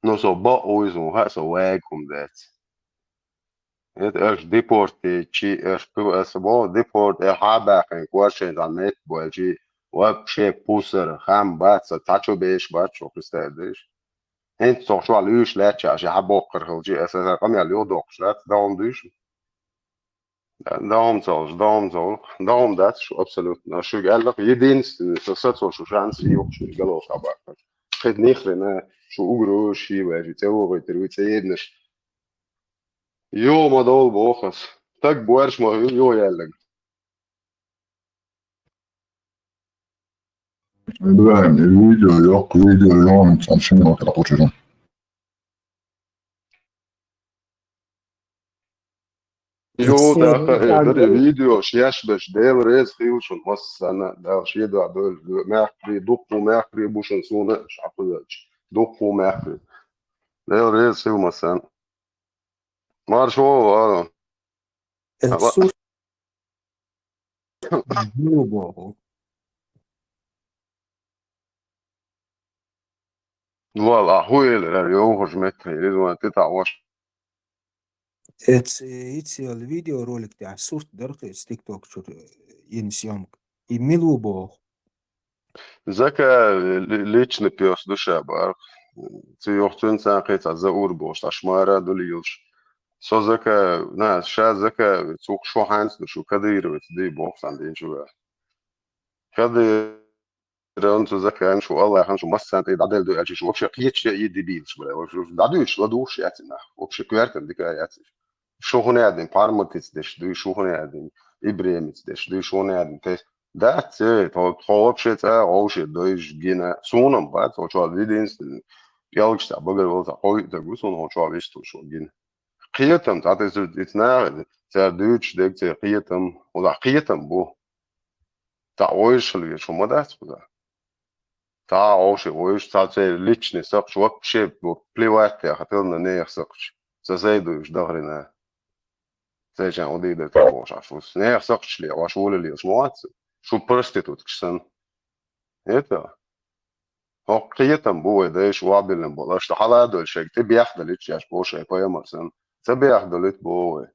نو سو بقويزم ها سو واقم ذات إيه إيش ديبورتي شيء إيش بو إسبوع ديبورت إحابة كان كواشين عميت بوجي وبشي بوسر خام بات تاچو بيش بات شو كستادش انت صار شو على ايش لا تشاش حبوقر هالجي اساسا قام على يودوق شات داوم ديش داوم دات شو ابسولوت شو قال لك يدينست سوسات شو شانس يوق شو قالوا صعب خد نيخلنا شو اقرو شي واجي تو ويتروي تسيدنش يو ما دول بوخس تك بوارش ما يو يالك
إبراهيم الفيديو yok video يوم çalışmıyor kadar uçurum.
يو
إيه،
دري فيديو شياش باش داير ريز خيوش نص انا دا شي دا دول ماخري دوقو ماخري بوش نسونا شعقلش دوقو ماخري داير ريز خيو مثلا مار شو
الصوت جنوبه
والله هو اللي يوهج متر يريد تتعوش
يتسي الفيديو رولك تاع الصوت درت تيك توك شو ينسيومك يميلو بو
زكا ليش نبيوس دوشا بار تي يوختون ساقيت زاور بوش اشمارا دوليوش سو زكا ناس شا زكا تسوق شو هانس شو كدير دي بوكس عندين شو كدير انتو زكا شو الله يخن شو مسان تي دادل دو اجي شو وبش قيتش يدي بيلش بلا وبش دادوش لدوش ياتنا وبش كوارتن ديك ياتي شو هنا قاعدين بارموتيتس دش دو شو هنا قاعدين ابريمتس دش دو شو هنا قاعدين That's it. Hoop shit oh shit dois gina sunam bat o çal vidins gelgsta bagar volta hoy da gusun ho çal isto şu gin. Qiyatam tat is it's now ter deutsch dek ter qiyatam o da qiyatam bu. Ta oy shli şu modas bu da. Ta o şey oy ta ter lichni sak şu vak şey bu plivat ya hatilna ne yak Sa zaydu ish dahrina. Zejan o di da ta boş afus. Ne yak sakçli ya şu oli li şmuat. Şu prostitut ksan. Это هو قيتم بو داش وابلن بولاش حالا دول شيء تبي ياخذ ليش ياش بو شيء بايا مرسن تبي ياخذ ليت بو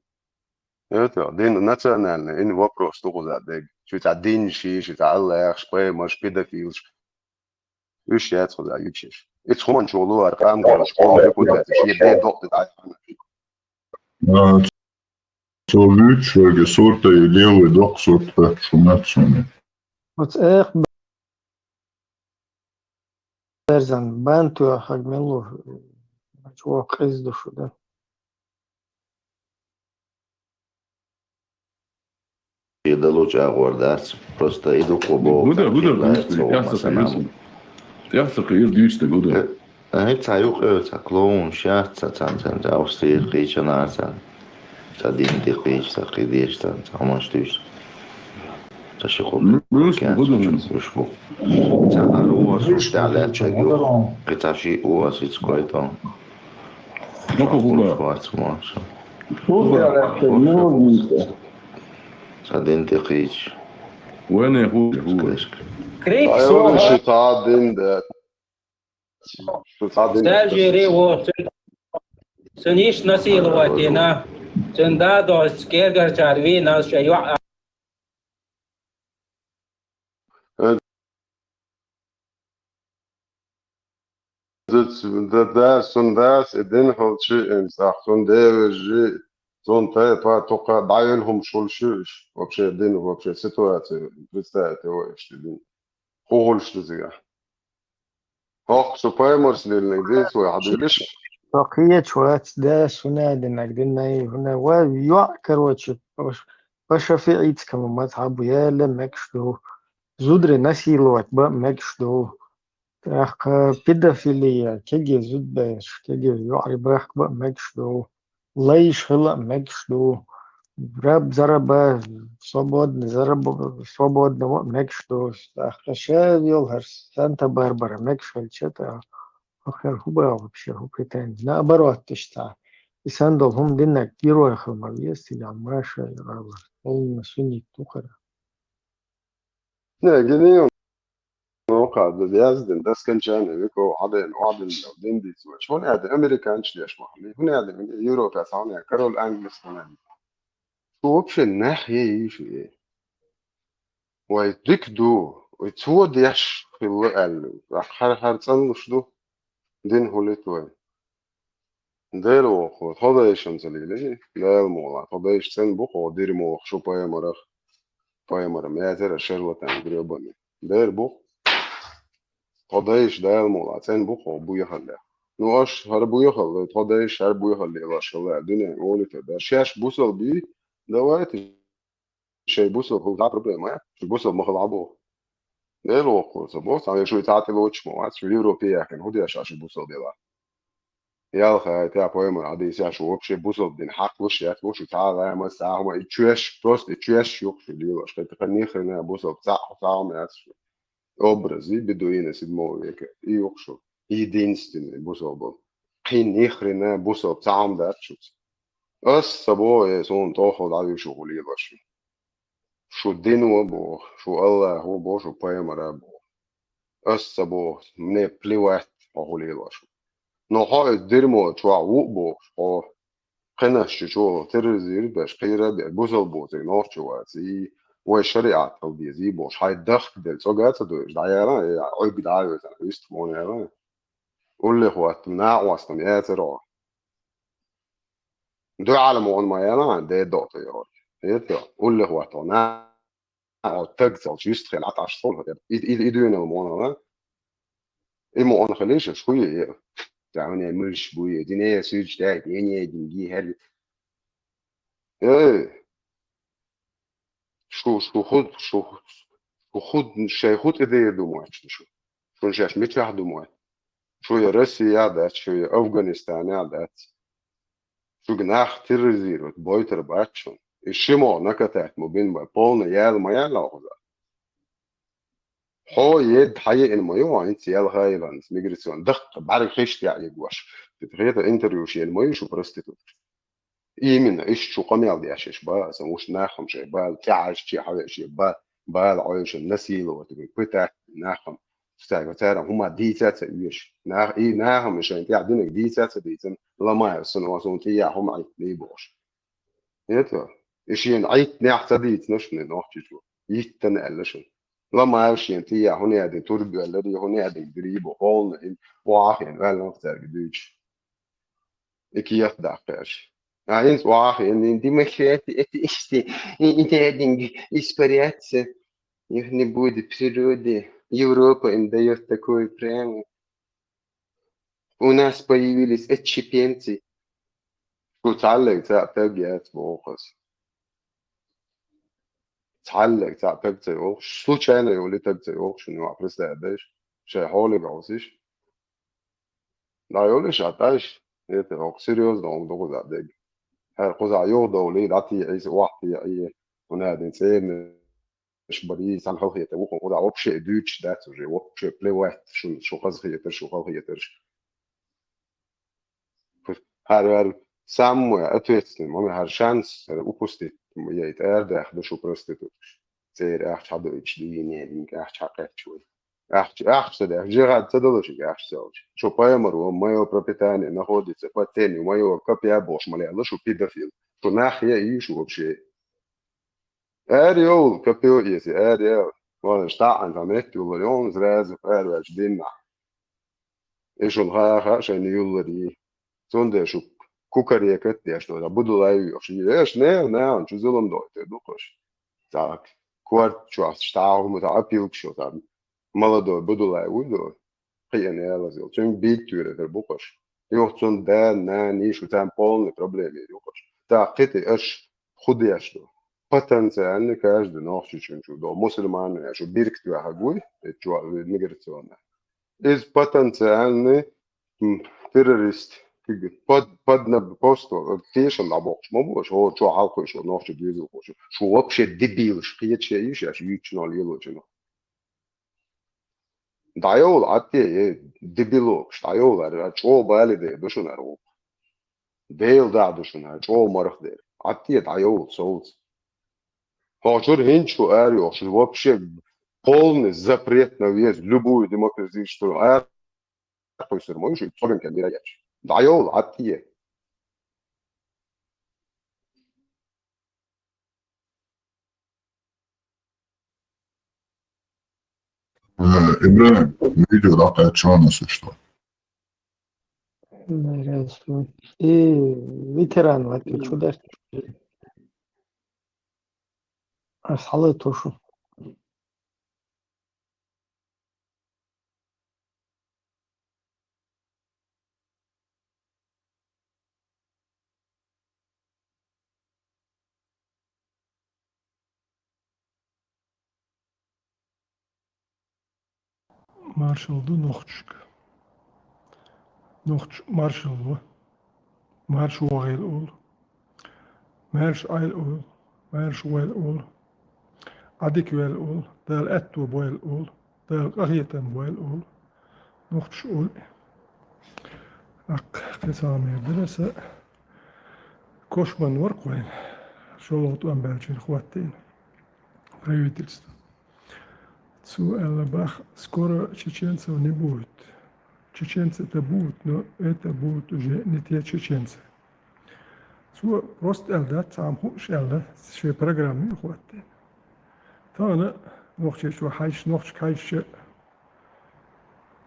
это دين национальный in вопрос того задег что та дин شو تا الله يخش باي مش педофилш ايش يا تخذ ايش ايش هم شغلوا ارقام قالوا شغل يكون ده شيء ده دوت ده
Soviet šoge sorta i lielai daug sorta šunatsuni.
Вот эх, берзан банту хагмелу чувак из душу, да.
da luce a guardarsi, просто иду по
Gudar, jāsaka, ir dīsti gudar.
Tā jūka, tā klūna, šāds, tā cāncēn, tā austīt, qīča nācēn, tā dinti qīča, tā qīdieši, tā maštīs. Tā šikop, kēns, tā ar uvas, tā lētša jūka, tā šī uvas, it's koito.
Nu, ko gudar?
Tā dinti qīča.
Vene huja.
أيوة شو تعدين ده شو تعدين
Стажери вот, суниш насиловатина, сунда до скергар чарви нас шаю.
ده سنداس الدين هو شيء إمساح سندير جي سنتا توقع ضايلهم شو شيش وبشي الدين وبشي سيتواتي بريستاتي وإيش الدين هو الشيء زي هاق سوبايمرس للنجديس ويحضرش
بقية شوات دا سناد نقدنا هنا ويوع كروتش باش في عيد كما ما تعبوا يا لمكشدو زودر نسيلوات با مكشدو تاخ بيدافيليا كيجي زود باش كيجي يعري باخ با مكشدو ليش هلا مكشدو راب زربا свободно мекшдо ахташевил Санта Барбара мекшель что-то хуба вообще претензий наоборот тишта и сандал хум динна героя хама есть или амраша и рава он сунит тухара
نه جنيه موقع ده يازدن ده كان جاني بيكو عدن وعدن دين دي سوى شون قاعد أمريكان شليش محلي هنا قاعد يورو كاسعون كارول أنجلس هنا شو بش الناحية يشي ويدك دو ويتسوى ديش في اللقل راح هرسان وشدو دين هوليتوين ديرو خو خدايشن زليلي لا المولا خدايش سن بوخو دير مو شو باي مرخ باي مر ما زر شروة غريبني دير بوخ خدايش دا المولا سن بوخو بويا خلا نواش هر بويا خلا خدايش هر بويا خلا واش خلا الدنيا مولت ده شاش بوصل بي دوات شي بوصل هو ده بروبليم شو بوصل ما خلعبو ديرو خو بوص على شو تعطي لوتش مو شو اليوروبيا كان هو ده شاش بوصل بيلا يلا تاع بويمر عادي ساعة وبشي بوصل دين حق وش يا وش تعال ما ساعة ما تشوش بروست تشوش يوك في اليوم عشان تخني خلينا بوصل ساعة ما يعرفش أبرزي بدوين سيدمو هيك يوكشو هي دينستين بوصل بون حين يخرنا بوصل ساعة ما يعرفش أس سبوا يسون تأخذ على شغلي باش شو الدين وبو شو الله هو بو شو بويمر أبو أس سبوا من بليوات أقولي باش نو هاي الدرمو تشوا وبو أو قناش شو ترزير باش قيرة بوزل بوزي نورشوا زي وشريعة تودي زي بوش هاي دخل دل سوغات دوش دايرا عيب دايو زنا يستمون يا قول لي هو تمنع واسطم يا ترى دو عالم وان ما يانا ده دوت يا هاي يتو قول لي هو تنا او تجزل جيست خل عطاش صول هذا يدوين المونا إما أنا خليش شوية تعاوني مش بويا دينيا سويج تاعي دينيا دينجي هل إيه شو خود شي خود إذا دومات شو نشاش متفح دومات شو يا روسيا عادات شو يا أفغانستان عادات شو جناح ترزيرو بويتر باتشون الشمال نكتات مبين بولنا يال ما يلا أخذ هو يد حي إن ما يو أنت يال هاي لانس ميجريسيون دق بعرف خيش يعني جواش تتخيل انتريو شيء ما يشوف شو برستيتوت إيمن إيش شو قمي على عشش با سموش ناخم شيء با تعاش شيء حاجة شيء با العيش النسيل وتبي بتاع ناخم ستايل ترى هما دي تاتا يش إيه ناخم مش أنت عندنا دي تاتا ديتن لا ما يصير وصون تيا هم عيد ليبوش يتوا إيش عيد ناح تديت نشن نوحش شو يتنقلشن لا ما يعرفش أنت يا هوني هذا تربي الذي هوني هذا دريب وهون إن واحد ولا نقدر قديش إكياس داقش عايز واحد إن دي مشيت إستي أنت هذين إسبريات يهني بود природы Европа им дает такой прямо у нас появились отщепенцы شو تعلق تعتقد بوقس تعلق تعتقد وش случайно يقول تقد وش إنه عبرس قديش شيء حولي بعوزش لا يقولش عتاش يتوقع سيريوس ده عمره قدام هر قزع يوضع وليد عتي عيس واحد يعيه ونادي إنسان مش بري سان خلق يتوقع قزع وبشيء دوتش ده تجي وبشيء بلاي واحد شو قزع يتر شو خلق يترش هر سامو أتويتس ما هر شانس أوبستي يتقال ده أخذ شو برستيتوش زير أخذ حد إتش دي يعني أخذ حقيقة شوي أخذ ده جراد تدلش أخذ سوش شو بايمر ومايو بروبيتاني ناخد صفات تاني ومايو كابي أبوش مالي الله شو بيدافيل شو ناحية يشو بشيء أريو كابيو يسي أريو وانا اشتاق عن عملتي والله يوم زراز أريو أجدين إيشو الغاخ عشان يولري سوندا شو كوكاري كتي عشان بدو لاي عشان إيش نه شو زلم دوت دوقش تاك كوارت شو اشتاق متعبيل شو تاك مالدو بدو لاي ودو قيان يلا زل شو بيتورة البوقش يوحصون ده ناني شو تام بول بروبليم يوقش تاقتي إيش خدي أشتو potentijalni každi noščićenču do muslimane, što birkti haguj, čuva migracione. Iz potencijalni terorist, podna posto, tešan da boš, mogoš, ovo čuva halko što nošči blizu hoću, što uopće debil, škijeće iše, što jučno lijeločeno. Da je ovo, a ti je debilo, šta je ovo, čo bali da je došlo na rogu. Del da došlo na, čo morah da je, a ti je da je ovo, solc. Хочешь хинчу арио, что вообще полный запрет на въезд в любую демократическую армию, можешь и цорен кандидатч. Дайол, а ты?
إبراهيم فيديو رقعت شو نص شو
Интересно. И ветеран вот чудо. Асхалы тошу.
Marshall du Nochtschk. Nochtsch Marshall wo. Marsh Wail Ul. Marsh Ail Ul. Marsh Wail Ul. Adik Wail Ul. Dal Ettu Wail Ul. Dal Qahitan Wail Ul. Nochtsch Ul. Ak كسامي درسة كوشمان ورقوين شلوت أم بلشين خواتين правительство. Zu Эллабах скоро чеченцев не будет. Чеченцы-то будут, но это будут уже не те чеченцы. Zu просто Элда تعمقوش Элда شيء программы خواتين. تانا نوخش وحيش نوخش كايش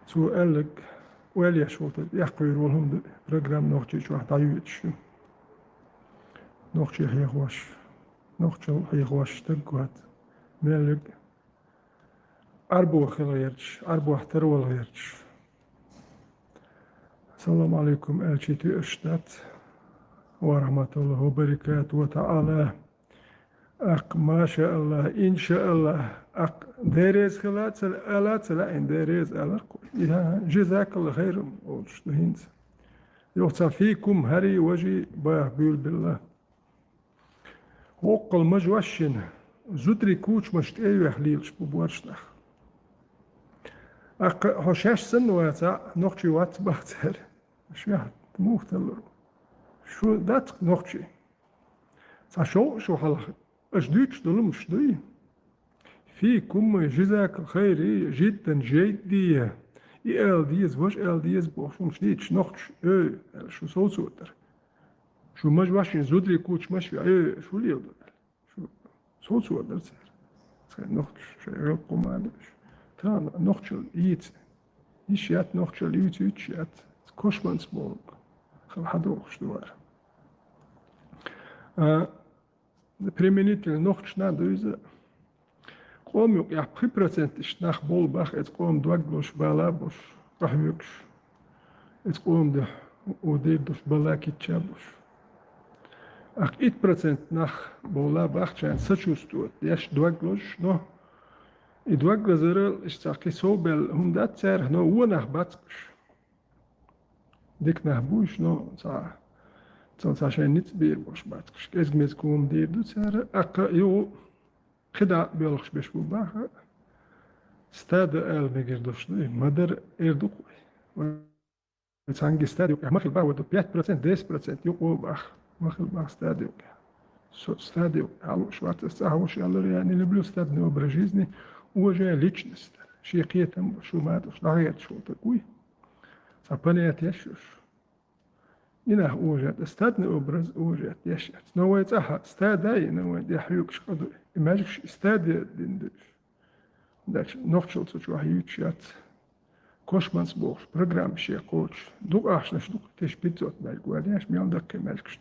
zu Эллك ويلي شوطة يحقيروا لهم برنامج نوخش واحد عيوتش نوخش هيغواش نوخش هيغواش تقوات ملك أربو خيرش أربو احتروا الغيرش. السلام عليكم ألشيتي أشتات ورحمة الله وبركاته وتعالى. أق ما شاء الله إن شاء الله أق ديريز خلات الآلات لا إن ديريز آلات يا جزاك الله خير وشتهينت يوصى فيكم هري وجي بيقول بالله وقل مجوشن زدري كوش مشت أيوه حليلش ببورشنخ أق هشاش سن واتع نقشي وات بختر شو مختلر شو دات نقشي شو حلق أجديش دلهم شدي فيكم جزاك خير جدا جدية إل ديز وش إل ديز بوشم شديش نقش شو صوتر شو مجواشين زدري كوش مش في شو ليه شو صوتر سير نقش شيء قمادش تان نقش الإيت إيشيات نقش الإيت إيشيات كوشمانسبورغ خل حدوخش دوار применительно нохчна дойза قوم يا 3% اشناخ بول باخ ات قوم دوغلوش بالابوش رحيوكش ات قوم ده وديدوش بالاكي تشابوش اخ 8% ناخ бола باخ чан сочувствует яш دوغлош но и دوغлазерл ишцаки собел хундат цер но унах бацкш дик нах буш но са Sonst hast du nichts mehr, was du machst. Es gibt kaum die, du sagst, jo, خدع بيولخش بيش بوباخ استاد المجر دوشني مدر اردوقي وتسانجي استاد يوك مخل باو دو 5% 10% يوكو باخ مخل باخ استاد يوك سو استاد يوك على شوات استاهوش على يعني نبلو استاد نو برجيزني وجا ليتشنست شي قيتم شو ماتش لغيت شو تقوي صابنيات يشوش إنه وجد استاد نوبرز وجد يشت نويت أحد استاد أي نويت يحيوك شقدو إماجكش استاد ديندش داش نوخشل تشو حيوك شات كوشمانس بوش برنامج شي كوتش دوك أحشنش دوك تش بيتزوت ماجواليش ميان دك ماجكش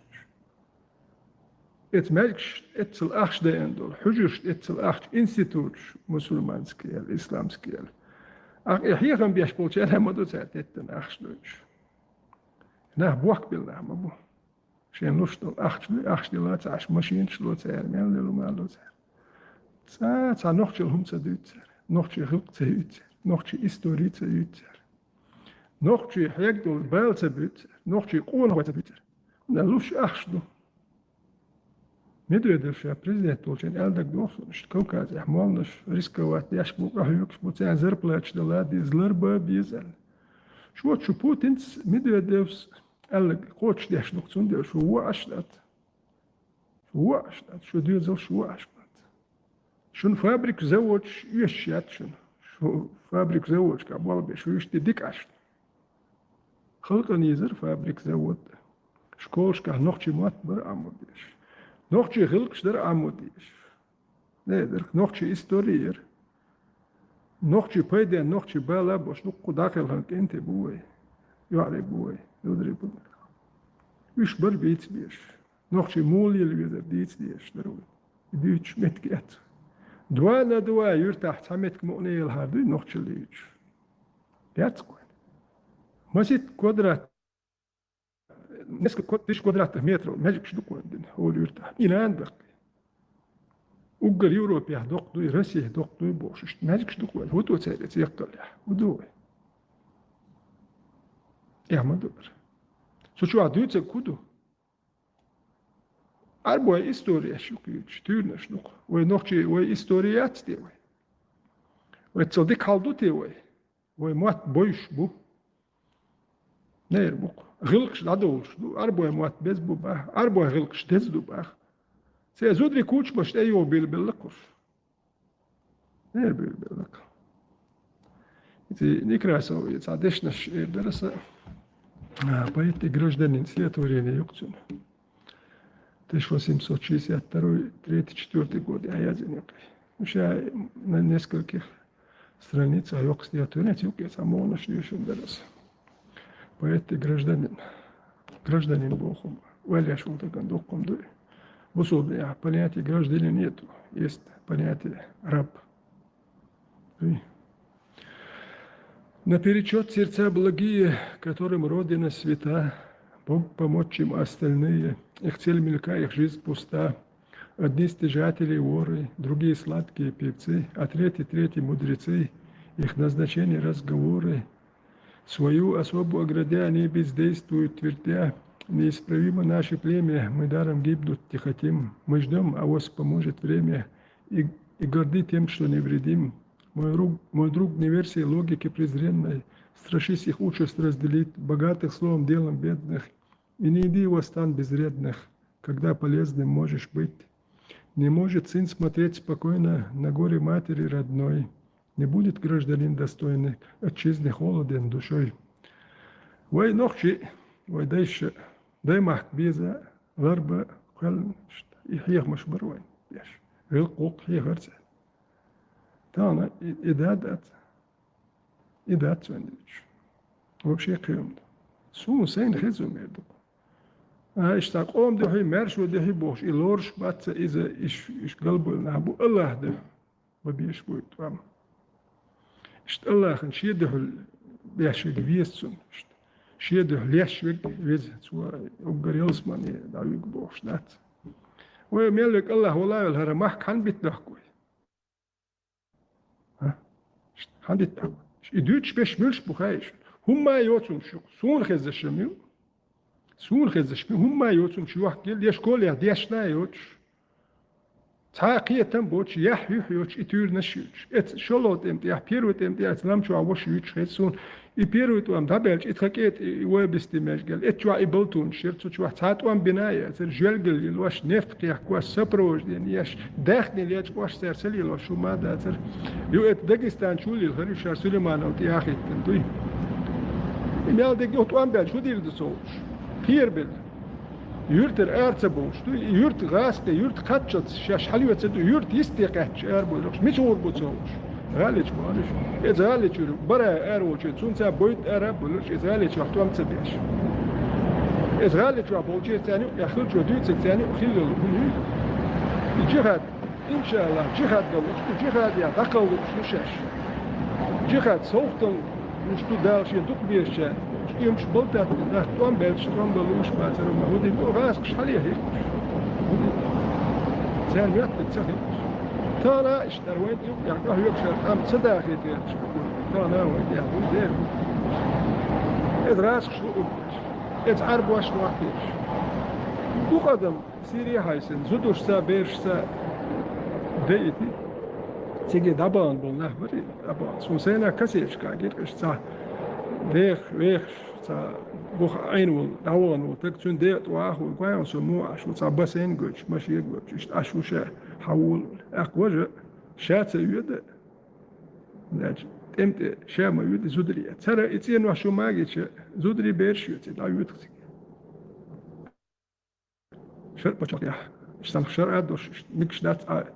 إت ماجكش إتسل أحش ديندول حجوش إتسل أحش إنستيتوش مسلمانسكي الإسلامسكي إحياهم بيش بولشان همدو ساعتين أحش دوش نه بوك بالله ما بو شين لوشتل أخش لا تعش ماشين شلو تعر مين لو ما لو تعر تا نوختل هم تدوت نوختل خلق تيت نوختل إستوري تيت نوختل حيقدل بال تبوت نوختل قون هو تبوت نلوش أخش دو مدري شو بريزيدنت تولشين ألدك دوخش كوكاز إحمالنش ريسكوات يشبوك أحيوكش بوتين زربلاتش دلادي زلربا بيزل شو بوتنس مدريدوس قال قوتش ديش نقصون ديش شو هو عشلات شو ديزل شو عشلات شون فابريك زوج يشيات شو فابريك زوج كابوال بيش شو يشتي ديك عشل خلق نيزر فابريك زوج شكولش كه نوختي مات بر عموديش نوختي خلقش در عموديش نيدر نوختي استورير نوختي بايدين نوختي بالا باش نقو داخل هنك انت بوي يعرف بوي Udri budur. Üç bar beits biş. Nohçi muğliyel vezer diyiz diyeş darul. Büyüç metket. Dua na dua yurtaht samet mu'neyel hardı nohçili üç. Yats koy. Masit kvadrat. Neska diş kvadrat metro. Mecik şdu koydun. Ol yurtaht. İnan bak. Ugar Европа doktu, Rusya doktu boş. İşte mecik şdu koy. Hutu seyret yakkal ya. Hudu. Ja, man dur. Suçu adıysa kudu. Arboya istoriya şüküç, tüyne şnuk. Ve nokçi ve istoriyat diye. Ve tsaldi kaldu diye. Ve muat boyuş bu. Neyer bu? Gılkış adı olmuş. Arboya muat bez bu bah. Arboya gılkış dez du bah. Se zudri kuç baş eyo bilbillikur. Neyer bilbillik? İti nikrasa o yatsadeşnaş derasa. Поэты гражданин, следование юкцун. 1862-3-4 годы, а я занятый. Уже на нескольких страницах yok следование, юк я само нашли раз. Поэты гражданин Богом. Валя шел такой доком дуй. В условии понятия гражданина нету, есть понятие раб. Наперечет сердца благие, которым Родина свята, Бог помочь им остальные, их цель мелка, их жизнь пуста. Одни стяжатели воры, другие сладкие певцы, а третьи мудрецы, их назначение разговоры. Свою особу оградя, они бездействуют, твердя, неисправимо наше племя, мы даром гибнут тихотим. Мы ждем, а вас поможет время, и горды тем, что не вредим. Мой друг не версии логики презренной, страшись их участь разделить, богатых словом делом бедных, и не иди во стан безвредных, когда полезным можешь быть. Не может сын смотреть спокойно на горе матери родной, не будет гражданин достойный, отчизны холоден душой. Вой нохчи, вой дайше, дай мах беза, ларба, хал, их маш барвай, яш, вилкук, ехарца. Тана идадат söndürüş. Вообще kıyımdı. Su sen hezum edip. İşte qom dehi merşu dehi boş ilorş batsa iza iş qalbına bu Allah de. Babiş bu tamam. İşte Allah'ın şey dehul beşik viyetsun. İşte şey dehul yaşvik vez su ugar yalsmani da yük boş dat. Ve melek Allah vallahi el haramah kan bitlah koy. Handit tak. İdüç beş mülş buhayş. Humma yotsum şu. Sun xezeshmiu. Sun xezeshmiu. Humma yotsum şu vakt gel yeşkol ya deşna yots. Taqiyetem boç yahyuh yots itür neşüç. Et şolot emt ya pirut emt ya islam şu avoş yots xesun. I pirut am dabelç ithaket ve bistimej gel. Et şu iboltun şirtu şu tatwan binaya. Zer jelgel yelwaş neft qiyah kwa saproj den yaş. Dakhni yaç kwaş sersel yelwaş şu mada zer. Yo et Dagestan şul yel khari şar Süleyman ot yaxitten duy. İmeldek yotwan bel şu dildi soğuş. Pir bil. Yurter ertse boştu. Yurt gaste, yurt katçat. Şaş haliyetse yurt istiqat er boyluş. Miç olur bu soğuş. Galiç maliş. Ez galiç yürü. Bara er olçet. Sunsa boyut er buluş. Ez galiç vaktu am tsebeş. Ez galiç vaktu olçet seni yaxıl çödüyt seni xil olur. Cihad. İnşallah cihad galuş. Cihad ya taqaluş şaş. Cihad soğuktan ustu dalşin tuk birşen. يمش بلطة نحطون بلش طون بلوش مثلا ما هو دي غاز قش عليه هيك سان يقطع تسخن ترى اشترويت يعني راح يكشر قام صداقي تيش ترى وين يعني دير إذ راس شو إذ عرب واش واحدش وقدم سيريا هايسن زدوش سا بيرش سا ديتي تيجي دبان بالنهبري دبان سوسينا كسيش كاجير قش سا ويخ بوخ عينو داون وتكتون ديت واخو قايون سمو عشو صابسين قوش ماشي قوش اشت عشو شا حول اقوجه شات يد لاج تمت شا ما يد زودري ترى اتين وشو ماجيش زودري بيرشيو دا يد شر بچاق يا اشتان شر ادوش ميكش دات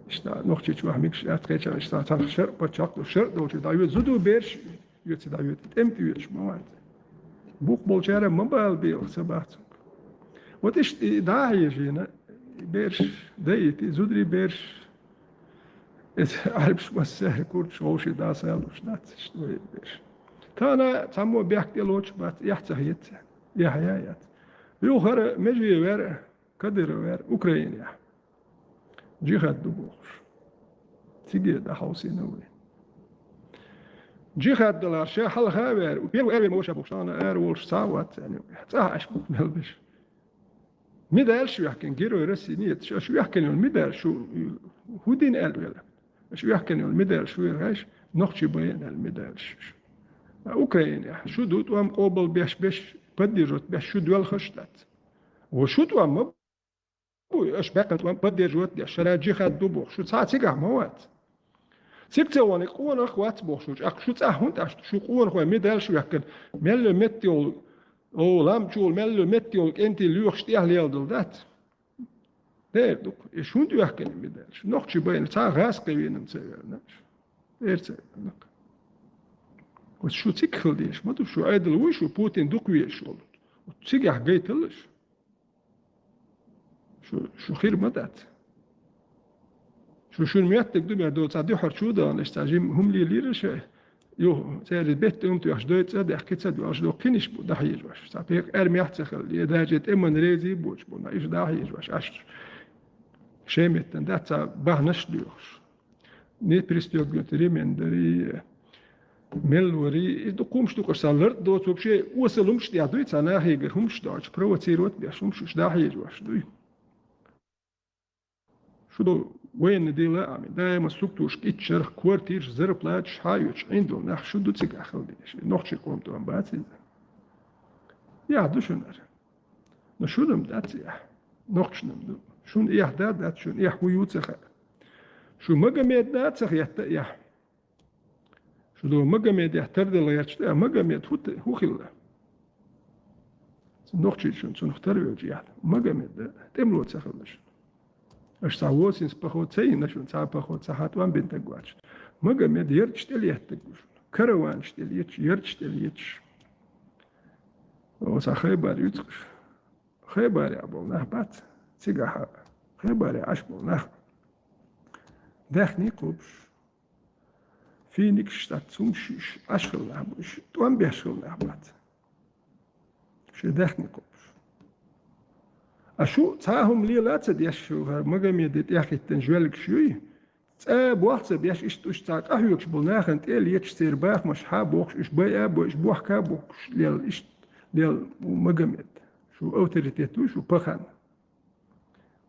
اشتا نوختي واحد ميكش اتقيش اشتا شر بچاق شر دوش دا يد زودو بيرش يد دا يد تمت يد شماوات بوق بولشارة مبال بيو سبعتك وتش داعي جينا بيرش دايتي زودري بيرش عارفش بس كورت شوشي دا سالوش داتش بيرش تانا تامو بيحكي لوش بات يحتهيت يحيايات يوخر مجي وير كدر وير أوكرانيا جهاد دبوخش تيجي دا حوسي نوي جهاد دلار شا حل خاوير وبيرو ايري موش ابوشانا اير وولش ساوات يعني تاعش ملبش ميدال شو يحكي جيرو يرسي نيت شو يحكي الميدال شو هودين الولا شو يحكي الميدال شو يرهاش نقشي بين الميدال أوكرانيا شو دوت وام قبل بيش بديجوت بيش شو دول خشتات وشو توام بوي اش بقت وام بديجوت دي شرا جهاد دبوخ شو ساعة تيجا موات سيبتواني قوان اخوات بوخشوش اخ شو تاهونت اش شو قوان خوي ميدال شو يحكي ملو متيول او لام جول ملو متيول انتي لوخ تيال ليل دات دير دوك شو ندو يحكي ميدال شو نقشي بين تا غاس قوين نتسيرناش ايرتسيرناش وشو تكفل ديش ما شو عادل وشو بوتين دوكويش والله وتسيجح جيتلش شو خير مدات شو المياتك دمية دول تعدي حرشو ده نستعجم هم لي ليرش يو زي البيت أمتو يحش دويت صدق حكيت صدق واش دو كينش بو ده يجواش تعبيك أرمي يحتخل يداجت إما ريزي بوش بو نايش ده يجواش عش شيمت ده باه نشليوش نيت بريستيو جنتري من دري ملوري دو قومش دو كسالر دو توبشي وصلهمش دي عدويت أنا هيجرهمش داش بروتيروت بيشهمش ده يجواش دوي شو دو وين دي لا عمي دايما سوكتوش كيتشر كوارتيرش زربلاتش هايوش عندهم ناخ شو دو تسيق أخل ديش نوخشي قومتو عم باتي يا دو شنر نشو دم دات يا نوخش نمدو شون إيح دات شون إيح ويوت سخا شو مقاميت دات سخ يا شو دو مقاميت يحترد الله يرشتا مقاميت هو خلا نوخشي شون نختار يوجي يحت مقاميت دات تملوت سخلش اش ساوسين سبخوت سين نشون سا بخوت ساحات وان بنت قواش مقاميت يرشتل يحتقوش كروان شتل يرشتل يتش وسا خيبار يتقش خيبار يا ابو نهبات سيقاها خيبار يا عشبو نهب داخني قبش فينك شتات سمشيش أشغل نهبوش توان بيشغل نهبات شي داخني قبش أشو تاهم لي لا تديشو مقامي ديت ياخي تنجوالك شوي تاب واحد بيش اشتوش تاك أهيوكش بلناخن تيل يتش سيرباخ مش حابوكش اش باي أبو اش بوح كابوكش ليل اش ليل مقاميد شو أوتوريتيتو شو بخان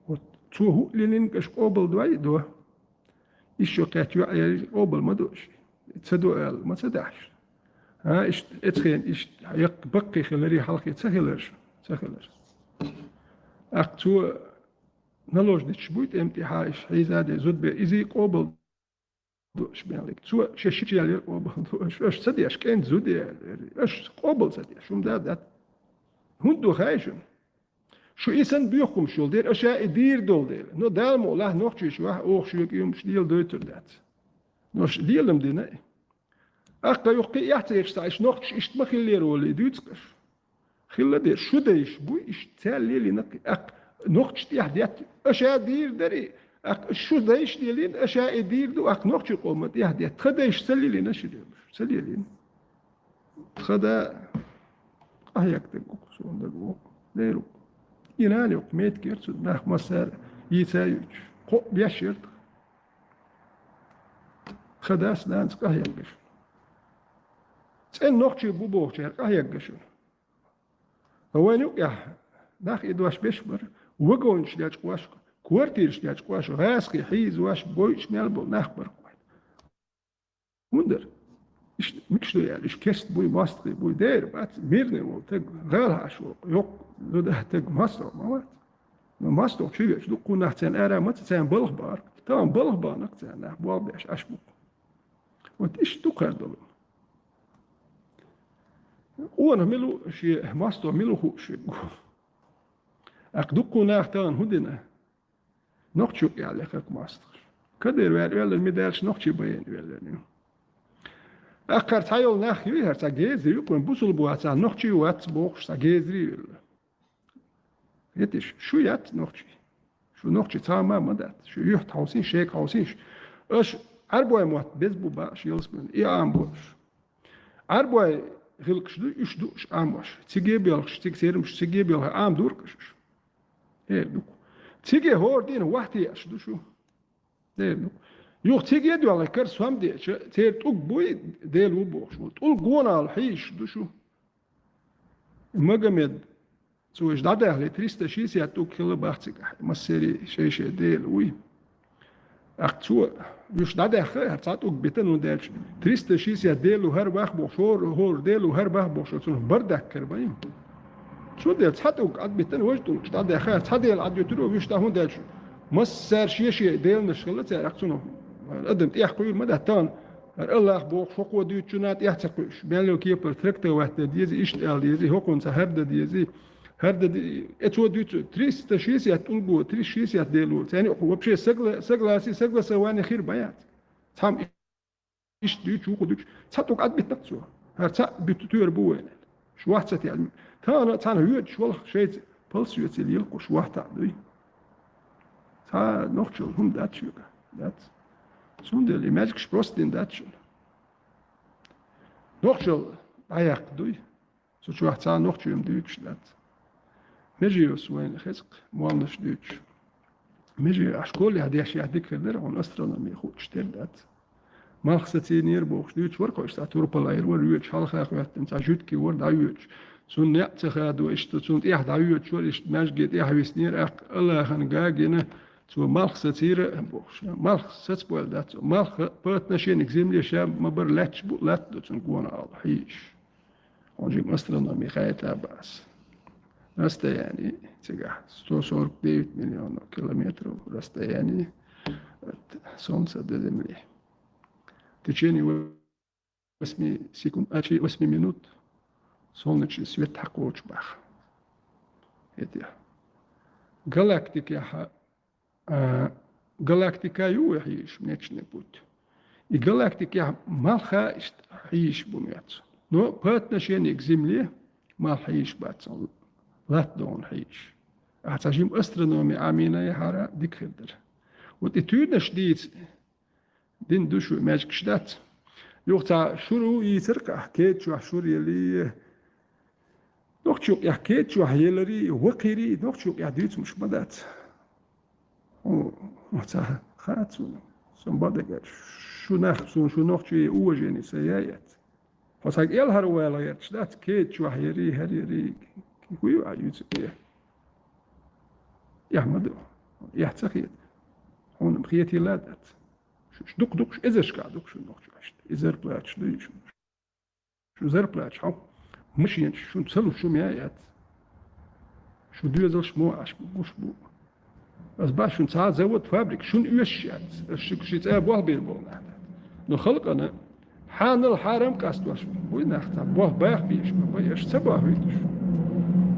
وتوهو لينك اش قوبل دواي دو إيشو قاتيو عيالي قوبل ما دوش تسدو قال ما تسدحش ها اش اتخين اش يق بقي خلالي حلقي تسهلرش أقتو نلوش دتشبويت امتحاش حيزادي زود بإزي قوبل دوش بيالك تو ششيتي على قوبل دوش اش سديش كان زودي اش قوبل سديش شو مداد هندو خايشن شو إنسان بيحكم شو دير أشياء دير دول دير نو دالمو لا نوختي شو أوخ شو يوم شديل دوتر دات نوش ديلم دينا أقا يحكي يحتاج سايش نوختش إشتمخ اللي رولي دوتسكش خلا دير شو دايش بوي إشتال ليلي نقي أق نوختش يحديات أشياء دير داري أق شو دايش ديلين أشياء دير دو أق نوختش قومت يحديات خدايش سليلي نشريم سليلين خدا أهيك تقوك سون دقوك ديرو ينالي وقميت كيرتو ناخ مسار يتايوش قو بيشيرت خداس دانس قهيقش تسأل نوختي بوبوختي قهيقش هوين يوقع ناخ إدواش بيشبر وقونش دياج قواش كوارتيرش دياج قواش غاسقي حيز واش بويش ميلبو ناخ برقوين وندر إيش مكشلو يعني إيش كست بوي ماستري بوي دير بات ميرني وتق غالها شو يوق لده تق ماستر موات ماستر شو يش دو كنا تان أرا ما تان بلغ بار تان بلغ بار نقطع نه بوابش أشبو وتيش دو كردلو وانا ملو شيء ماستر ملو هو شيء أقدو كنا تان هدنا نقشو يعني لك ماستر كدر وير المدارس نقشي بين وير أخر تايل ناخ يهر تاجيزري يكون بوصل بواتsa نوخشي وات بوخش تاجيزري يتش شو يات نوخشي شو نوخشي تاما مدات شو يحت حوسين شيك حوسينش اش عربوي موت بيزبو باش يلسمن اي ام بوش عربوي غلقش دو اش دوش اموش تيجي بيلش تيكسيرمش تيجي بيل ام دوركش ايه دوك تيجي هور دين وحدي اش دو شو ايه دوك يوخ تيجي دو على كرس فهم دي تير توك بوي ديل وبوش تقول جونا الحيش دو شو مجمد سويش داده لي 360 توك كيلو باختك مسيري شي ديل وي اختو يوش داده خير تعطوك بيتن ودالش 360 ديل وهر باخ بوشور هور ديل وهر باخ بوشور بردك كرباين شو ديل تعطوك عد بيتن وجدو داده خير تعديل عد يترو يوش تاهون دالش مسار شي ديل نشغلت اختو قدم تيحكوا مدى تان الله بوق فوق وديتشونات يحتقش بين لو كيبر تركت واحد ديزي اشتغل ديزي هوكون سهرد ديزي هرد اتو ديتو 360 تلقو 360 ديلو ثاني هو بشي سقلا سواني خير بيات تام ايش ديتشو وديتش تاتوك عد بتقصو هرتا بتتور بوين شو واحد يعني تانا هيوج شو شيء بلس يتل يلقو شو واحد دوي تا نوختشو هم داتشو دات Zonder die magic sprost in dat schon. Nog zo, ayak doei. Zo zwacht zijn nog zo Duits dat. Mejios وين خزق موالش Duits. مجي أشكال هذه أشياء ذكر عن أسترونومي خوش تردات. ما خصتي نير بوخش Duits وركوش تأتورب الأير وريوش حلقة أخوات أنت جود كي ورد عيوش. سون يأتخاد وإشت سون إحد عيوش وريش ماجد إحويس نير أق الله خنجاجنا. So malch satire box, malch satspoel dat, malch partnership examine sham maber latch lat dat een gewoon al hish. Onje astronomie gaat abas. Расстояние тяга 149 миллионов километров расстояние от Солнца до Земли. В течение 8 минут солнечный свет такой бах. Это галактики галактика юхиш мечный путь. И галактика малха хиш бумяц. Но по отношению к Земле малхиш бацал. Латдон хиш. Атажим астрономия амина яхара дикхедер. Вот и тюрна штиц дин душу мэжк штат. Юхта шуру и цирка кетчу шур يلي نوختشوك يا كيتشو هيلري وقيري نوختشوك يا ديت مش بدات. ومتى خاتون سنبادك شو نخسون شو نوختشي اوجيني سيايات. فساق يلهر ولا يتشدات كيتشو هيري هريري كيكويو عيوتسبيه. يحمدو يحتقيد هون مخيتي لادات شدوك دوكش إزاش قاعدوك شو نوختشو عشت إزار بلاتش ديش شو زار بلاتش حو مش يعني شو تسلو شو ميايات شو دوزلش مو عش بوش بو بس باش شو ساعات زود فابريك شو نيوشيات شو تسابوه بيربولنا نو خلق أنا حان الحرم كاستواش بوي ناختا بوه باخ بيش بويش سبوه ويتش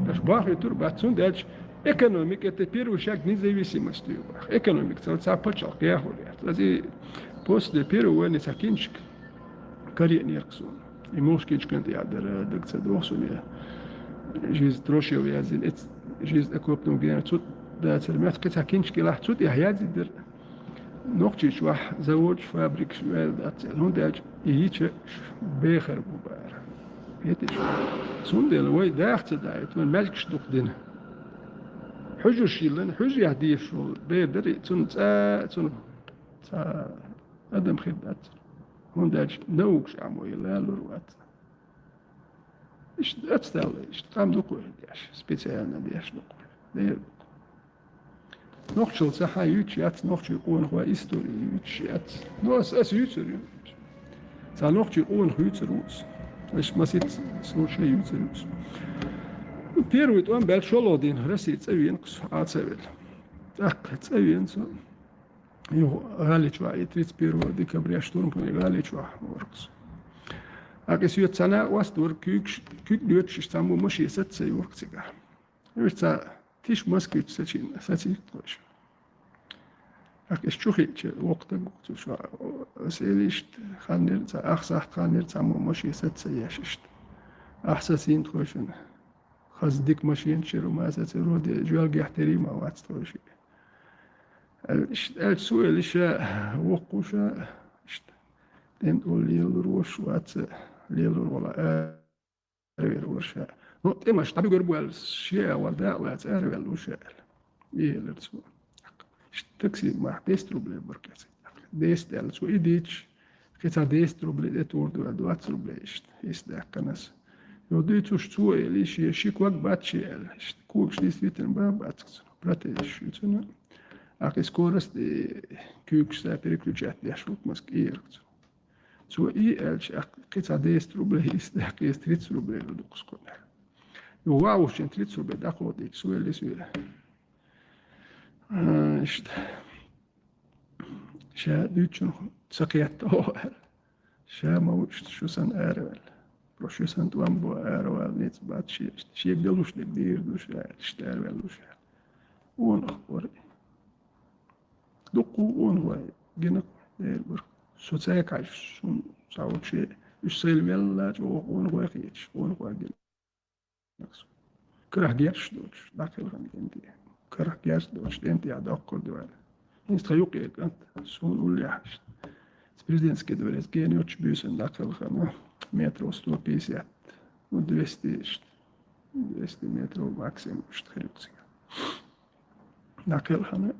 اش باخ يتور باتسون دالش экономик это первый шаг к независимости. Экономик целый цапачал кяхули. Лази после первого не сакинчик карьернерксон. И мушкинчик это ядер докце двухсуме. Жизнь трошил язин. Жизнь окопном генерацию да цермят ксакинчик лахцут я язидер. نوختش واح زوج فابريك شوال دات هونداج يجي بخر بوبار يتش سوندل وي داخت دايت من مالكش دقدنا حجو شيلن حجو يهدي شو بيدري تون تون ادم خدات هونداج نوكش عمو يلا لروات ايش اتستال ايش قام دوكو داش سبيسيالنا داش دوكو نوختشل صح يوتشيات نوختش يقون هو هيستوري يوتشيات نو اس يوتشر صار نوختش يقون يوتشروس ايش ما سيت سو شيء يوتشروس بيروت وان بال شولودين رسيت سوين قص عاتسويل اق تسوين سو يو غالي شويه تريت بيرو ديكابريا شتورم كون غالي شويه ورقص اقيس يوتسانا واستور كيك دوتش استامو مش يست سي ورقصا يوتسا تيش مسكيت ساتين ساتي قوش الشوخي وقتك شو سيليشت خانير تا أخسحت خانير تا ماشي ست سياششت أحساسين خوشنا خاص ديك ماشين شرو ما سترود جوال يحترم أو أتستوشي السؤال إيش وقوشا تين تقول لي الروش وات لي ولا أروي الروشا نقطة مش تبي قربوا الشيء ولا وات أروي الروشا إيه لرسول تكسي ما ديستروبلي بركاسي ديست سو إيديتش كيتا ديستروبلي تورد دوات روبليشت يسدا كناس يوديتوش تو ليش يشيك وقت باتشي كوكش ديستويتن باباتس براتيش يتنا أكيس كورس دي كوكش دا بريكلوجات دي شوك مسك إيركت سو إي إلش كيتا ديستروبلي يسدا كيس تريتسروبلي لدوكس كونر يواوش تريتسروبلي داخل ديك سو اللي سويله işte düşün sakiyette o şama işte şu san ervel proşu san tuam bu ervel net bat şey deluş de bir duş işte ervel duş on akbar doku on var gene bir sosyal kaç sun sağlık şey üstelmeler o on var hiç on var gene kırah gerç duş dakikadan kendi كره جاز دوش انت يا دكتور دوال انت يوقي انت سون ولا حاجه بريزيدنس كده بريز جين يوتش بيسن داخل خنا مترو 150 و 200 متر ماكسيم اشتغلت داخل خنا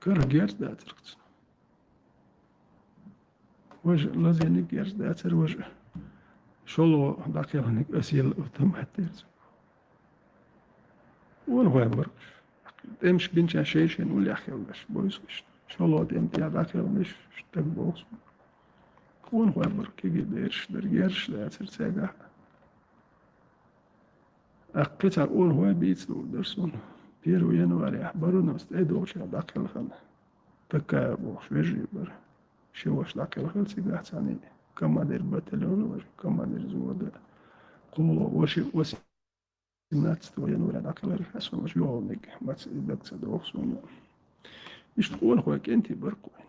كره جاز داترت وجه لازم جاز داتر وجه شلو داخل هناك اسيل اوتوماتيك ونغير برش تمش بنشا شيشن ولا خيلش بويسش شلو دم تاع داخل مش تبوس ونغير برك كي بيرش درجرش لا ترتاقه أقطع أول هو بيتلو درسون بيرو ينواري أحبرو نستعدو شا داخل خان تكا بوش ويجي بر شوش داخل خان سيقاح تاني كما دير باتلون وش كما دير زود قولو وش ناتستو ينورا داخل الحسن وش يومك ما تسيبك تدوخسون مش تقول هو كنتي بركوين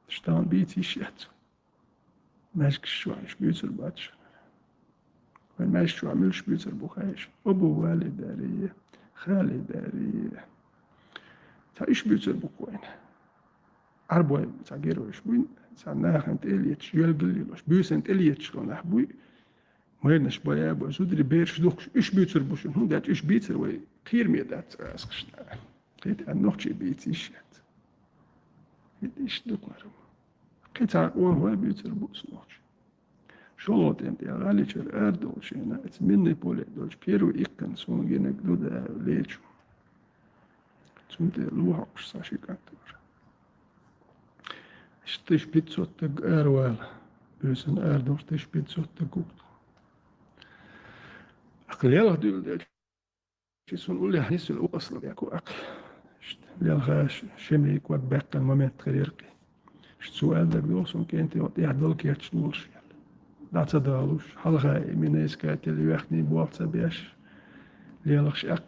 شتان بيتي شات ماشك شو عش بيوتر باتش وين ماش شو عملش بيوتر بوخايش أبو والي دارية خالي دارية تعيش بيوتر بوكوين عربوي تاجيروش وين سعناها خنت إليتش يلقليلوش بيوسنت إليتش كون أحبوي ماينش بايا بو سودري بيرش دوخش إيش بيوتر بوشن هم دات إيش بيوتر وي خير ميدات أسقشنا قيت أنوخشي بيتيشات إيش دوك مرم قيت عقون هو بيوتر بوس نوخش شلوت انت يا غالي شر أردوش هنا اتمنى بولي دوش بيرو إيقن سون جينك دودا ليشو سون تي لوحوش ساشي كانتور اشتش بيتسوت تق أروال بيوسن أردوش تش بيتسوت تقوكتو أقل يلا دول دل شيسون قولي حنيس الأصل ياكو أقل للغاش شميك وباقا المومنت خريرقي سؤال دك دوسون كنتي وطي عدل كيرتش نولش لا تدالوش حلقة من إسكات اللي يخني بوقت بيش ليلخش أق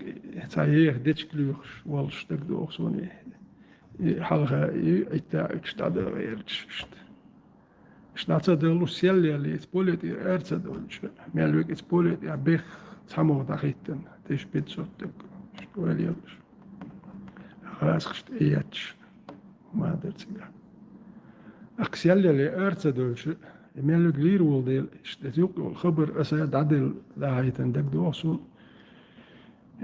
تعيير ديتش كلوش والش دك دوسون حلقة إتا إكشتاد غيرتش لا تدالوش سيالي اللي تبوليتي أرتدولش مالوك تبوليتي بيخ تحمو دقيتن تيش بيتسوتك شتوالي يلش خاسخشت إياتش ما درتيها أقسيالي اللي أرتدولش مالوك لير ولديل اشتتيوك الخبر أساد عدل داعيتن دك دوسون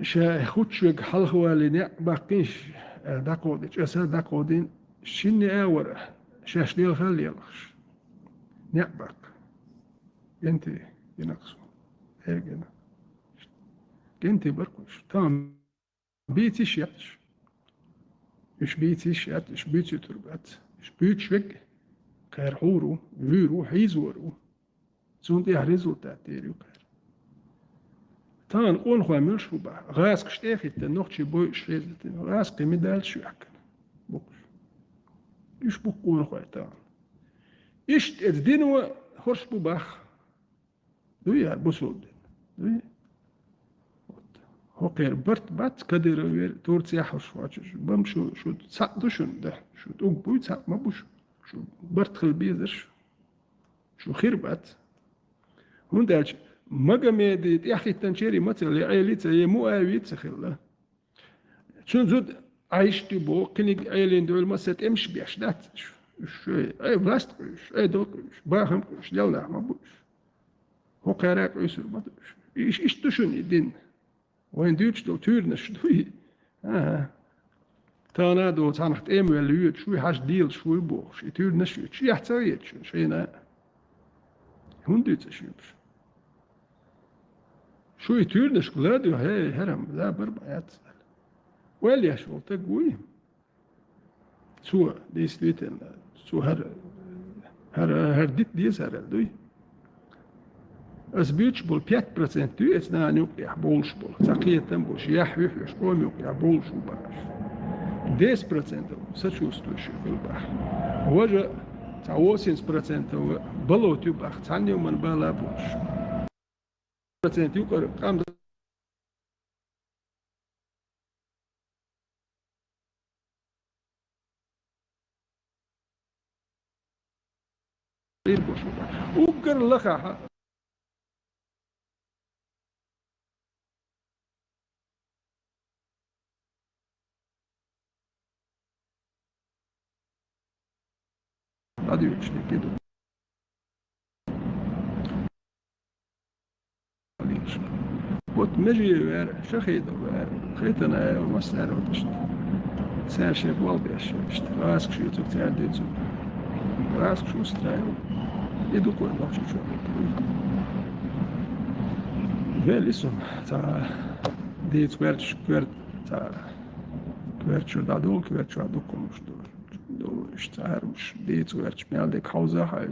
شا خدشك حلقوا اللي باقيش داقوديش أساد داقودين شيني آورة شاش ديل خلي يلخش نعبك انتي ينقصون هيجنا انتي بركوش تام بيتيش ياتش مش بيتيش ياتش بيتي تربات مش بيتشوك خير حورو ويرو حيزورو زون دي ريزولتات ديريو خير تان اون خو ملش با غاس كشتيخي تنوخشي بوي شريزتن غاس قيمي دال شوك بوكش ايش بوكون خو تان إيش الدينو هرش بباخ دوي بوسود دوي هو غير برت بات كدر تورتيا حوش واجش بمشو شو تصدشون ده شو توق بوي تصد ما بوش شو برت خل بيزرش شو خير بات هون دالش مقام دي يحكي تنشيري مثلا عيلتها هي مو آويت خلا شون زود عايش تبو كني عيلين دول ما ستمش بيش دات شو اي بلاست اي دوك باهم يلا ما بوش هو قراك يسر ما ايش تشون يدين وين دوتش دو تورنش دوي تانا دو تانخت ايموال يوت شوي حاج ديل شوي بوش تورنش يوت شي يحتويت شينا هون دوت شيبش شوي تورنش كلادو هاي هرم لا بربعات ولا شو تقوي سو ديس ديتن سو هر ديت ديس هر دوي أسبيتش بول 5% دو اسنا نوك يح بولش بول تقية تنبوش يح يح قوم يوك يح بولش وباش 10% ساتشوستوش في البحر وجا تعوسين 10% بلو تباخ تعني ومن بالا بوش 10% يقرأ قام بوش وقر لخا هذا يشتي كده وت مجي وير شخيد وير خيتنا ومسار وتشت سار شيء والبي اشت راسك شو تكتاد ديتو راسك شو سترايو يدو كل وقت شو فيل اسم تا ديت ويرتش كورت تا كورتشو دادول كورتشو ادوكو مش دو اشتهر مش ديت ويرتش مالك حوزه حاجه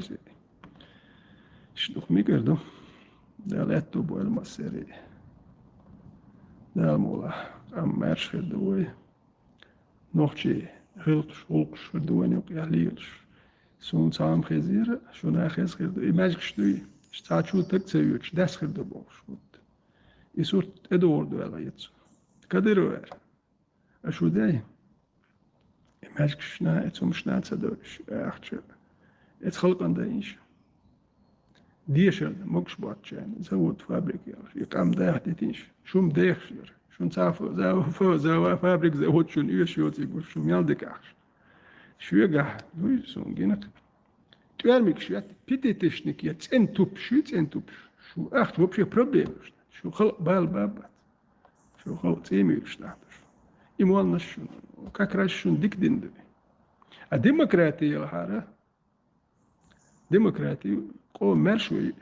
شنو ميقردو دالتو بو المسيري دالمولا ام مارش خدوي نوختي هلقش هلقش خدوي نوك يحليلش سون تام خزير شونا خز خدو ايماجك شتوي شتاچو تك تسيوش داس خدو بوش يسور ادورد ولا يتسو كديرو ور اشو داي ايماجك شنا اتسو مشنا تسدوش اخچ اتخلقن دايش ديشل مكش باتشان زود فابريك يقام دايح تيتيش شوم دايخشير شون تعرفوا زاو فابريك زود شون ايش يوتي شوم يالدك اخش شو يقع لوي سون جينك تعرمك شوية بيتي تشنك يت انتوب شو اخت وبشي بروبليم شو خلق بابات شو خلق تيميش نحدش إيموالنا شون وكاكراش شون ديك دندبي الديمقراطية الحارة ديمقراطي قوم مرشوي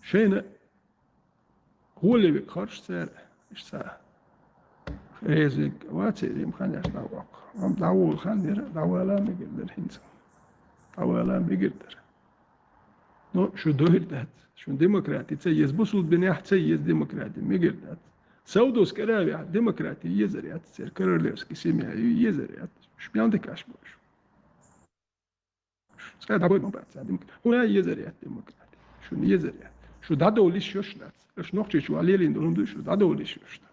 شينا هو اللي بيخرج سعر إيش سعر ريزق واتسيري مخانيش دعوة عم دعوة الخانير دعوة لا مقدر هنسا دعوة لا مقدر نو شو دوهر دات شو ديمقراطي تسيز بوصل بنياح تسيز ديمقراطي مقدر سودوس كراوي ديمقراطي يزريات تسير كروليوسكي سيميا يزريات شو بياندك أشبوش سكاد عبود ما بعد سعد هنا يزريات ديمقراطي شو يزريات شو دادو ليش يشنات ايش نوختي شو عليلين دولندو شو دادو ليش يشنات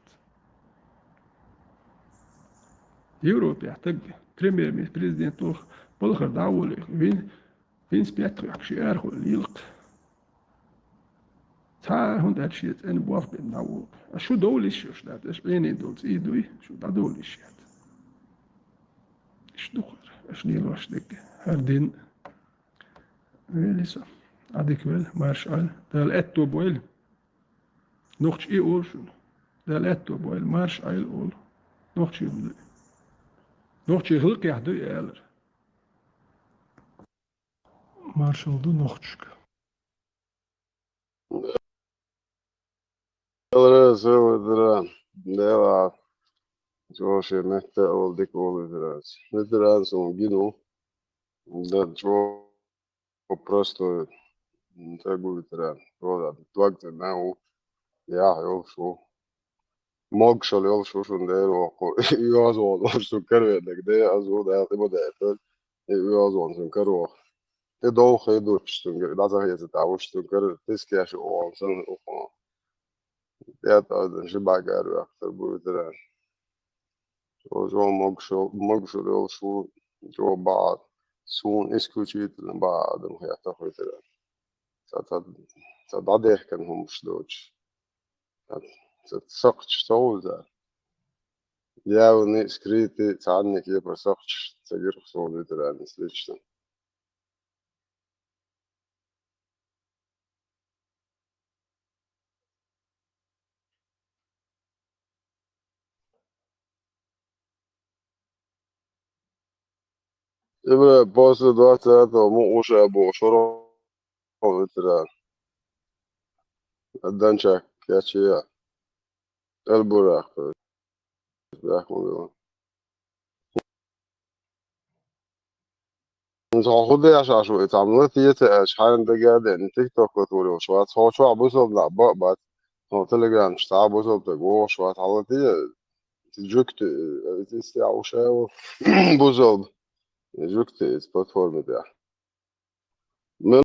يوروب يحتاج بريمير بريزيدنت توخ بلخر دعوة وين سبيعت يحكي أرخو ليلق تا هون ده شيء أنا بوافق بالدعوة شو دوليش يشنات إيش بيني دولت إيدوي شو دادوليش يات إيش دخر إيش نيلوش دك هردين لسه عادك ويل مارشال ده الاتو بويل نوختش اي اول شو ده الاتو بويل مارشال اول نوختش نوختش غلق يحدو يالر مارشال دو نوختشك
Alright, دران ديلا جوشي مهتا أول ديك أول درانس درانس ومجينو ده جو просто так будет рад. Вот, так ты нау, я шо. Мог шо шун дero, я зон, что корведек, де азу да ты модет. Я зон сын коро. Ты долго идут, что да за это того, что кор ты скажешь, он сын. يا شبع قارب أكثر بودران وجو مقشو شو جو بعض سون إسكوشيت بعض وهي تخوتران صدق كان هم مش دوش سقش توزع يا وني سكريتي تعني كيف سقش تجير خصوصي ترى نسليشتن إبرة باص دوات هذا مو وش أبو شرو ترى الدنشا كاشيا البراق بيحكوا خذي عشان شو تعملوا ثيتا شحال دقيقة يعني تيك توك وتقولوا شوات شو عبوسهم لا بقبات هو تليجرام شتاع عبوسهم تقول شوات حالتي جوكت تستيع وشاو بوزوب جوكت بلاتفورم ده من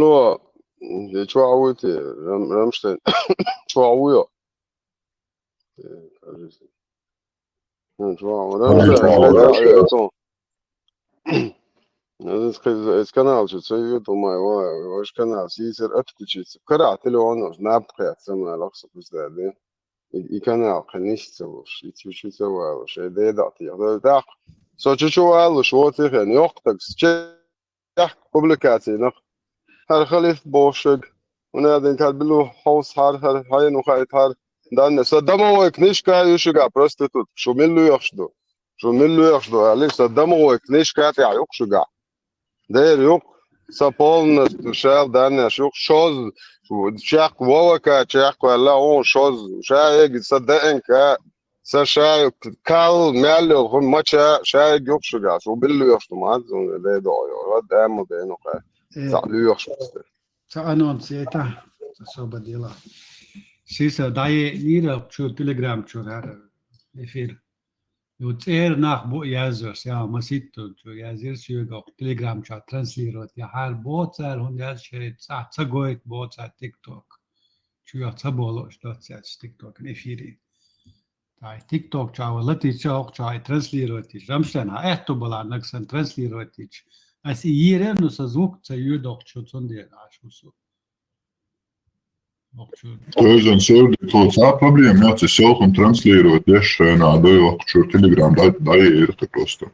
هو شو عويتي رمشتين شو عويا شو رمشتين اس kanāls ir sevi domāju, vai kanāls ir atkučīts. Karā telefonos neapkārt samā laksa puzdēdien. I kanāl kanīsceluši, I čuči cilvēluši, I dēdāti. Tā, so čuču vēluši, otri, joktaks, ček publikācija, nak. Har khalif bošeg, un ēdien kād bilu haus har hainu hait har. Dan, so damovoj kniška jušiga prostitut, šo millu jošdu, ali so damovoj kniška ja jošiga. دير يوك سابولنا شال دانا شوك شوز شاق ووكا شاق ولا هو شوز شايق صدقن كا سشاي كال مالي هم ماتشا شايق يوك شجع شو بيلو يوش ما زون ده دايو رد ام ده انه كا تعلو يوش
أنا سيتا صوب ديلا سيسا داي نيرا شو تليجرام شو هذا يفير يوتير ناخ بو يازرس يا مسيتو جو يازر سيوغا تليجرام شا ترانسليروت يا حال بوتسر هون ياز شريت ساعة تساقويت بوتسر تيك توك شو يا تسابولوش دوت ساعة تيك توك نفيري تاي تيك توك شا ولتي شاوك شا ترانسليروتيش رمشتن ها احتو بلا نكسن ترانسليروتيش اس ييرن نو سازوك تسيودوك شو تسندير عشوسو
Toizen sevdi to tā problēma, ja tas saukum translierot iešēnā dojok šo telegram daje te просто.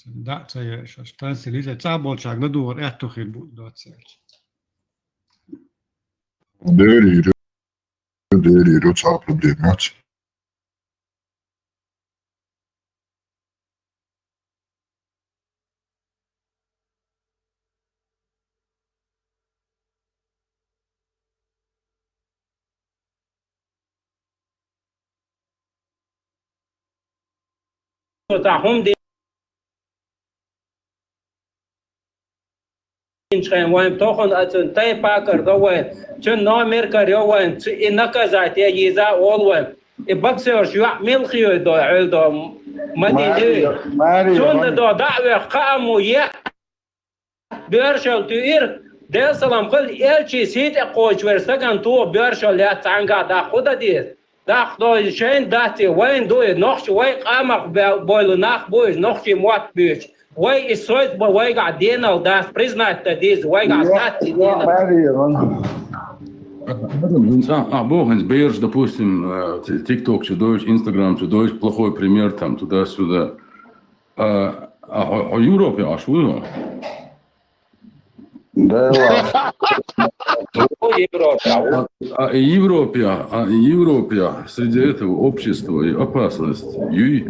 Da, це є щось трансліція. Це болчак, не думав, ехтохи до це.
Dēri ir tā problēma, ja.
تاعهم دي إنشان وين تأخذ أتون تاي باكر دوين شن نامير كريوين إنك زاتي يزا أولوين إبكسر شو عمل خيو دو عل دو مدينة شون دو دعوة قامو يه بيرشل تير ده سلام قل إلشي سيد قوش ورسكن تو بيرشل لا تانغا دا خدا ديس داخل شين داتي وين دوي نخش وين قامق بويلو نخ بويش نخشي موات بيش وين إسرائيل وين قاعدين أو داس признать تديز وين قاعدين
Богонс, Бейрш, допустим, ТикТок чудовищ, Инстаграм чудовищ, плохой пример там туда-сюда. А Европе аж вы? Европе среди этого общества и опасность. Юй.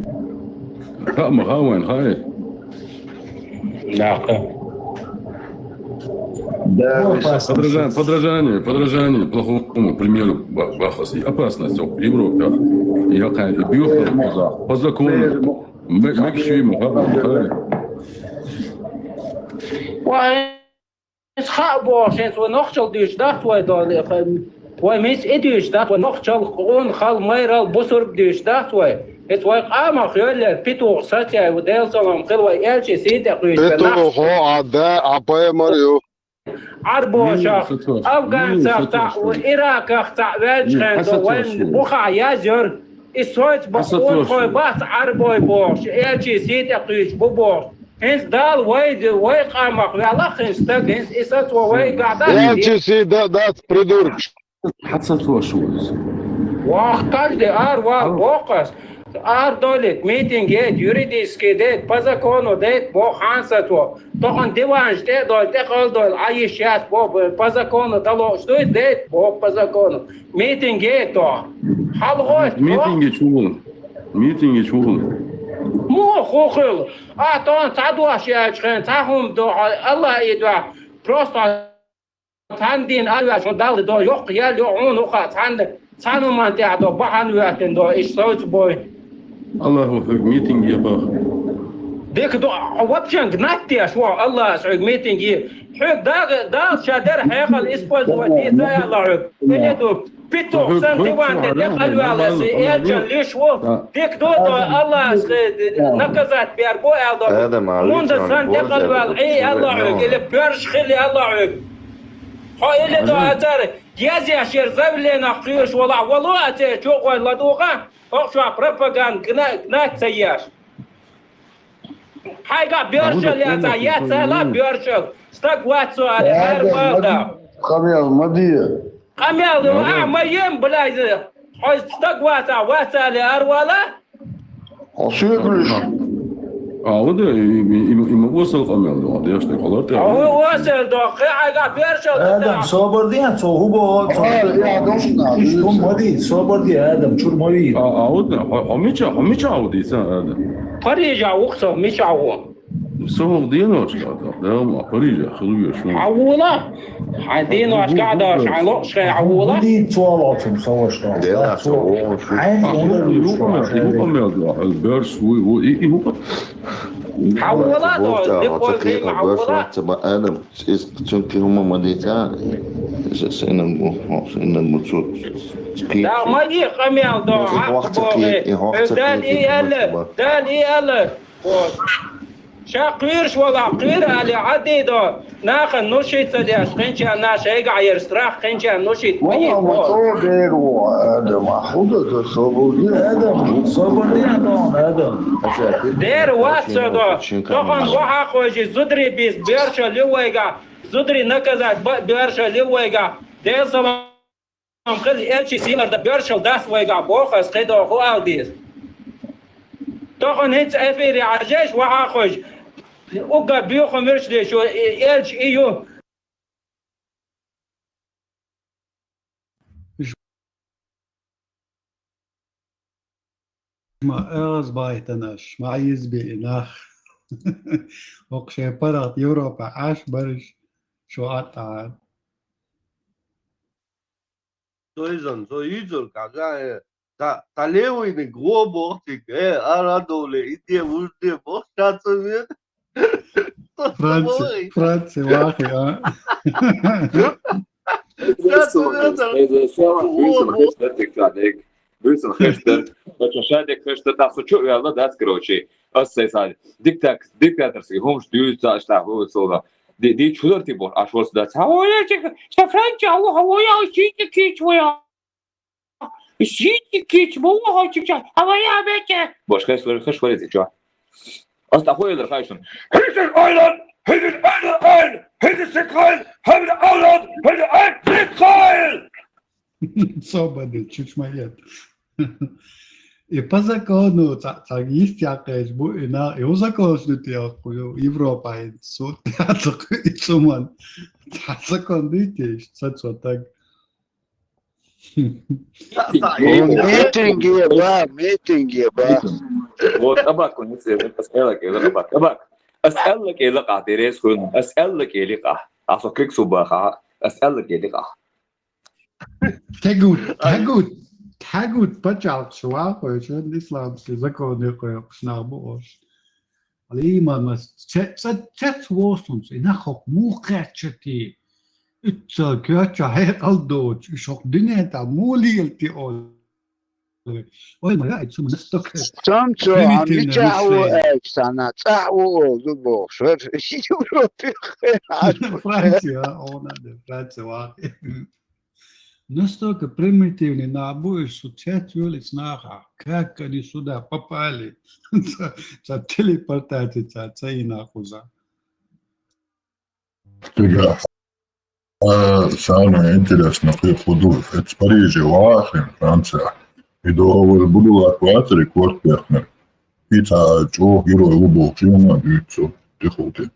Подражание плохому примеру Бахас и опасность в Европе. Я бьют по закону.
Es gaat sinds we nog zo dus dat we mis idus dat we nog zo gewoon gal meer al bosorp dus dat we het we allemaal hele pito satja we deel zo lang we eltje zit er
pito ho ada apa Mario
عربوشة أفغان تاع وإيراق تاع ويلشخن وين بوخا يازر الصوت بقول خوي بات عربوي بوش إلشي سيد أقيش بوش هنس دال وي قامق ولا خنستك هنس إسات وي قاعدة
LGC dat придурок.
حتساتوشوز
واه каждый ар бокас ар долит митинг ет юридический дет по закону дет бо хансатво тохан диванш дет дол текал дол ай сейчас по закону дало что дет бо по закону митинг ет то халгот
митинги чугун
مو خوخل آتان تدوش یچخن تهم دو الله ایدوا просто تندین آیوش دال دو yok yel yok onu kat تنو من تعدو بحن وقتن دو iş soğut boy
الله يوفقك ميتنج يا باخ
ديك دو وابشن gnatti شو الله سعود ميتنج حق داغ شادر حيقل اسبوع ودي زي الله اللي دو بيتو سن ديوان دقل ولا يجن ليش و ديك دو الله نكزات بيربو
هذا
من
معلوش
سن دقل ولا اي الله اللي بيرش خلي الله هاي اللي دو اتر يازي اشير زبل نقيش والله اتي شو ولا دوغا اخشوا بروباغاند جنات سياش حاجه بيرشل يا زيات سلا بيرشل استقوات سؤال هر وضع
خميل مدية
خميل ما يم بلايز استقوات واسال اروالا
Aşıkmış.
عودة وصل قمل ده يشتغل خلاص
هو وصل دقيقة حاجه بيرشل
آدم صابر دي تو هو إشكم مدي صابر دي آدم شو المدي
عودة هميش عودة سان
فريجة وقصه مش عوض
صور دينا ايش قاعدة ده ما فريجة خلوية شو
عوضة عندنا ايش قاعدة عن لقش عوضة
دي توالاتهم سواش
ده
البرس هو
عوضات
آدم çünkü هم مديتا سنن الموتور
لا ما يجي قميل دو دال إيال شاقيرش ولا قير على عدي دو ناخن نوشيت سديش قنشا ناش هيقع يرستراح قنشا نوشيت
والله موتور غير آدم حدود صبوري آدم صبوري آدم
دير واتسو دو طبعا وحا خوشي زدري بيس بيرشا لويقع زدري نكزات بيرشا لويقع دير سلام قل إلشي سيلر دا بيرشا داس ويقع بوخس قيدو خو أوديس طبعا هيت أفيري عجيش وحا خوش وقع بيوخو مرشدي شو إلش إيو
ما بايتناش ما يزبي إناخ وقشي برات يوروبا عاش برش شو قطع
so idzor kaga ta lewin grobo tik aradole idie ulde bostatsovie
فرنسي واخي
Быстро хэштер. Очень шадик хэштер так сучу я на дат короче. Ассайсали. Диктаторский хомш дюйца штаб солда. Ди чудорти бор ашвос дат. Хавоя чек. Шафранча хавоя чики кичвоя. Чики кичвоя чик. Хавоя бече. Бош хэш варите чё. Аста хойлер хайшн. Хэштер ойлан. Хэштер ойлан. Хэштер секайл. Хэштер ойлан. Хэштер секайл.
Собади, чуть моет. И по закону, так есть якось, и у закону, что ты Европа, суд, и суман. Закон, видишь, что так.
ميتنج با
Вот табак он не أسألك إذا табак أسألك إذا قاعديريس كون أسألك إذا قا أسألك سباقة أسألك إذا قا
Тягут почал чувак, что исламский закон якой снабош. Але имам цет восунс и нахок мухачти. It's a kjøtja helt aldot, sjokk dyneta mulighet til å Oj, ma ja, su nastok
Samco, a
primitivne
mičahu
mišljenje.
sana, cahu oldu boşver. Evropi
Francija, ona de Francija vāki. Настолько примитивni naboj su četjuli snaha, kako ni suda papali, ca teleportacija, ca inakuza.
Tiga, самое интересное, что я ходу, это в Париже, Ваахен, Франция. И до буду лакватер и квартирнер. И та чё, герой убыл, чё дюйцо, тихоти.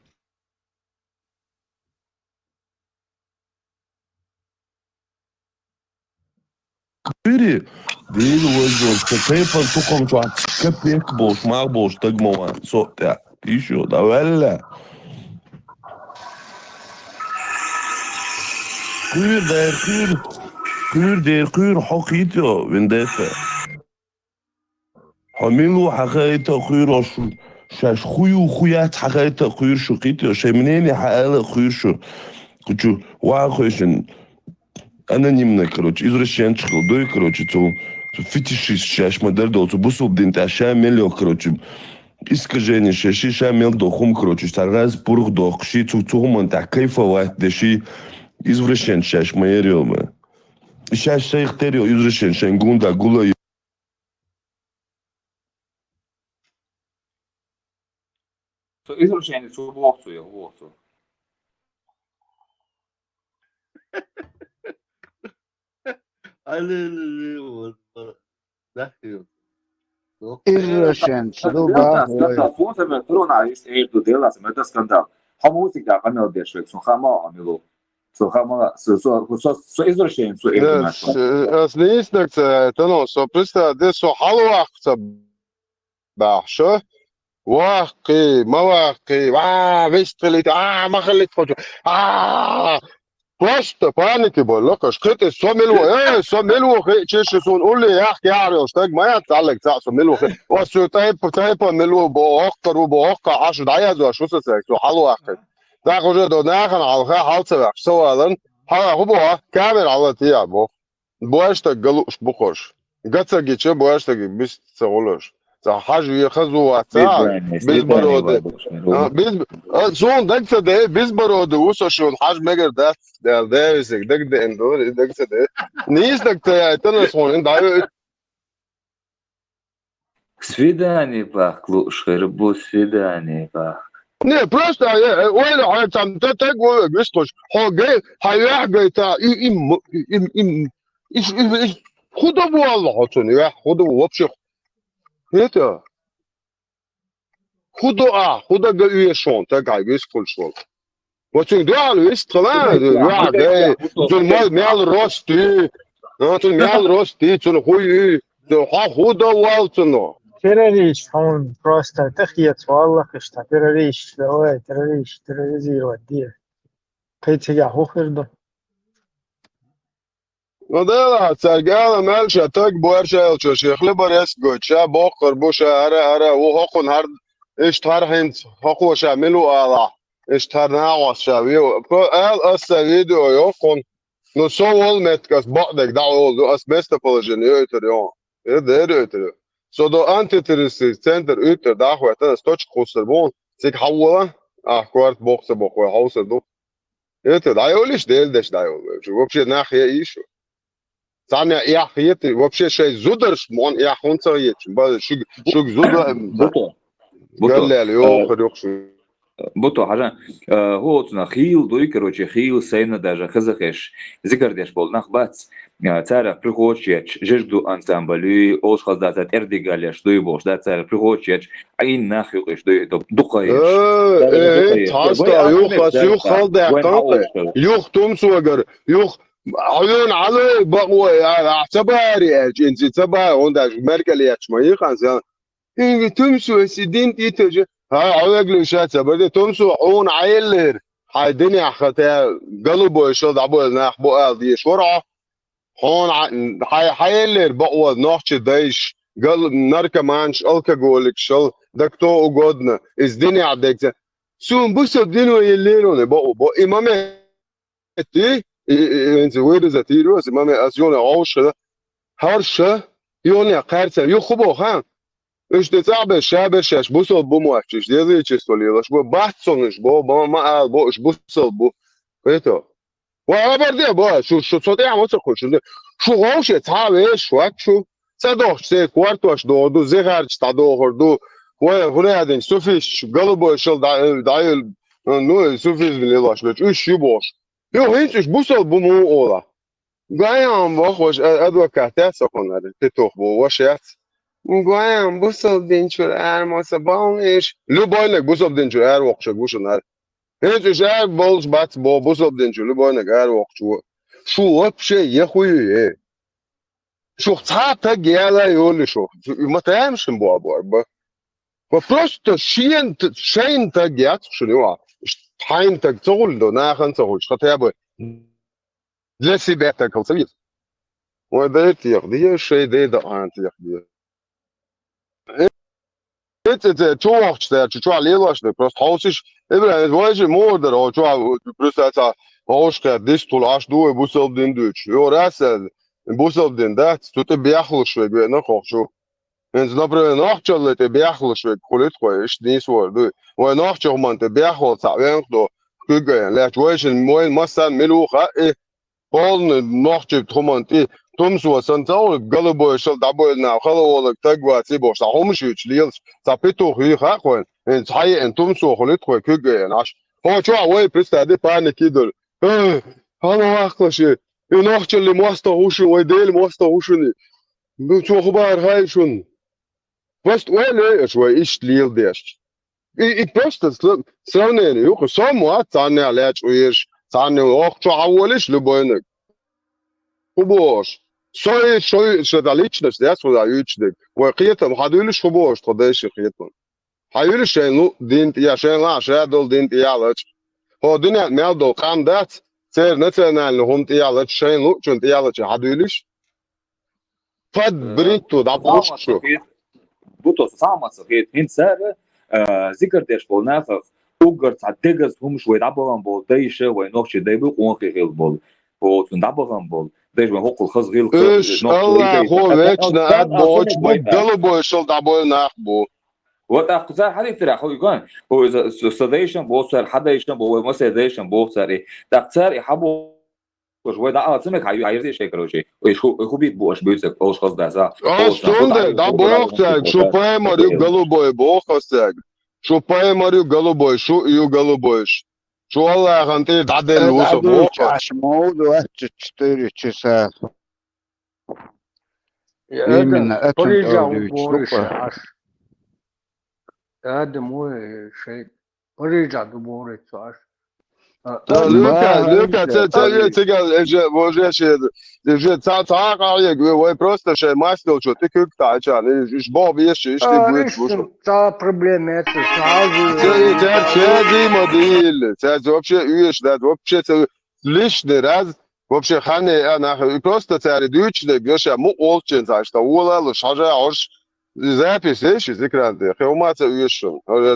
Piri, dīlu uzdod, ka te par tu kontrakt, ka piek būs, māk būs, tagmovā, sotā, tīšo, da vēlē. Kūr der, hokītio, vindēfē. Hamilu حقايته خير شو شاش خويو خويات حقايته خير شو قيتو شمنيني حقاله خير شو كنتو واخوشن анонимно, короче, извращенчикал, да и, короче, фетишист, шаш, модель, да, бусул динта, ша мелё, короче, искажение, шаши, ша мел, да, хум, короче, раз, пург, да, ши, цухуман, так, кайфовать, да, ши, извращен, шаш, майерил, ма. Шаш, шайх, терил, извращен, шенгун, да, гула,
Извращение, su vokcu je, vokcu.
Izrašen, suba,
Fonte Corona ist do dela se meta skandal. Ha música canal de Schwex, so hama amigo. So hama so izrašen su
Snisnak se tano so prista de so halwaq sa baxsho واقي مواقي ويستلت ما خليت فوجو بوست بانيكي بقول شخيت سوميلو تشيش سون قول لي يا اخي يا استاذ ما يتعلق تاع سوميلو وسو تايب ميلو بوقر وبوقع 10 دقايق شو سك سو حلو اخي دا جو دو ناخن على حالته سوالا ها هو كامل على تيابو بواشتا قلوش بخوش قصقي تشي بواشتا بس تقولش حاجة يخزوا واتساع بيزبرود زون دكتور ده بيزبرود وصل حاج مجر ده يسك ده اندور دكتور ده نيس دكتور تنسون ده
Свидание пах, лучше, рыбу свидание пах.
Не, просто وين там تقول بيسكوش هو جاي هيحجي تا им خدوا والله حطوني خدوا вообще это худо гуешон так айгис кулшол вот ты дуал есть трава да ты мал рости ты мал рости ты хуй ты худо валтно
террорист он просто тахият والله что террорист ой терроризировать где كيتيا هوخردو
ودلا ترجع مال شتاك بورشة شيخ لبريس قوتشا بوقر بوشا أرا وهاكون هارد اشتهر هند هاكو شاملو آلا اشتهر ناقص شاويو فقال أستغيدو يوكون نصول متكس بعدك دعوه أسبست بولجين يوتريون يوتريون så då antiterroristiskt center ytter där har jag störst kosterbon sig hawla kvart boxe bokho hausa do это да я лишь дельдеш да вообще нахуй ищу Саня я хиет вообще шей зудерш мон я хунца ет шуг зуда قال يو خريقش
بطو حاجة هو تنا خيل دوي كروتشي خيل سينا داجا خزخش ذكر ديش بول نخبات تعرف приходчеч жежду ансамблю ош хаздата эрдигалеш дуй бош да تعرف приходчеч айн нахуй что это духаеш
таста ю халда канка юх тумсугар юх عيون علي بقوى اعتباري انت تبع عندك مركل ما يخان تمسو سيدين تيتج ها عقل شات بدي تمسو عون عيلر هاي الدنيا ختا قلبه يشد ابو ناح بو دي شورعه هون هاي حيلر بقوى نوحش دايش قلب نركمانش الكحولك شل دكتو وجودنا الدنيا عدك سون بس الدنيا يليرون بقو امامتي انت وين زتيرو امام اسيون عوش هرشه يوني قارسة يخبو ها إيش تصعب شاب شاش بوصل بموحش دي تشتولي لاش بو بحثونش بو ما بو إيش بوصل بو إيتو وابردي بو شو صوتي عم تقول شو غوش تعاوش شو صدوش سي كوارتوش دو زغارج تدو هردو وهنا هذين سوفيش قلبو شل دايل نو سوفيش بلاش بس إيش يبوش يو هينش بوصل بمو أولا قايم بخوش أدوكاتة سكون هذا تتوه بو وشيت قايم بوصل دينشور ما سبانش لو باينك بوصل دينشور وقش بوشن هذا هينش شاك بولش بات بو بوصل دينشور لو باينك وقش شو بشيء يا خوي شو تعطى جالا يقول شو ما تعمش بو وفرست شين تجات شنو حين تقول له ناخن تقول خطيبه لسه بيتك الصيف وده يقضي الشيء ده أنت يقضي это чувак что лилаш да просто хаусиш эбра воje мордер о чува просто это хаушка дистул аш дуе бусолдин дуч ё расел бусолдин да тут бяхлыш вег на хохшу энз например нахчал это бяхлыш вег холит хоиш дис вор ду во нахчал ман те бяхол са вен до күгө лач воje мой масан мелуха полн нахчал томанти Томсу сантау голубой шел дабой на халоволок тагва цибош а хомшуч лилс запиту хиха хон эн цай эн томсу холит хой күгө наш о чуа ой пристаде паники дол хана ахлаши и нахчали моста хушу ой дел моста хушуни бу чохбар хайшун пост ой швой иш лил деш и просто сравнение юко само цане аляч уеш цане ох чуаволиш любойник хубош شو ده ليتشنس ده اسمه ده يوتشدك وقيتهم هدولش خبوش تقدرش قيتهم هيقولش شيء دين يا شيء لا شيء دول دين تيالج هو دنيا مالدو قام دات سير نتنال هم تيالج شيء لو شون تيالج هدولش فد بريتو ده بوش شو
بوتو سامس غيت هين سر ذكر ديش بولناف اوغر تعدغز هم شوي دابون بول دايش وينوخش دايبو قونخي هيل بول بو تندابون بول Deze ben ook al gezegd.
إيش الله هو ويتشنا أد بوش بقلبه شل دابول ناخبو.
وقت أخذ حديث ترى خوي كان هو إذا سديشن بوصل حدا يشن بو ما سديشن بوصل إيه تقصر يحبو وشوي ده سمك عايز شيء كروشي وإيش هو بيت بوش بيتك أوش خلاص ده
أستونده ده بوختك شو باي ماريو قلبه بوختك شو باي ماريو قلبه شو يو قلبهش شو الله غنتي تعدل الوصف
Час моду 24 часа. Именно это
هذا مو شيء برجع دبوري صار
Люка, це тільки може ще ця قاعدة ви просто ще мастер що ти куктача, не ж бо віщі, ж ти будеш.
Та проблема це сразу.
Це модель, це вообще уж, да, вообще це лишний раз, вообще хане на просто це редучне, геша му олчен, знаєш, та ула, шажа аж записи, що зікранти. Хеумаца уж,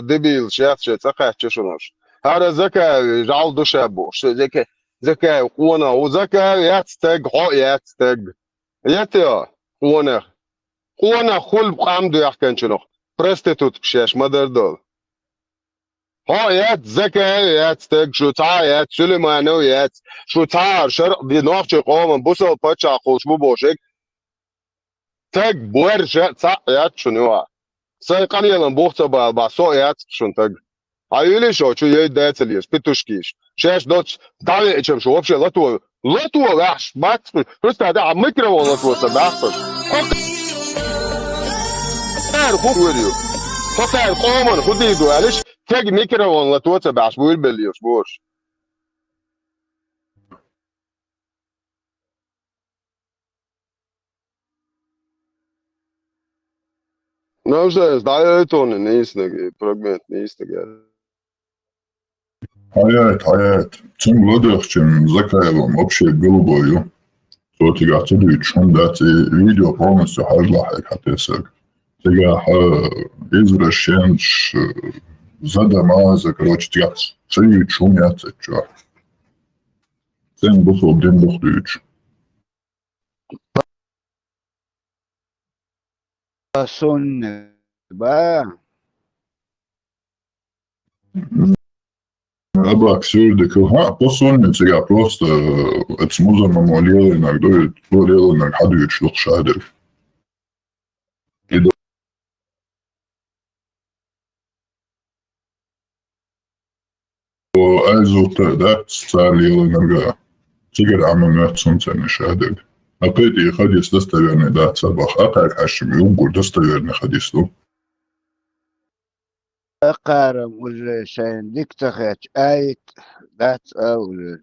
дебіл, ще це хаче що наш. هذا ذكاء جعل شابو ذكاء قونا وذكاء يتستق حق يتستق يتيا قونا خل بقامدو يحكن شنو برستيتوت بشاش مدر دول حق يت ذكاء يتستق شو تعا يت سليمانو يت شو تعا شرق دي نوخش قوم بوصل باتشا خوش بوشك تق بورشة تعا يت شنو سيقاني لن بوخت باسو يت شن تق Аюли шо, чу ей децелиес, петушкиш. Шеш доц, дали чем шо, вообще латуа ваш, бац, просто да, микрово латуа сабахпаш. Хотер, قومن, خديدو, алиш, тег микрово латуа сабаш, буил белиос, бош. Ну, что, да, это он, не истинный, фрагмент, не истинный.
حياة تم لدخ чем закаевым вообще голубою. То тига цеду чун дати видео полностью хажлахек хатесек. Тига извращенч задамаза, короче, тига цеду чун яцек чуа. Цен бухл дин бухлюч.
Сонный, ба.
Labāk sirdi, ka посольница просто музыка молила иногда, молила иногда хадует шлох шадер. Aizūta, da, stāliela иногда. Цигар амамят солнцами шадер. Опять я ходил с достоверной, да, цабаха, так хашим, и угур достоверный ходил.
أقارم ولا شيء ديك تخيش آيت دات أولد